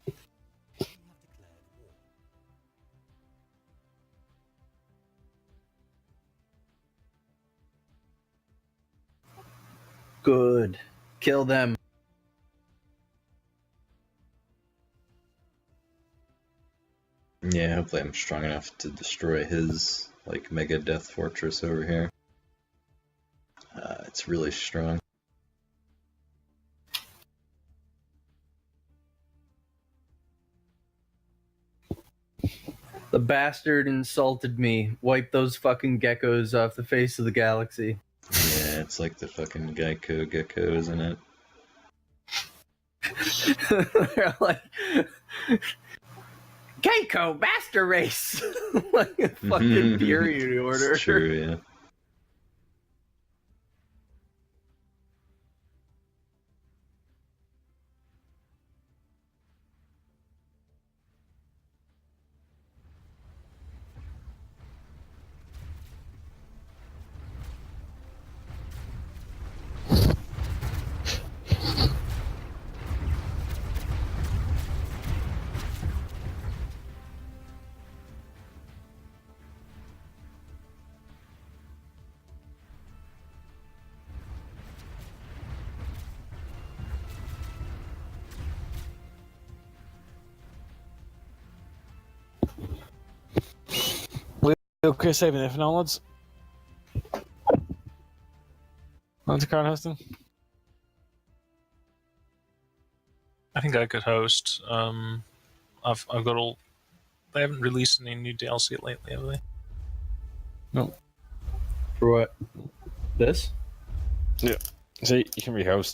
We have declared war. Good. Kill them. Yeah, hopefully I'm strong enough to destroy his like mega death fortress over here. It's really strong. The bastard insulted me. Wipe those fucking geckos off the face of the galaxy. Yeah, it's like the fucking gecko, isn't it? They're like, Gecko Master Race! Like a fucking period order. It's true, yeah. Okay, saving it for now, lads. On to current hosting. I think I could host. I've got all. They haven't released any new DLC lately, have they? No. For what? This? So you can rehost.